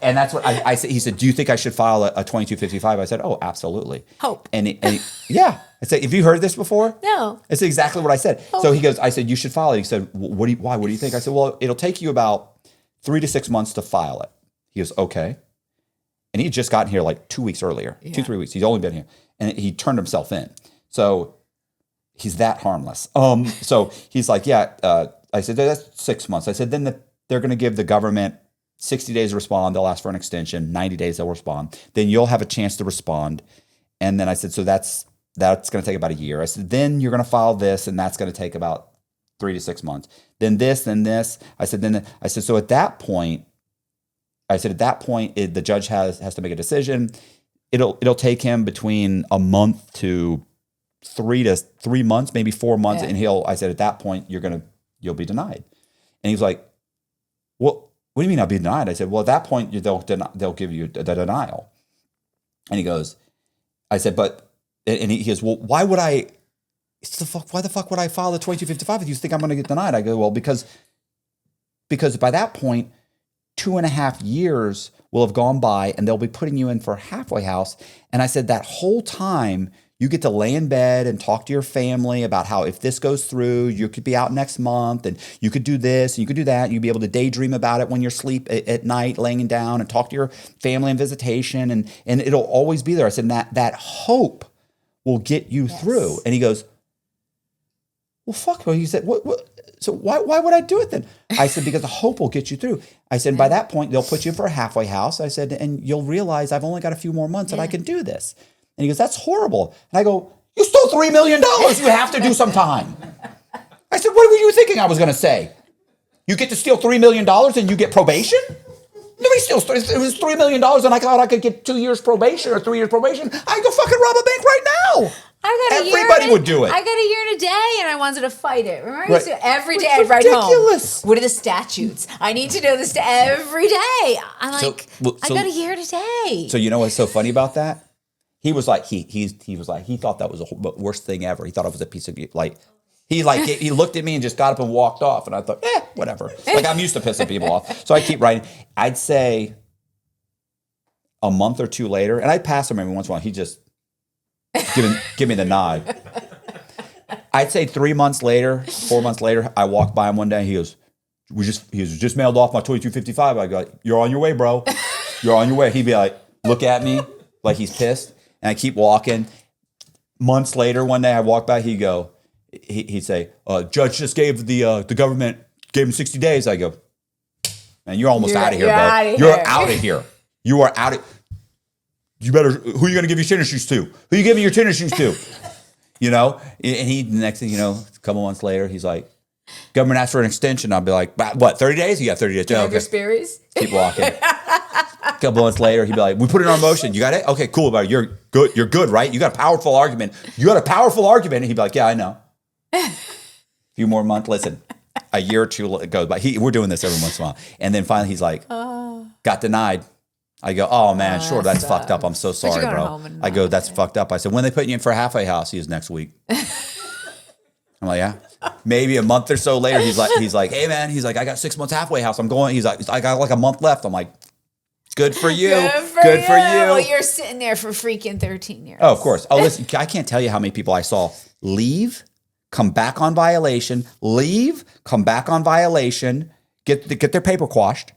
And that's what I said. He said, do you think I should file a 2255? I said, oh, absolutely. Hope. Yeah. I said, have you heard this before? No. It's exactly what I said. Hope. So he goes, I said, you should file it. He said, why? What do you think? I said, well, it'll take you about 3 to 6 months to file it. He goes, okay. And he had just gotten here like 2 weeks earlier, 2-3 weeks. He's only been here. And he turned himself in. So he's that harmless. So he's like, yeah. I said, that's 6 months. I said, then they're going to give the government 60 days to respond. They'll ask for an extension. 90 days they'll respond. Then you'll have a chance to respond. And then I said, so that's going to take about a year. I said, then you're going to file this, and that's going to take about 3 to 6 months. Then this, then this. I said, so at that point, the judge has to make a decision. It'll take him between a month to 3 months, maybe 4 months. Yeah. And I said, at that point, you'll be denied. And he was like, well, what do you mean I'll be denied? I said, well, at that point, they'll give you the denial. And he goes, I said, and he goes, well, why the fuck would I file the 2255 if you think I'm going to get denied? I go, well, because by that point, 2.5 years will have gone by and they'll be putting you in for a halfway house. And I said, that whole time you get to lay in bed and talk to your family about how if this goes through, you could be out next month and you could do this and you could do that. And you'd be able to daydream about it when you're asleep at night, laying down, and talk to your family and visitation. And it'll always be there. I said, that hope will get you through. And he goes, well, fuck. He said, what? So why would I do it then? I said, because the hope will get you through. I said, by that point, they'll put you for a halfway house. I said, and you'll realize I've only got a few more months and I can do this. And he goes, that's horrible. And I go, you stole $3 million. You have to do some time. I said, what were you thinking I was going to say? You get to steal $3 million and you get probation? Nobody steals. It was $3 million and I thought I could get 2 years probation or 3 years probation. I could go fucking rob a bank right now. Everybody would do it. I got a year and a day, and I wanted to fight it. Remember, Right. so every day I'd write home. What are the statutes? I need to know this every day. I'm like, I got a year and a day. So you know what's so funny about that? He was like, he thought that was the worst thing ever. He thought it was a piece of he looked at me and just got up and walked off, and I thought, whatever. Like, I'm used to pissing people off, so I keep writing. I'd say a month or two later, and I'd pass him every once in a while. He just give me the nod. I'd say 3 months later, 4 months later, I walked by him one day. He was just mailed off my 2255. I go, you're on your way, bro. You're on your way. He'd be like, look at me like he's pissed, and I keep walking. Months later, one day I walk by. He'd say, judge just gave the government gave him 60 days. I go, man, you're almost out of here, bro. You're out of here. You are out of. You better. Who are you going to give your tennis shoes to? Who are you giving your tennis shoes to? You know. And the next thing you know, a couple months later, he's like, government asked for an extension. I'll be like, what? 30 days? You got 30 days. Okay. Sperry's? Keep walking. A couple months later, he'd be like, we put it on motion. You got it? Okay, cool. But you're good. You're good, right? You got a powerful argument. And he'd be like, yeah, I know. A few more months. Listen, a year or two goes by. We're doing this every once in a while. And then finally he's like, got denied. I go, oh man, sure, that's fucked up. I'm so sorry, bro. I go, that's fucked up. I said, when they put you in for a halfway house? He was next week. I'm like, yeah. Maybe a month or so later, he's like, hey man, he's like, I got 6 months halfway house. I'm going. He's like, I got like a month left. I'm like, good for you. Good for you. Well, you're sitting there for freaking 13 years. Oh, of course. Oh, listen, I can't tell you how many people I saw leave, come back on violation, leave, come back on violation, get their paper quashed,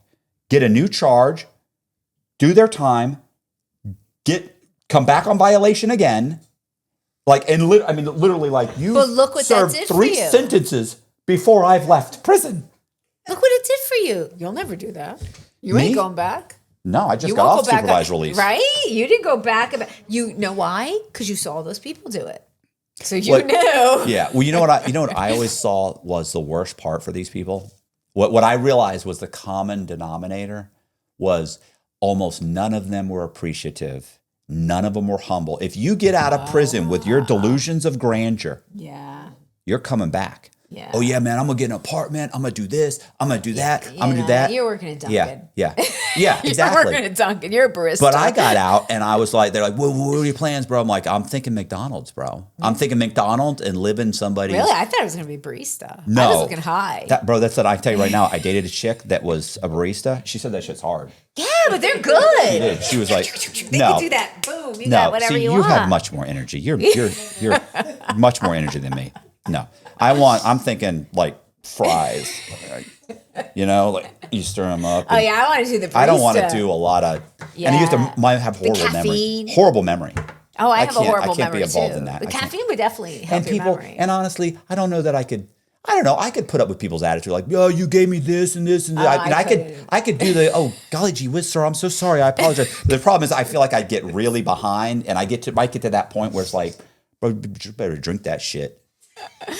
get a new charge, do their time, come back on violation again. Like, and literally, like, you served 3 sentences before I've left prison. Look what it did for you. You'll never do that. You Me? ain't going back. No, I just You got won't off go back supervised release. Right? You didn't go back. You know why? Because you saw those people do it. So you What- knew. Yeah. Well, you know what I always saw was the worst part for these people. What I realized was the common denominator was almost none of them were appreciative. None of them were humble. If you get out of prison with your delusions of grandeur, Yeah. you're coming back. Yeah. Oh yeah, man, I'm gonna get an apartment. I'm gonna do this. I'm gonna do that. I'm gonna do Yeah, that. You're working at Dunkin'. Yeah. You're Exactly. working at Dunkin'. You're a barista. But I got out and I was like, they're like, what are your plans, bro? I'm like, I'm thinking McDonald's, bro. I'm thinking McDonald's and living somebody's. Really? I thought it was going to be barista. No. I was looking high. That's what I tell you right now. I dated a chick that was a barista. She said that shit's hard. Yeah, but they're good. She did. She was like, They no. can do that. Boom. You No, got whatever see, you you want. have much more energy. You're much more energy than me. No, I'm thinking like fries. You know, like you stir them up. Oh, yeah. I want to do the barista. I don't want to do a lot of. And you have to have horrible memory. caffeine. Horrible memory. Oh, I have a can't- horrible I can't memory be involved too. in that. The I can't. caffeine would definitely help And your people, memory. and honestly, I don't know that I could. I don't know. I could put up with people's attitude, like, "Oh, you gave me this and this and that." And I could do the, "Oh, golly gee whiz, sir, I'm so sorry. I apologize." The problem is, I feel like I'd get really behind, and might get to that point where it's like, "Bro, you better drink that shit."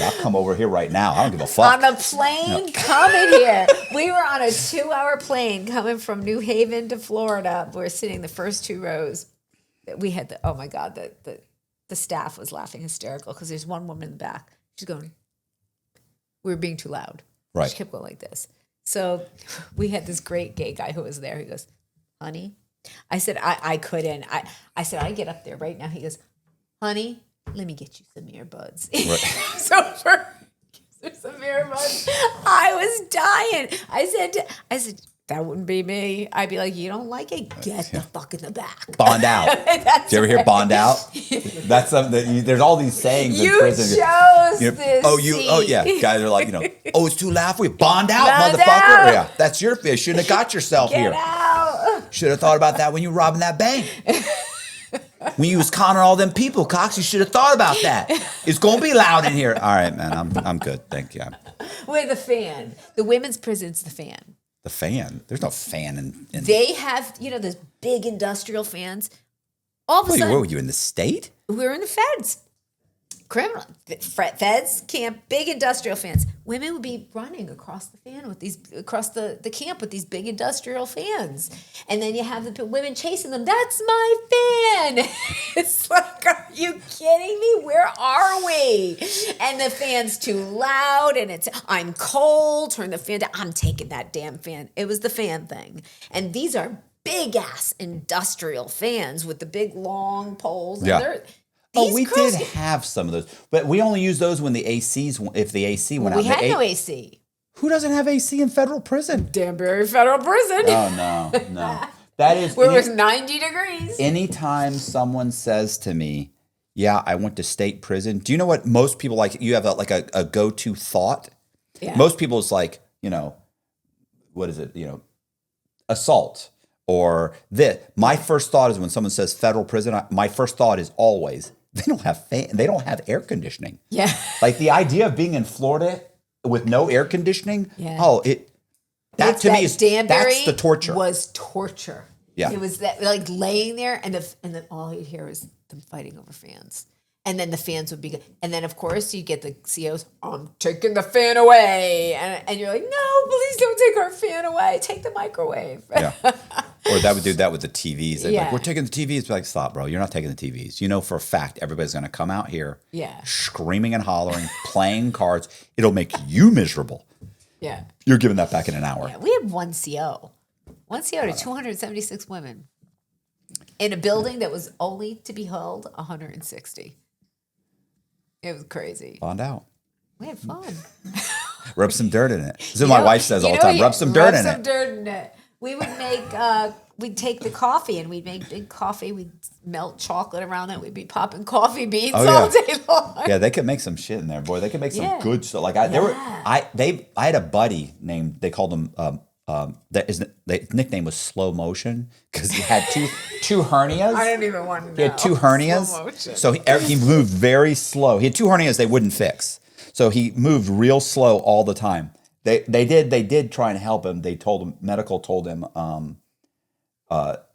I'll come over here right now. I don't give a fuck. On the plane coming here. We were on a 2-hour plane coming from New Haven to Florida. We were sitting the first 2 rows. We had oh my God, the staff was laughing hysterical because there's one woman in the back. She's going, we were being too loud. Right. She kept going like this. So we had this great gay guy who was there. He goes, honey. I said, I couldn't. I said, I get up there right now. He goes, honey, let me get you some earbuds. Right. So for some earbuds, I was dying. I said, that wouldn't be me. I'd be like, you don't like it? Get the fuck in the back. Bond out. Did you ever hear bond out? That's something that there's all these sayings in You prison. chose You know, this oh seat. yeah. Guys are like, oh, it's too loud for you. Bond out, Bond motherfucker. out. Yeah, that's your fish. Shouldn't have got yourself Get here. out. Should have thought about that when you were robbing that bank. When you was conning all them people, Cox, you should have thought about that. It's gonna be loud in here. All right, man. I'm good. Thank you. With the fan. The women's prison's the fan. The fan. There's no fan in They have, those big industrial fans. All of a Wait, sudden, where were you in the state? we're in the feds. Criminal feds camp, big industrial fans. Women would be running across the fan across the camp with these big industrial fans, and then you have the women chasing them. That's my fan. It's like, are you kidding me? Where are we? And the fan's too loud, and I'm cold. Turn the fan down. I'm taking that damn fan. It was the fan thing, and these are big ass industrial fans with the big long poles. And Yeah. these We girls did have some of those, but we only use those when the ACs. If the AC went out, We had The no AC. Who doesn't have AC in federal prison? Danbury Federal Prison. Oh no. That is Where it was 90 degrees. anytime someone says to me, "Yeah, I went to state prison." Do you know what most people like? You have a go-to thought. Yeah. Most people is like, what is it? Assault or this. My first thought is when someone says federal prison. My first thought is always they don't have they don't have air conditioning. Yeah. Like the idea of being in Florida with no air conditioning. Yeah. Oh, that to me is Danbury that's the torture. Was torture. Yeah. It was that like laying there and then all you'd hear was them fighting over fans. And then the fans would be good. And then of course you get the COs, I'm taking the fan away. And you're like, no, please don't take our fan away. Take the microwave. Yeah. Or that would do that with the TVs. They'd be Yeah. like, we're taking the TVs. Like, stop, bro. You're not taking the TVs. You know for a fact everybody's going to come out here Yeah. screaming and hollering, playing cards. It'll make you miserable. Yeah. You're giving that back in an hour. Yeah. We had one CO. One CO to 276 women. In a building that was only to be held 160. It was crazy. Bond out. We had fun. Rub some dirt in it. This is what my wife says all the time. Rub some dirt in it. Dirt in it. We would make, we'd take the coffee and we'd make big coffee. We'd melt chocolate around it. We'd be popping coffee beans all day long. Yeah, they could make some shit in there, boy. They could make some Yeah. good stuff. Like I had a buddy named. They called him. The nickname was Slow Motion because he had two hernias. I didn't even want to know. He had two hernias, Slow motion. so he moved very slow. He had two hernias they wouldn't fix, so he moved real slow all the time. They did try and help him. They told him, medical told him,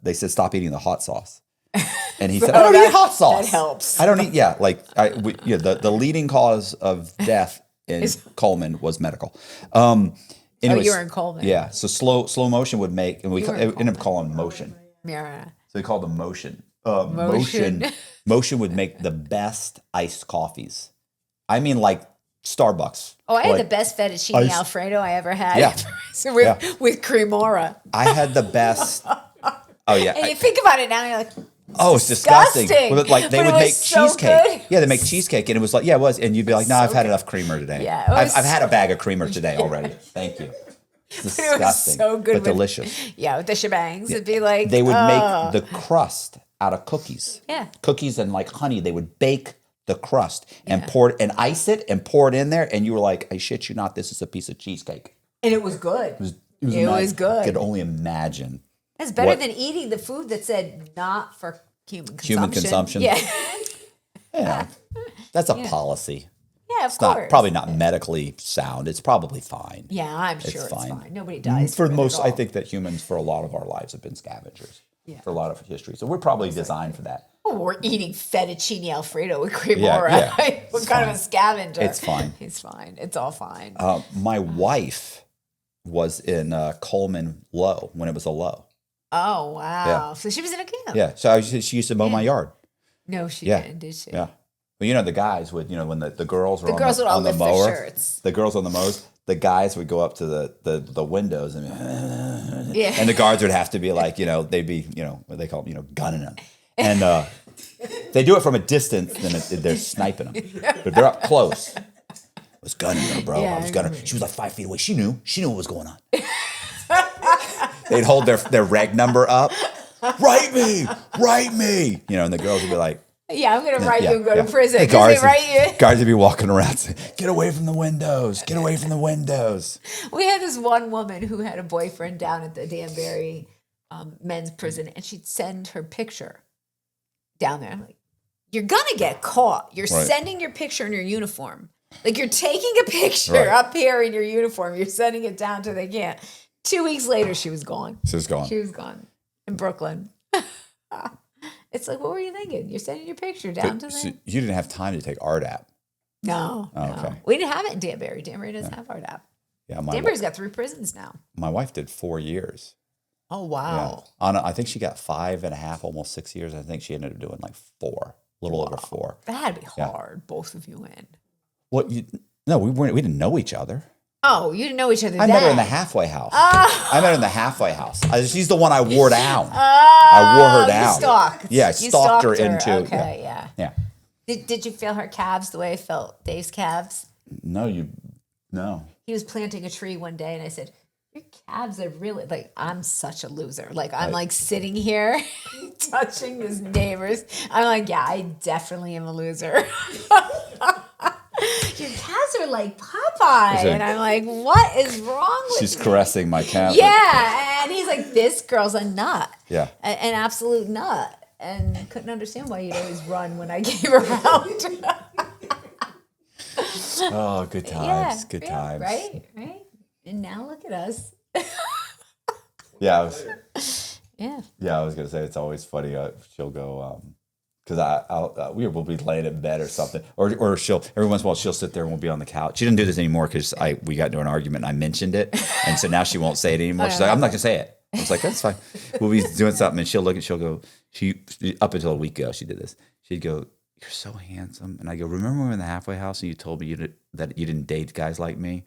they said, stop eating the hot sauce. And he said, I don't eat hot sauce. That helps. I don't eat, the leading cause of death in Coleman was medical. Anyways, you were in Coleman. Yeah. So slow motion would make, and we ended up calling motion. Yeah. So they called them motion. Motion. Motion would make the best iced coffees. I mean, like Starbucks. Oh, I had Like, the best fettuccine Alfredo I ever had. Yeah. with cremora. I had the best. Oh yeah. And you think about it now, you're like, Oh, it's disgusting. disgusting. Well, like they But it would was make so cheesecake. good. Yeah, they make cheesecake, and it was like, yeah, it was, and you'd be like, no, I've had enough creamer today. Yeah, it was I've had a bag of creamer today already. Thank you. It's disgusting, so good but with- delicious. yeah, with the shebangs. It'd be like, They would make the crust out of cookies. Yeah. Cookies and like honey. They would bake the crust and pour it and ice it and pour it in there, and you were like, I shit you not, this is a piece of cheesecake. and it was good. It was was good. I could only imagine. That's better what- than eating the food that said not for human consumption. Human consumption. Yeah. You know, that's a policy. Yeah, of It's course. not probably not medically sound. It's probably fine. Yeah, I'm sure it's fine. fine. Nobody dies For from it most, at all. I think that humans for a lot of our lives have been scavengers for a lot of history. So we're probably designed for that. Oh, we're eating fettuccine Alfredo with cremora. What kind of a scavenger? It's fine. It's fine. It's all fine. My wife was in Coleman Low when it was a low. Oh, wow. Yeah. So she was in a camp. Yeah, so she used to mow my yard. No, she Yeah. didn't, did she? Yeah. Well, you know, the guys would, when the girls were The girls would all on the lift their mower, shirts. the girls on the mowers, the guys would go up to the windows and Yeah. and the guards would have to be like, they'd be, what they call, gunning them. And they do it from a distance, then they're sniping them. But if they're up close, I was gunning her, bro. Yeah, I was gunning her. She was like 5 feet away. She knew what was going on. They'd hold their reg number up. Write me. And the girls would be like, Yeah, I'm going to write you and go yeah. to prison. The 'Cause guards, they write you. guards would be walking around saying, get away from the windows. Get away from the windows. We had this one woman who had a boyfriend down at the Danbury men's prison, and she'd send her picture down there. I'm like, you're going to get caught. You're Right. sending your picture in your uniform. Like, you're taking a picture Right. up here in your uniform. You're sending it down to the camp. 2 weeks later, she was gone. She's gone. She was gone in Brooklyn. It's like, what were you thinking? You're sending your picture down to So the... you didn't have time to take RDAP. No, Oh, no. okay. We didn't have it in Danbury. Danbury doesn't have RDAP. Yeah, Danbury's got 3 prisons now. my wife did 4 years. Oh, Yeah. wow. I think she got 5.5, almost 6 years. I think she ended up doing like 4, a little over 4. That had to be hard, both of you in. Well, no, we didn't know each other. Oh, you didn't know each other I then. met her in the halfway house. Oh. I met her in the halfway house. She's the one I wore down. I wore her down. You stalked. Yeah, I You stalked her into. Okay, yeah. Yeah. Did you feel her calves the way I felt Dave's calves? No. He was planting a tree one day, and I said, your calves are really, like, I'm such a loser. Like, I'm like sitting here touching this neighbor's. I'm like, yeah, I definitely am a loser. Your calves are like Popeye. And I'm like, what is wrong with She's you? caressing my calf. Yeah. And he's like, this girl's a nut. Yeah. An absolute nut. And couldn't understand why you'd always run when I came around. Oh, good times. Good times. Right? And now look at us. Yeah. Yeah. I was gonna say it's always funny. She'll go because we'll be laying in bed or something, or she'll every once in a while she'll sit there and we'll be on the couch. She didn't do this anymore because we got into an argument and I mentioned it, and so now she won't say it anymore. She's like, I'm not gonna say it. I was like, that's fine. We'll be doing something and she'll look and she'll go. She up until a week ago she did this. She'd go, "You're so handsome," and I go, "Remember when we were in the halfway house and you told me that you didn't date guys like me?"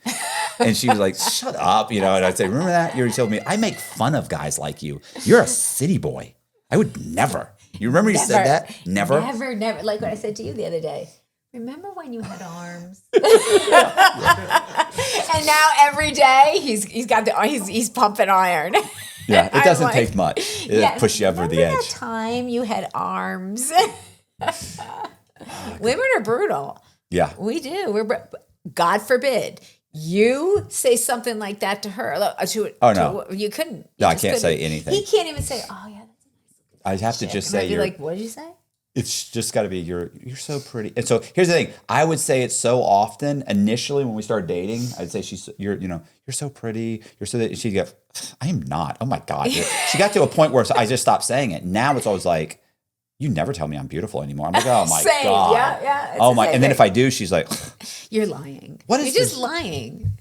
And she was like, "Shut up," And I'd say, "Remember that? You already told me I make fun of guys like you. You're a city boy. I would never." You remember you said that? Never. Never. Like what I said to you the other day. Remember when you had arms? And now every day he's pumping iron. Yeah, it I'm doesn't like, take much. It'll push you over the remember edge. That time you had arms. Women are brutal. Yeah. We do. God forbid you say something like that to her. No. You couldn't. No, I just can't couldn't. say anything. He can't even say, "Oh yeah, that's a nice." I'd have to just I'd say be you're like, "What did you say?" it's just got to be you're so pretty. And so here's the thing. I would say it so often initially when we started dating. I'd say you're so pretty. You're so that she'd go, I am not. Oh my God. She got to a point where I just stopped saying it. Now it's always like, you never tell me I'm beautiful anymore. I'm like, oh my Same. God. Yeah. Oh my. And then if I do, she's like, you're lying. What is You're just this? lying.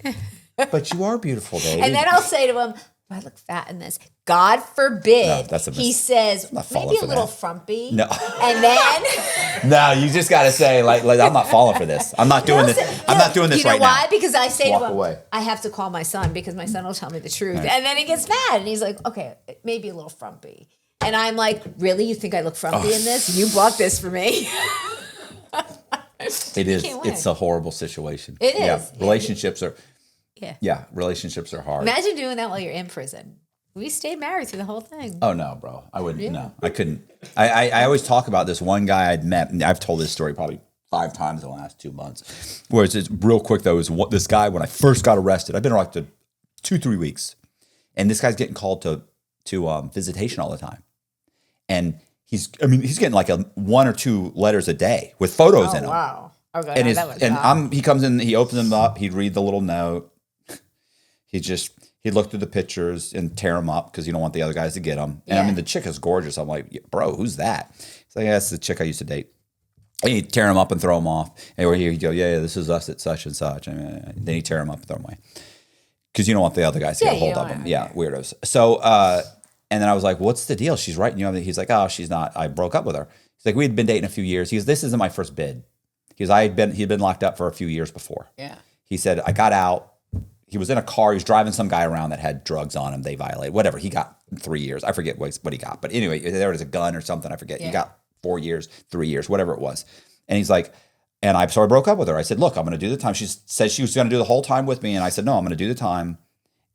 but you are beautiful, baby. And then I'll say to him, I look fat in this. God forbid. No, that's a he says, not falling maybe a for little that. frumpy. No. And then No, you just got to say like I'm not falling for this. I'm not doing this. I'm not doing this you know right why? now. Because I say Walk to him, away. I have to call my son because my son will tell me the truth. Right. And then he gets mad and he's like, okay, maybe a little frumpy. And I'm like, really? You think I look frumpy in this? You bought this for me. It is. can't win. It's a horrible situation. It is. Yeah. Yeah. Relationships are. Yeah. Yeah. Relationships are hard. Imagine doing that while you're in prison. We stayed married through the whole thing. Oh no, bro! I wouldn't. Yeah. No, I couldn't. I always talk about this one guy I'd met. And I've told this story probably 5 times in the last 2 months. Where it's real quick though. Is what this guy when I first got arrested. I've been arrested 2-3 weeks, and this guy's getting called to visitation all the time, and he's getting like 1 or 2 letters a day with photos in them. Wow. Okay. And that was he comes in, he opens them up, he'd read the little note. He'd look through the pictures and tear them up because you don't want the other guys to get them. And Yeah. the chick is gorgeous. I'm like, bro, who's that? He's like, yeah, that's the chick I used to date. And he'd tear them up and throw them off. And he'd go, yeah, this is us at such and such. And then he'd tear them up and throw them away. Because you don't want the other guys to get a hold of them. Yeah, weirdos. So, and then I was like, what's the deal? She's writing you up. He's like, oh, she's not. I broke up with her. He's like, we'd been dating a few years. He goes, this isn't my first bid. He goes, he'd been locked up for a few years before. Yeah. He said, I got out. He was in a car. He was driving some guy around that had drugs on him. They violated whatever. He got 3 years. I forget what he got. But anyway, there was a gun or something. I forget. Yeah. He got 4 years, 3 years, whatever it was. And he's like, so I broke up with her. I said, look, I'm going to do the time. She said she was going to do the whole time with me. And I said, no, I'm going to do the time.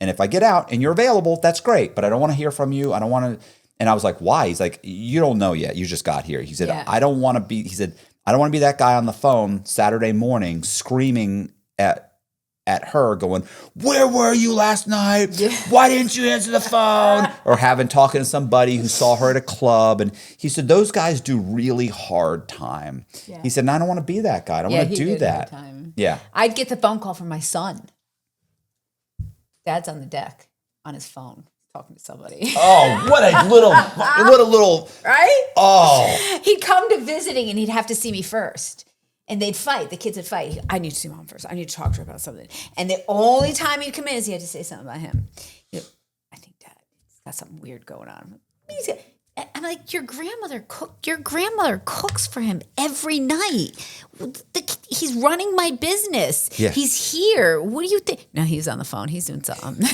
And if I get out and you're available, that's great. But I don't want to hear from you. I don't want to. And I was like, why? He's like, you don't know yet. You just got here. He said, Yeah. I don't want to be that guy on the phone Saturday morning screaming at her going, where were you last night? Yeah. Why didn't you answer the phone? Or talking to somebody who saw her at a club. And he said, those guys do really hard time. Yeah. He said, and I don't want to be that guy. I don't want to do that. Yeah. I'd get the phone call from my son. Dad's on the deck on his phone talking to somebody. Oh, what a little, Right? oh. He'd come to visiting and he'd have to see me first. And they'd fight. The kids would fight. I need to see mom first. I need to talk to her about something. And the only time he'd come in is he had to say something about him. He'd go, I think Dad, he's got something weird going on. I'm like, your grandmother cooks for him every night. He's running my business. Yeah. He's here. What do you think? No, he's on the phone. He's doing something.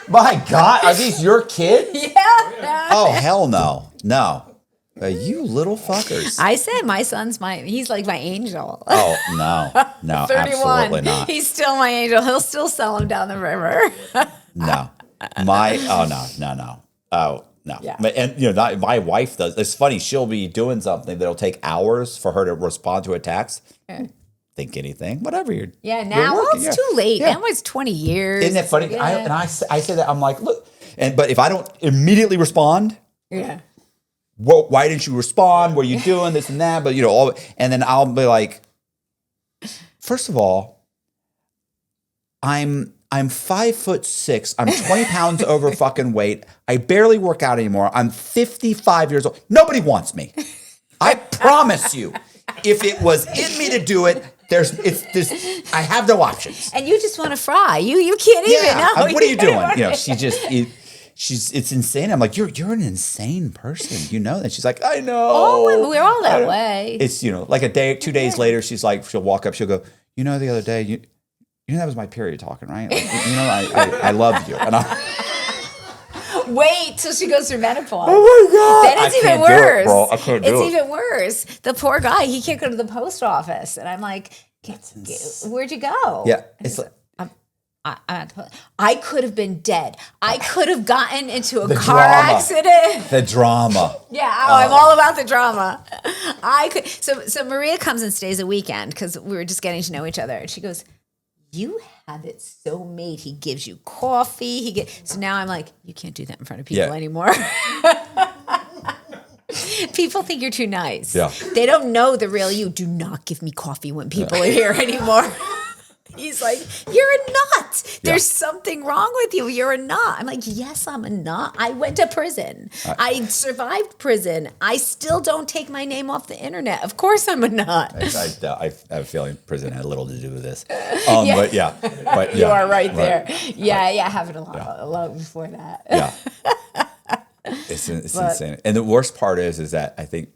My God, are these your kids? Yeah. Oh, hell no. No. You little fuckers. I said my son's he's like my angel. Oh, no, 31. absolutely not. He's still my angel. He'll still sell him down the river. No. No. Oh, no. Yeah. And, my wife does. It's funny. She'll be doing something that'll take hours for her to respond to a text. Yeah. Think anything, whatever you're. Yeah, you're now working, it's too late. Yeah. Now it's 20 years. Isn't it funny? Yeah. I say that, I'm like, look, but if I don't immediately respond, Yeah. well, why didn't you respond? What are you doing? This and that. But and then I'll be like, first of all, I'm 5'6". I'm 20 pounds over fucking weight. I barely work out anymore. I'm 55 years old. Nobody wants me. I promise you. If it was in me to do it, I have no options. And you just want to fry. You can't even know. What are you doing? It's insane. I'm like, you're an insane person. You know that. She's like, I know. Oh, we're all that way. It's, like a day, 2 days later, she's like, she'll walk up, she'll go, the other day, you know that was my period talking, right? Like, I love you. And Wait till she goes through menopause. oh my God. Then it's I even can't worse. Do it, bro. I can't do It's it. even worse. The poor guy, he can't go to the post office. And I'm like, where'd you go? Yeah. It's like, I could have been dead. I could have gotten into a The car drama. accident. the drama. Yeah, I'm all about the drama. So Maria comes and stays a weekend because we were just getting to know each other. And she goes, you have it so made. He gives you coffee. So now I'm like, you can't do that in front of people Yeah. anymore. People think you're too nice. Yeah. They don't know the real you. Do not give me coffee when people are here anymore. He's like, you're a nut. There's something wrong with you. You're a nut. I'm like, yes, I'm a nut. I went to prison. I survived prison. I still don't take my name off the internet. Of course I'm a nut. I have a feeling prison had little to do with this. But yeah. You are right there. Yeah, happened a lot before that. Yeah. It's insane. And the worst part is that I think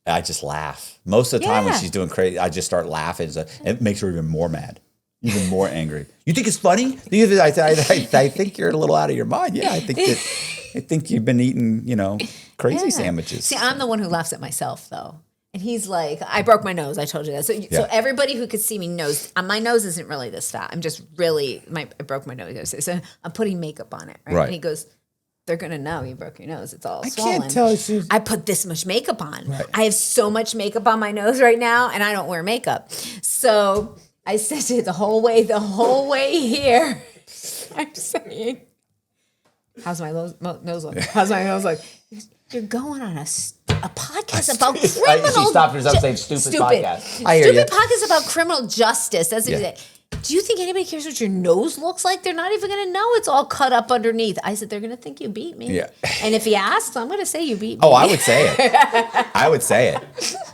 I just laugh. Most of the time when she's doing crazy, I just start laughing. So it makes her even more mad. Even more angry. You think it's funny? I think you're a little out of your mind. Yeah, I think you've been eating, crazy sandwiches. See, I'm the one who laughs at myself though. And he's like, I broke my nose. I told you that. So everybody who could see me knows my nose isn't really this fat. I'm just really I broke my nose. So I'm putting makeup on it, right? And he goes, they're gonna know you broke your nose. It's all swollen. I can't tell you. I put this much makeup on. Right. I have so much makeup on my nose right now, and I don't wear makeup. So I said to the whole way here, I'm saying, how's my nose look? How's my nose look? You're going on a podcast about criminal. She stopped herself saying stupid podcast. I hear you. Stupid podcast about criminal justice. That's what he said. Do you think anybody cares what your nose looks like? They're not even going to know it's all cut up underneath. I said, they're going to think you beat me. Yeah. And if he asks, I'm going to say you beat me. Oh, I would say it. I would say it.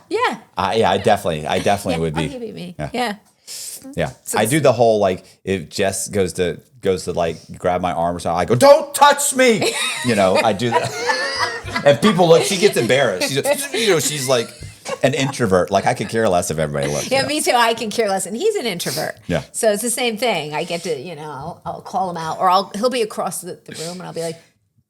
Yeah. I definitely would be. You beat me. Yeah. Yeah. So I do the whole, like, if Jess goes to like grab my arm or something, I go, don't touch me. I do that. And people look, she gets embarrassed. She's like an introvert. Like, I could care less if everybody looks. Yeah, me too. I can care less. And he's an introvert. Yeah. So it's the same thing. I get to, I'll call him out, or he'll be across the room and I'll be like,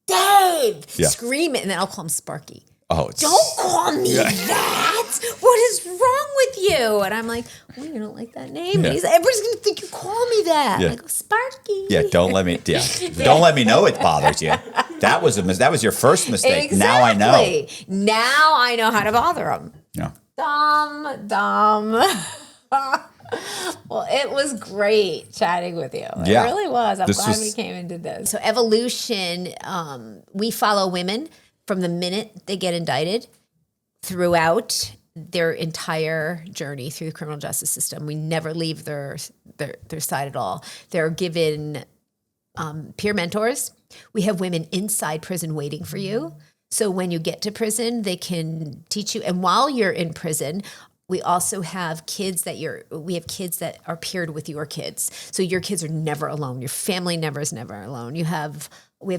Dave, scream it. And then I'll call him Sparky. Oh, don't call me that. What is wrong with you? And I'm like, well, you don't like that name. And everybody's gonna think you call me that. I go, Sparky. Yeah, don't let me. Yeah, don't let me know it bothers you. That was your first mistake. Exactly. Now I know. Now I know how to bother him. Yeah. Dumb. Well, it was great chatting with you. It really was. I'm glad we came and did this. So evolution, we follow women from the minute they get indicted throughout their entire journey through the criminal justice system. We never leave their side at all. They're given peer mentors. We have women inside prison waiting for you. So when you get to prison, they can teach you. And while you're in prison, we also have kids that are paired with your kids. So your kids are never alone. Your family is never alone. We have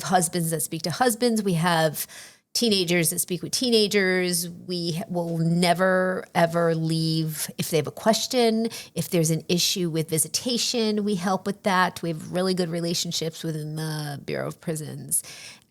husbands that speak to husbands. We have teenagers that speak with teenagers. We will never, ever leave. If they have a question, if there's an issue with visitation, we help with that. We have really good relationships within the Bureau of Prisons.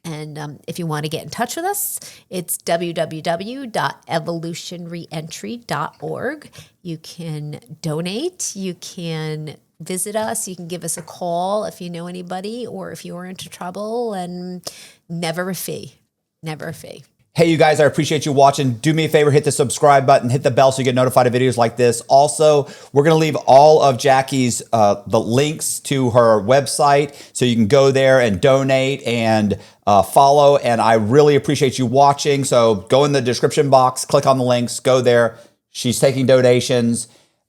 And if you want to get in touch with us, it's www.evolutionreentry.org. You can donate. You can visit us. You can give us a call if you know anybody or if you're into trouble, and never a fee. Never a fee. Hey, you guys, I appreciate you watching. Do me a favor, hit the subscribe button, hit the bell so you get notified of videos like this. Also, we're going to leave all of Jackie's the links to her website so you can go there and donate and follow. And I really appreciate you watching. So go in the description box, click on the links, go there. She's taking donations.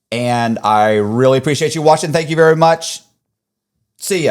And I really appreciate you watching. Thank you very much. See ya.